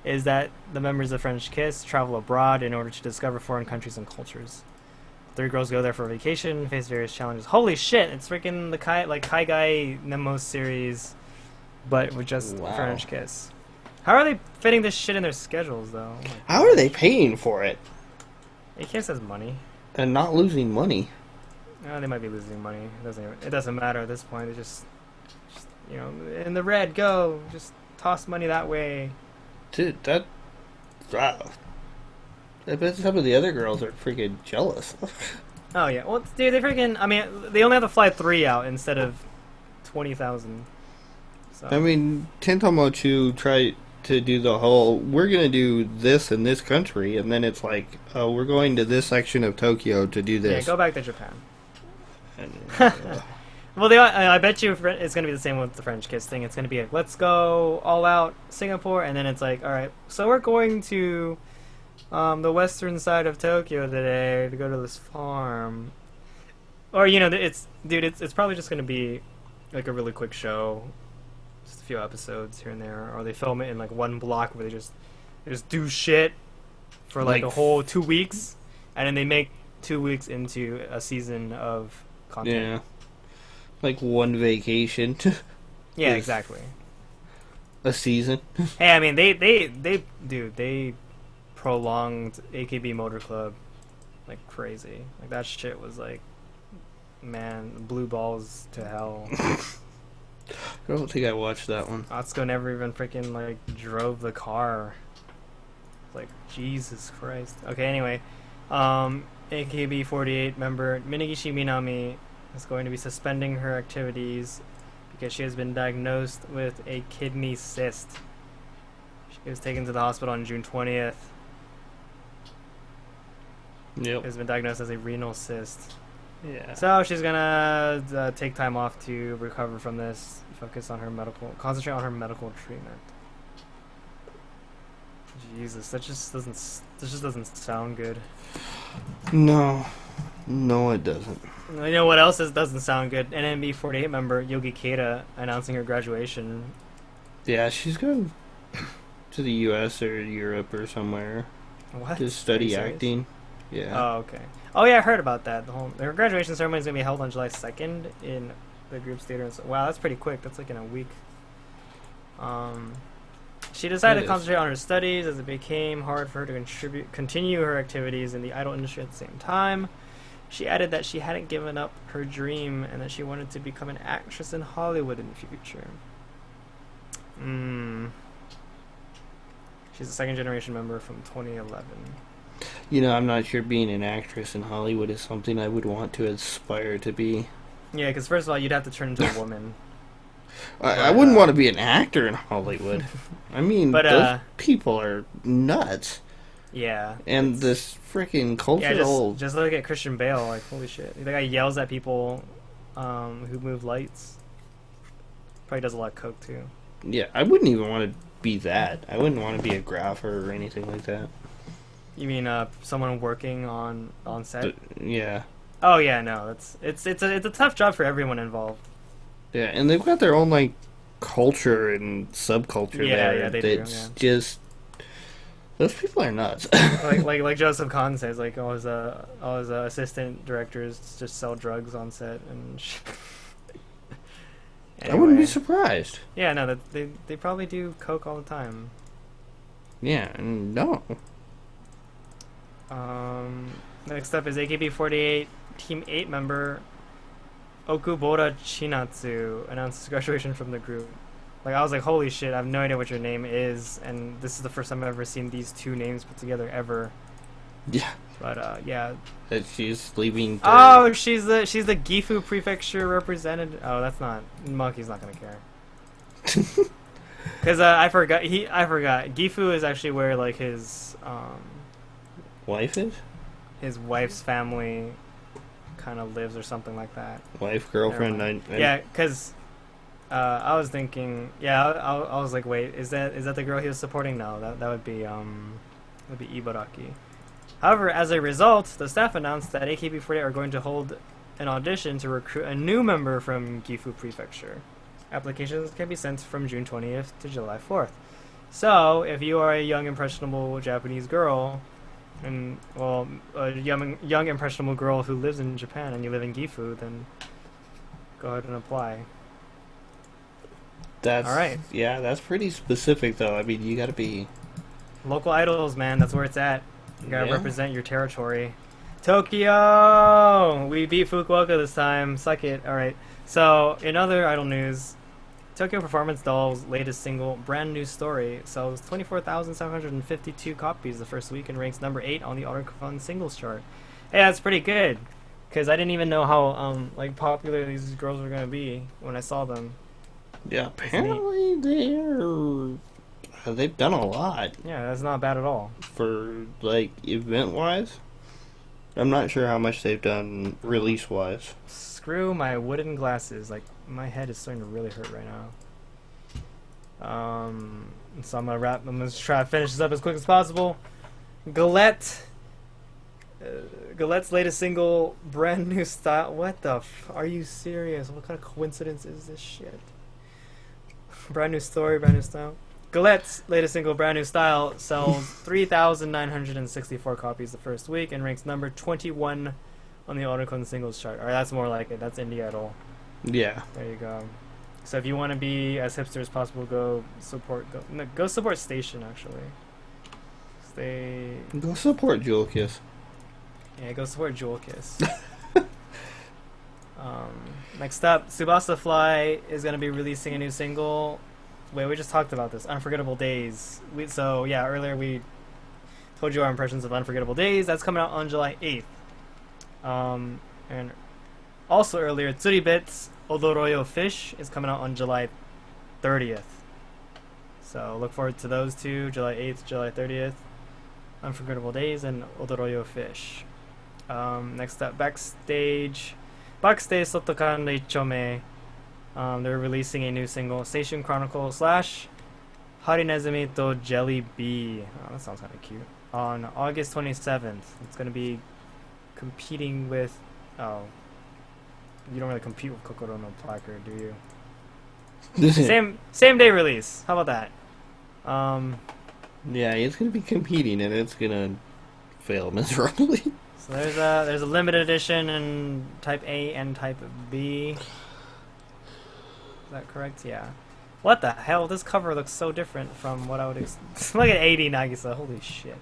is that the members of French Kiss travel abroad in order to discover foreign countries and cultures. 3 girls go there for vacation, face various challenges. Holy shit! It's freaking the Kai Guy Nemos series, but with just French Kiss. How are they fitting this shit in their schedules, though? Oh, how are they paying for it? Kiss has money. And not losing money. Oh, they might be losing money. It doesn't matter at this point. They just in the red, go. Just toss money that way. Dude, I bet some of the other girls are freaking jealous. Oh, yeah. Well, dude, they only have to fly 3 out instead of 20,000. So. I mean, Tentomochu tried to do the whole, we're going to do this in this country, and then it's like, oh, we're going to this section of Tokyo to do this. Yeah, go back to Japan. Well, I bet you it's going to be the same with the French Kiss thing. It's going to be like, let's go all out Singapore, and then it's like, all right, so we're going to the western side of Tokyo today to go to this farm. Or, it's probably just going to be like a really quick show, just a few episodes here and there, or they film it in like one block where they just do shit for like a whole 2 weeks, and then they make 2 weeks into a season of content. Yeah. Like one vacation. Yeah, exactly. A season. Hey, I mean, they prolonged AKB Motor Club like crazy. Like that shit was like, man, blue balls to hell. I don't think I watched that one. Atsuko never even freaking like drove the car. Like Jesus Christ. Okay, anyway, AKB48 member Minagishi Minami is going to be suspending her activities because she has been diagnosed with a kidney cyst. She was taken to the hospital on June 20th. Yep. Has been diagnosed as a renal cyst. Yeah. So she's gonna take time off to recover from this, concentrate on her medical treatment. Jesus, that just doesn't sound good. No, it doesn't. You know what else doesn't sound good? NMB48 member Yogi Keita announcing her graduation. Yeah, she's going to the U.S. or Europe or somewhere. What? To study acting. Yeah. Oh, okay. Oh, yeah, I heard about that. Her graduation ceremony is going to be held on July 2nd in the group's theater. Wow, that's pretty quick. That's like in a week. She decided to concentrate on her studies as it became hard for her to continue her activities in the idol industry at the same time. She added that she hadn't given up her dream and that she wanted to become an actress in Hollywood in the future. She's a second-generation member from 2011. You know, I'm not sure being an actress in Hollywood is something I would want to aspire to be. Yeah, because first of all, you'd have to turn into a woman. I wouldn't want to be an actor in Hollywood. I mean, but, those people are nuts. Yeah. And this freaking cultural... Yeah, just look at Christian Bale. Like, holy shit. The guy yells at people who move lights. Probably does a lot of coke, too. Yeah, I wouldn't even want to be that. I wouldn't want to be a grapher or anything like that. You mean someone working on set? Yeah. Oh yeah, no, it's a tough job for everyone involved. Yeah, and they've got their own like culture and subculture there. Yeah, they do. Yeah. Just those people are nuts. like Joseph Kahn says, like all his assistant directors just sell drugs on set and. Anyway. I wouldn't be surprised. Yeah, no, they probably do coke all the time. Yeah, no. Next up is AKB48 Team 8 member Okubora Chinatsu announced his graduation from the group. Like, I was like, holy shit, I have no idea what your name is, and this is the first time I've ever seen these two names put together ever. Yeah. But, yeah. That she's leaving... Oh, she's the Gifu Prefecture representative. Oh, that's not... Monkey's not gonna care. Because, I forgot. Gifu is actually where, like, his, wife is? His wife's family kind of lives or something like that. Wife, girlfriend, yeah, because I was thinking, I was like, wait, is that the girl he was supporting? No, that would be Ibaraki. However, as a result, the staff announced that AKB48 are going to hold an audition to recruit a new member from Gifu Prefecture. Applications can be sent from June 20th to July 4th. So, if you are a young, impressionable Japanese girl, and, well, a young impressionable girl who lives in Japan and you live in Gifu, then go ahead and apply. That's... Alright. Yeah, that's pretty specific, though. I mean, you gotta be... Local idols, man, that's where it's at. You gotta represent your territory. Tokyo! We beat Fukuoka this time. Suck it. Alright. So, in other idol news, Tokyo Performance Doll's latest single, Brand New Story, sells 24,752 copies the first week and ranks number 8 on the Oricon singles chart. Hey, that's pretty good, because I didn't even know how like popular these girls were gonna be when I saw them. Yeah, apparently they've done a lot. Yeah, that's not bad at all. For, like, event-wise? I'm not sure how much they've done release-wise. Screw my wooden glasses. Like, my head is starting to really hurt right now. So I'm gonna try to finish this up as quick as possible. Galette's latest single, Brand New Style. What the are you serious? What kind of coincidence is this shit? Brand New Story, Brand New Style. Galette's latest single, Brand New Style, sells 3,964 copies the first week and ranks number 21 on the Oricon singles chart. Alright, that's more like it. That's Indie Idol. Yeah. There you go. So if you want to be as hipster as possible, go support Station, actually. Go support Jewel Kiss. Yeah, go support Jewel Kiss. Next up, Tsubasa Fly is going to be releasing a new single. Wait, we just talked about this. Unforgettable Days. Earlier we told you our impressions of Unforgettable Days. That's coming out on July 8th. And also earlier, Tsuribet's Odoroyo Fish is coming out on July 30th. So look forward to those two, July 8th, July 30th. Unforgettable Days and Odoroyo Fish. Next up, Backstage Sotokan Ichome. They're releasing a new single, Station Chronicle / Harinezumi to Jelly Bee. Oh, that sounds kind of cute. On August 27th. It's going to be competing with... Oh. You don't really compete with Kokoro no Placard, do you? Same day release. How about that? Yeah, it's going to be competing and it's going to fail miserably. So there's a limited edition in Type A and Type B. Is that correct? Yeah. What the hell? This cover looks so different from what I would expect. Look at 80 Nagisa. Holy shit.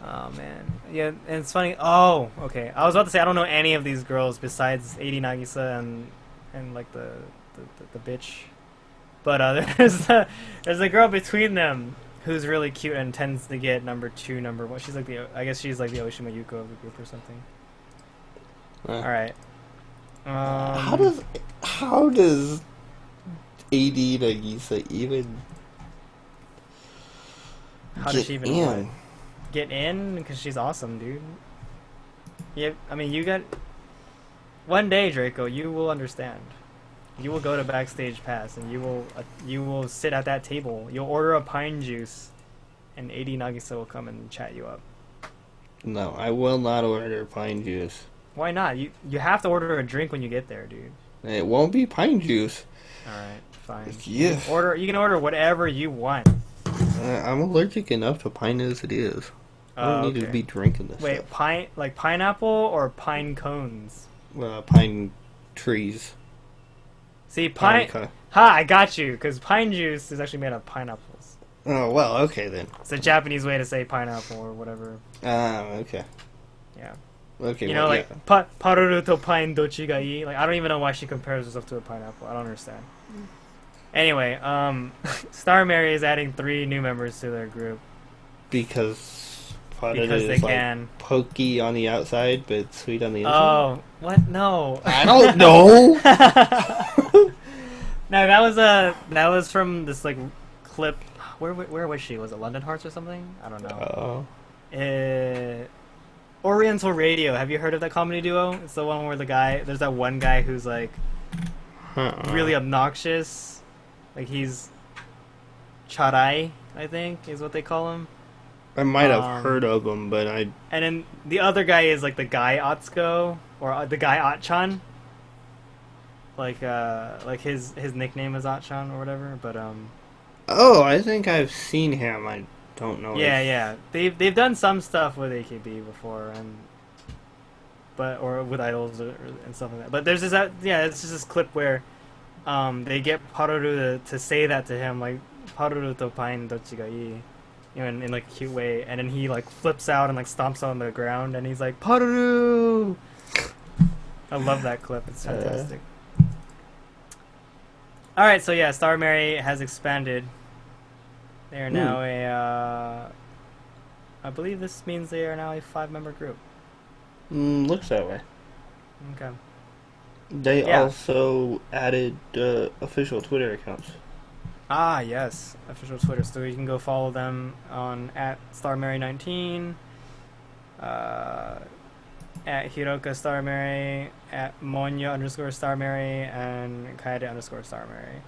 Oh man, yeah, and it's funny. Oh, okay. I was about to say I don't know any of these girls besides 80 Nagisa and like the bitch, but there's a girl between them who's really cute and tends to get number 2, number 1. She's like I guess she's like the Oshima Yuko of the group or something. All right. How does AD Nagisa even? How does she even in? Get in? Because she's awesome, dude. Yeah, I mean, you got... One day, Draco, you will understand. You will go to Backstage Pass, and you will sit at that table. You'll order a pine juice, and AD Nagisa will come and chat you up. No, I will not order pine juice. Why not? You have to order a drink when you get there, dude. It won't be pine juice. Alright, fine. Yeah. You can order whatever you want. I'm allergic enough to pine as it is. I don't need to be drinking this. Wait, stuff. like pineapple or pine cones? Pine trees. See, pine... I got you, because pine juice is actually made of pineapples. Oh, well, okay then. It's a Japanese way to say pineapple or whatever. Okay. Yeah. Okay, you know, like, yeah. Paruru to pine dochi ga ii? Like, I don't even know why she compares herself to a pineapple. I don't understand. Anyway, Star Mary is adding 3 new members to their group. Because they can. Pokey on the outside, but sweet on the inside? Oh, what? No. I don't know! No, that was from this, like, clip. Where was she? Was it London Hearts or something? I don't know. Oriental Radio. Have you heard of that comedy duo? It's the one where there's that one guy who's, like, really obnoxious. Like, he's Charai, I think, is what they call him. I might have heard of him, but I... And then the other guy is, like, the guy Atsuko, or the guy Atchan. Like his nickname is Atchan or whatever, but, Oh, I think I've seen him. I don't know. Yeah. They've done some stuff with AKB before, or with idols and stuff like that. But there's it's just this clip where they get Paruru to say that to him, like, Paruru to pain dochi ga ii, you know, in like a cute way, and then he like flips out and like stomps on the ground, and he's like, Paruru! I love that clip, it's fantastic. Alright, so yeah, Star Mary has expanded. They are now I believe this means they are now a 5-member group. Looks that way. Okay. They also added official Twitter accounts. Ah, yes. Official Twitter. So you can go follow them on @StarMary19, at Hiroka Starmary, at Monya_Starmary, and Kaede_Starmary.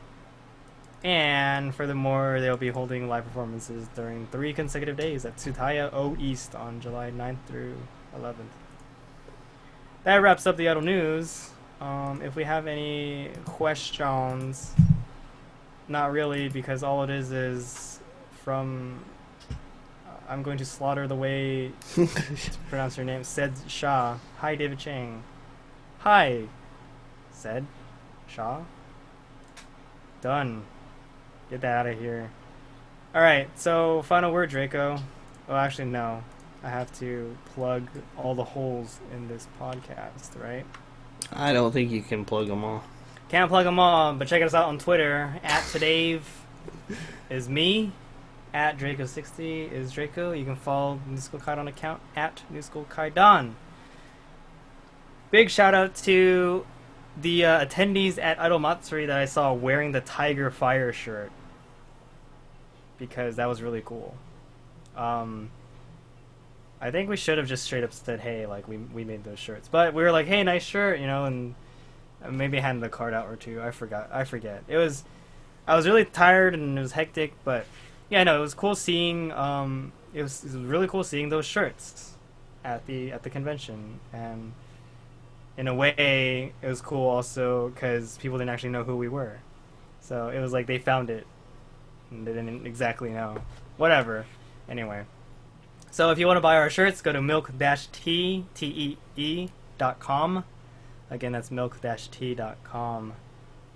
And furthermore, they'll be holding live performances during 3 consecutive days at Tsutaya O East on July 9th through 11th. That wraps up the Idol News. If we have any questions, not really, because all it is from... I'm going to slaughter the way to pronounce your name. Said Shah. Hi, David Chang. Hi. Said Shah. Done. Get that out of here. Alright, so final word, Draco. Oh, actually, no. I have to plug all the holes in this podcast, right? I don't think you can plug them all. Can't plug them all, but check us out on Twitter. @Todave is me. @Draco60 is Draco. You can follow New School Kaidan account @NewSchoolKaidan. Big shout out to the attendees at Idol Matsuri that I saw wearing the Tiger Fire shirt, because that was really cool. I think we should have just straight up said, hey, like, we made those shirts. But we were like, hey, nice shirt, you know, and maybe handed the card out or two. I forget. I was really tired and it was hectic, but yeah, no, it was cool seeing, it was really cool seeing those shirts at the convention. And in a way, it was cool also because people didn't actually know who we were. So it was like they found it and they didn't exactly know. Whatever. Anyway. So if you want to buy our shirts, go to milk-tee.com. Again, that's milk-tee.com,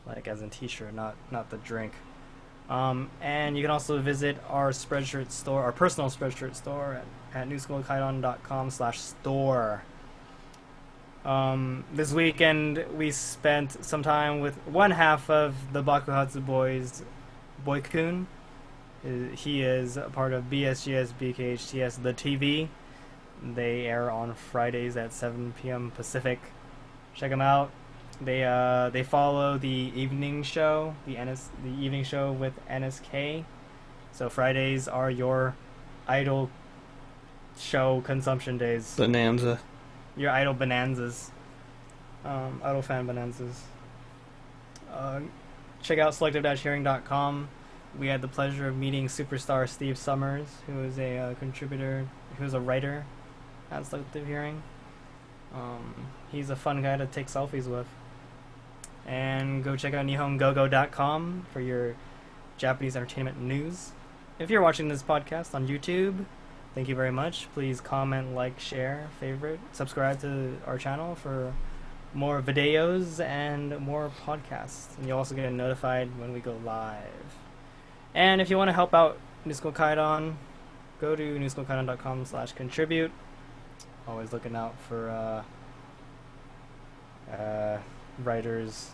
like as in t-shirt, not the drink. And you can also visit our Spreadshirt store, our personal Spreadshirt store at newschoolkaidan.com/store. This weekend we spent some time with one half of the Bakuhatsu Boys, Boy-kun. He is a part of BSGS BKHTS The TV. They air on Fridays at 7 p.m. Pacific. Check them out. They follow the evening show, the evening show with NSK. So Fridays are your idol show consumption days. Bonanza. Your idol bonanzas. Idol fan bonanzas. Check out selective-hearing.com. We had the pleasure of meeting superstar Steve Summers, who is a contributor, who's a writer at Selective Hearing. He's a fun guy to take selfies with. And go check out nihongogo.com for your Japanese entertainment news. If you're watching this podcast on YouTube, thank you very much. Please comment, like, share, favorite, subscribe to our channel for more videos and more podcasts. And you'll also get notified when we go live. And if you want to help out New School Kaidan, go to newschoolkaidan.com/contribute. Always looking out for writers,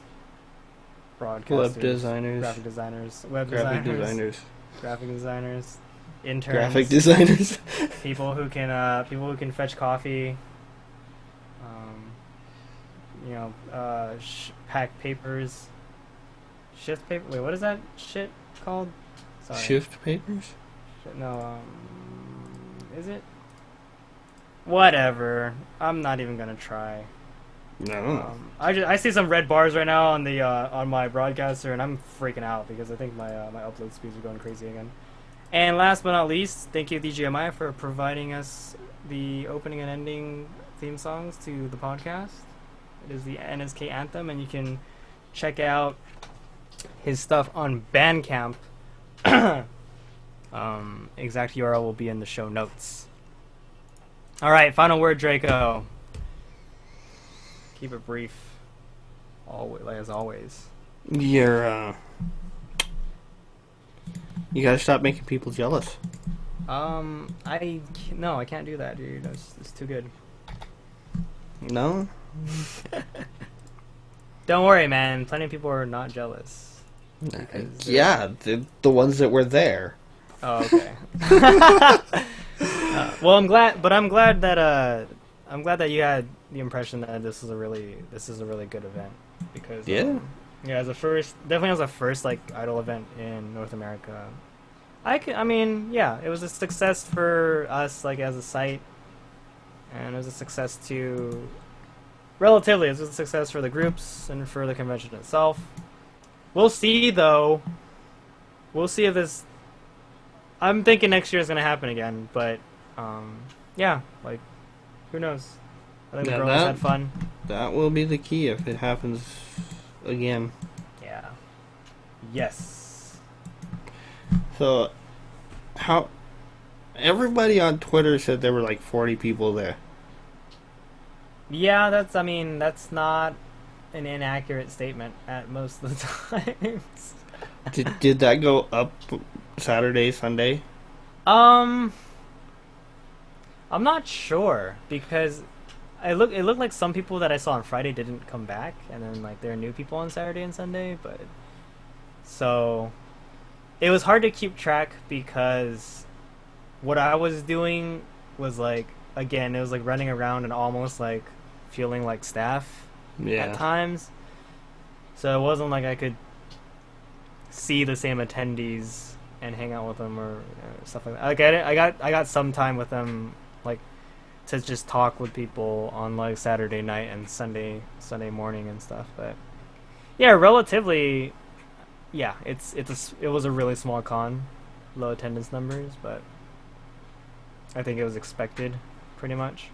broadcasters, Web designers, graphic designers, graphic designers, interns, graphic designers, people who can fetch coffee, pack papers, shift paper. Wait, what is that shit called? Sorry. Shift papers? No, is it? Whatever. I'm not even gonna try. No. I see some red bars right now on the on my broadcaster, and I'm freaking out because I think my upload speeds are going crazy again. And last but not least, thank you DJMI for providing us the opening and ending theme songs to the podcast. It is the NSK anthem, and you can check out his stuff on Bandcamp. Exact URL will be in the show notes. All right, final word, Draco. Keep it brief, as always. You gotta stop making people jealous. I can't do that, dude. It's too good. No? Don't worry, man. Plenty of people are not jealous. Yeah, the ones that were there. Oh, okay. Well, I'm glad that you had the impression that this is a really good event because as a first like idol event in North America. It was a success for us like as a site, and it was a success relatively. It was a success for the groups and for the convention itself. We'll see though. We'll see if this. I'm thinking next year is gonna happen again, but who knows? I think the girls had fun. That will be the key if it happens again. Yeah. Yes. So, everybody on Twitter said there were like 40 people there. Yeah, that's not an inaccurate statement at most of the times. Did that go up Saturday, Sunday? I'm not sure because it looked like some people that I saw on Friday didn't come back, and then like there are new people on Saturday and Sunday, but so it was hard to keep track because what I was doing was like it was like running around and almost like feeling like staff at times. So it wasn't like I could see the same attendees and hang out with them or stuff like that. Like I got some time with them, like to just talk with people on like Saturday night and Sunday morning and stuff. But yeah, relatively, it was a really small con, low attendance numbers, but I think it was expected, pretty much.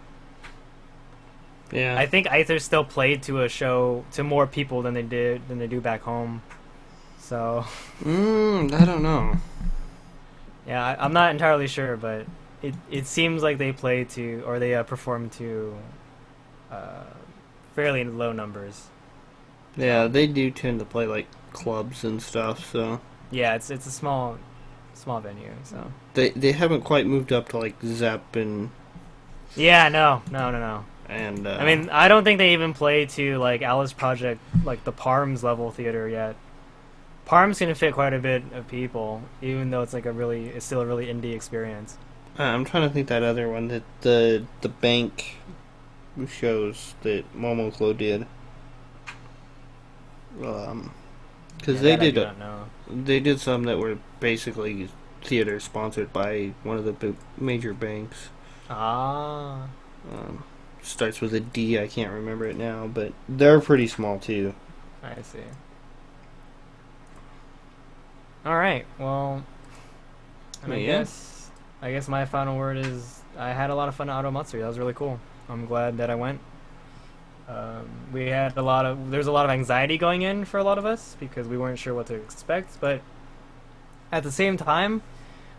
Yeah. I think Aether still played to a show to more people than they do back home. So. I don't know. Yeah, I'm not entirely sure, but it seems like they played to, or they performed to, fairly low numbers. Yeah, they do tend to play like clubs and stuff. So. Yeah, it's a small venue, so. They haven't quite moved up to like Zepp Yeah, no. and I mean, I don't think they even play to like Alice Project, like the Parms level theater yet. Parms can fit quite a bit of people, even though it's still a really indie experience. I'm trying to think that other one that the bank shows that Momoclo did. Because they did some that were basically theater sponsored by one of the major banks. Ah. Starts with a D. I can't remember it now, but they're pretty small too. I see. All right. Well, I guess my final word is I had a lot of fun at Matsuri. That was really cool. I'm glad that I went. There's a lot of anxiety going in for a lot of us because we weren't sure what to expect, but at the same time,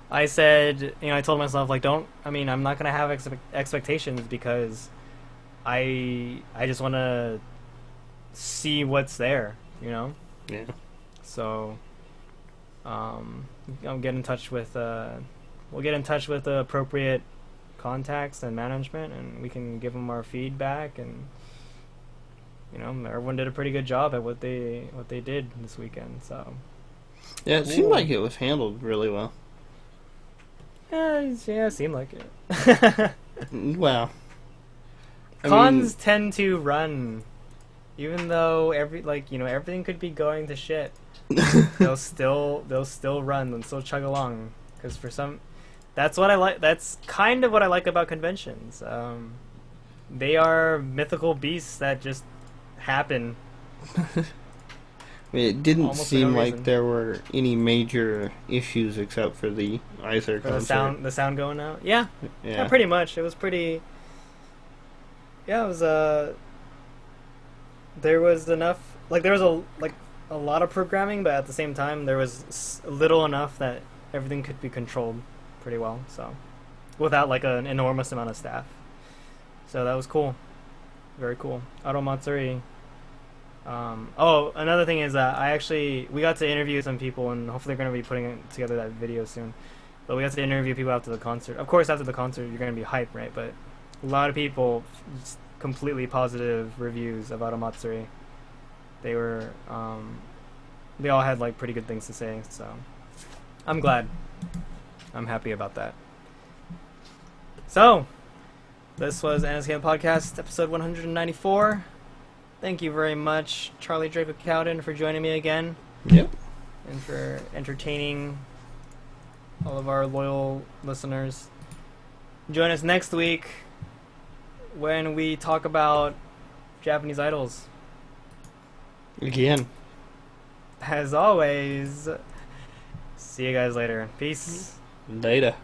I said, I told myself like, I'm not gonna have expectations because I just want to see what's there, Yeah. So, I'll get in touch with we'll get in touch with the appropriate contacts and management, and we can give them our feedback. And everyone did a pretty good job at what they did this weekend. So yeah, it seemed like it was handled really well. Yeah, it seemed like it. Well, cons tend to run, even though everything could be going to shit. they'll still run and still chug along because that's what I like. That's kind of what I like about conventions. They are mythical beasts that just happen. It didn't seem like there were any major issues except for the Iser concert. The sound going out. Yeah, pretty much. It was pretty. Yeah, it was. There was enough. Like there was a lot of programming, but at the same time there was little enough that everything could be controlled pretty well. So, without like an enormous amount of staff. So that was cool. Very cool. Auto Matsuri. Another thing is that we got to interview some people, and hopefully they're going to be putting together that video soon. But we got to interview people after the concert. Of course, after the concert, you're going to be hyped, right? But a lot of people, completely positive reviews of Auto Matsuri. They were, they all had like pretty good things to say. So I'm glad. I'm happy about that. So this was NSK Podcast, episode 194. Thank you very much, Charlie Draco Cowden, for joining me again. Yep. And for entertaining all of our loyal listeners. Join us next week when we talk about Japanese idols. Again. As always, see you guys later. Peace. Later.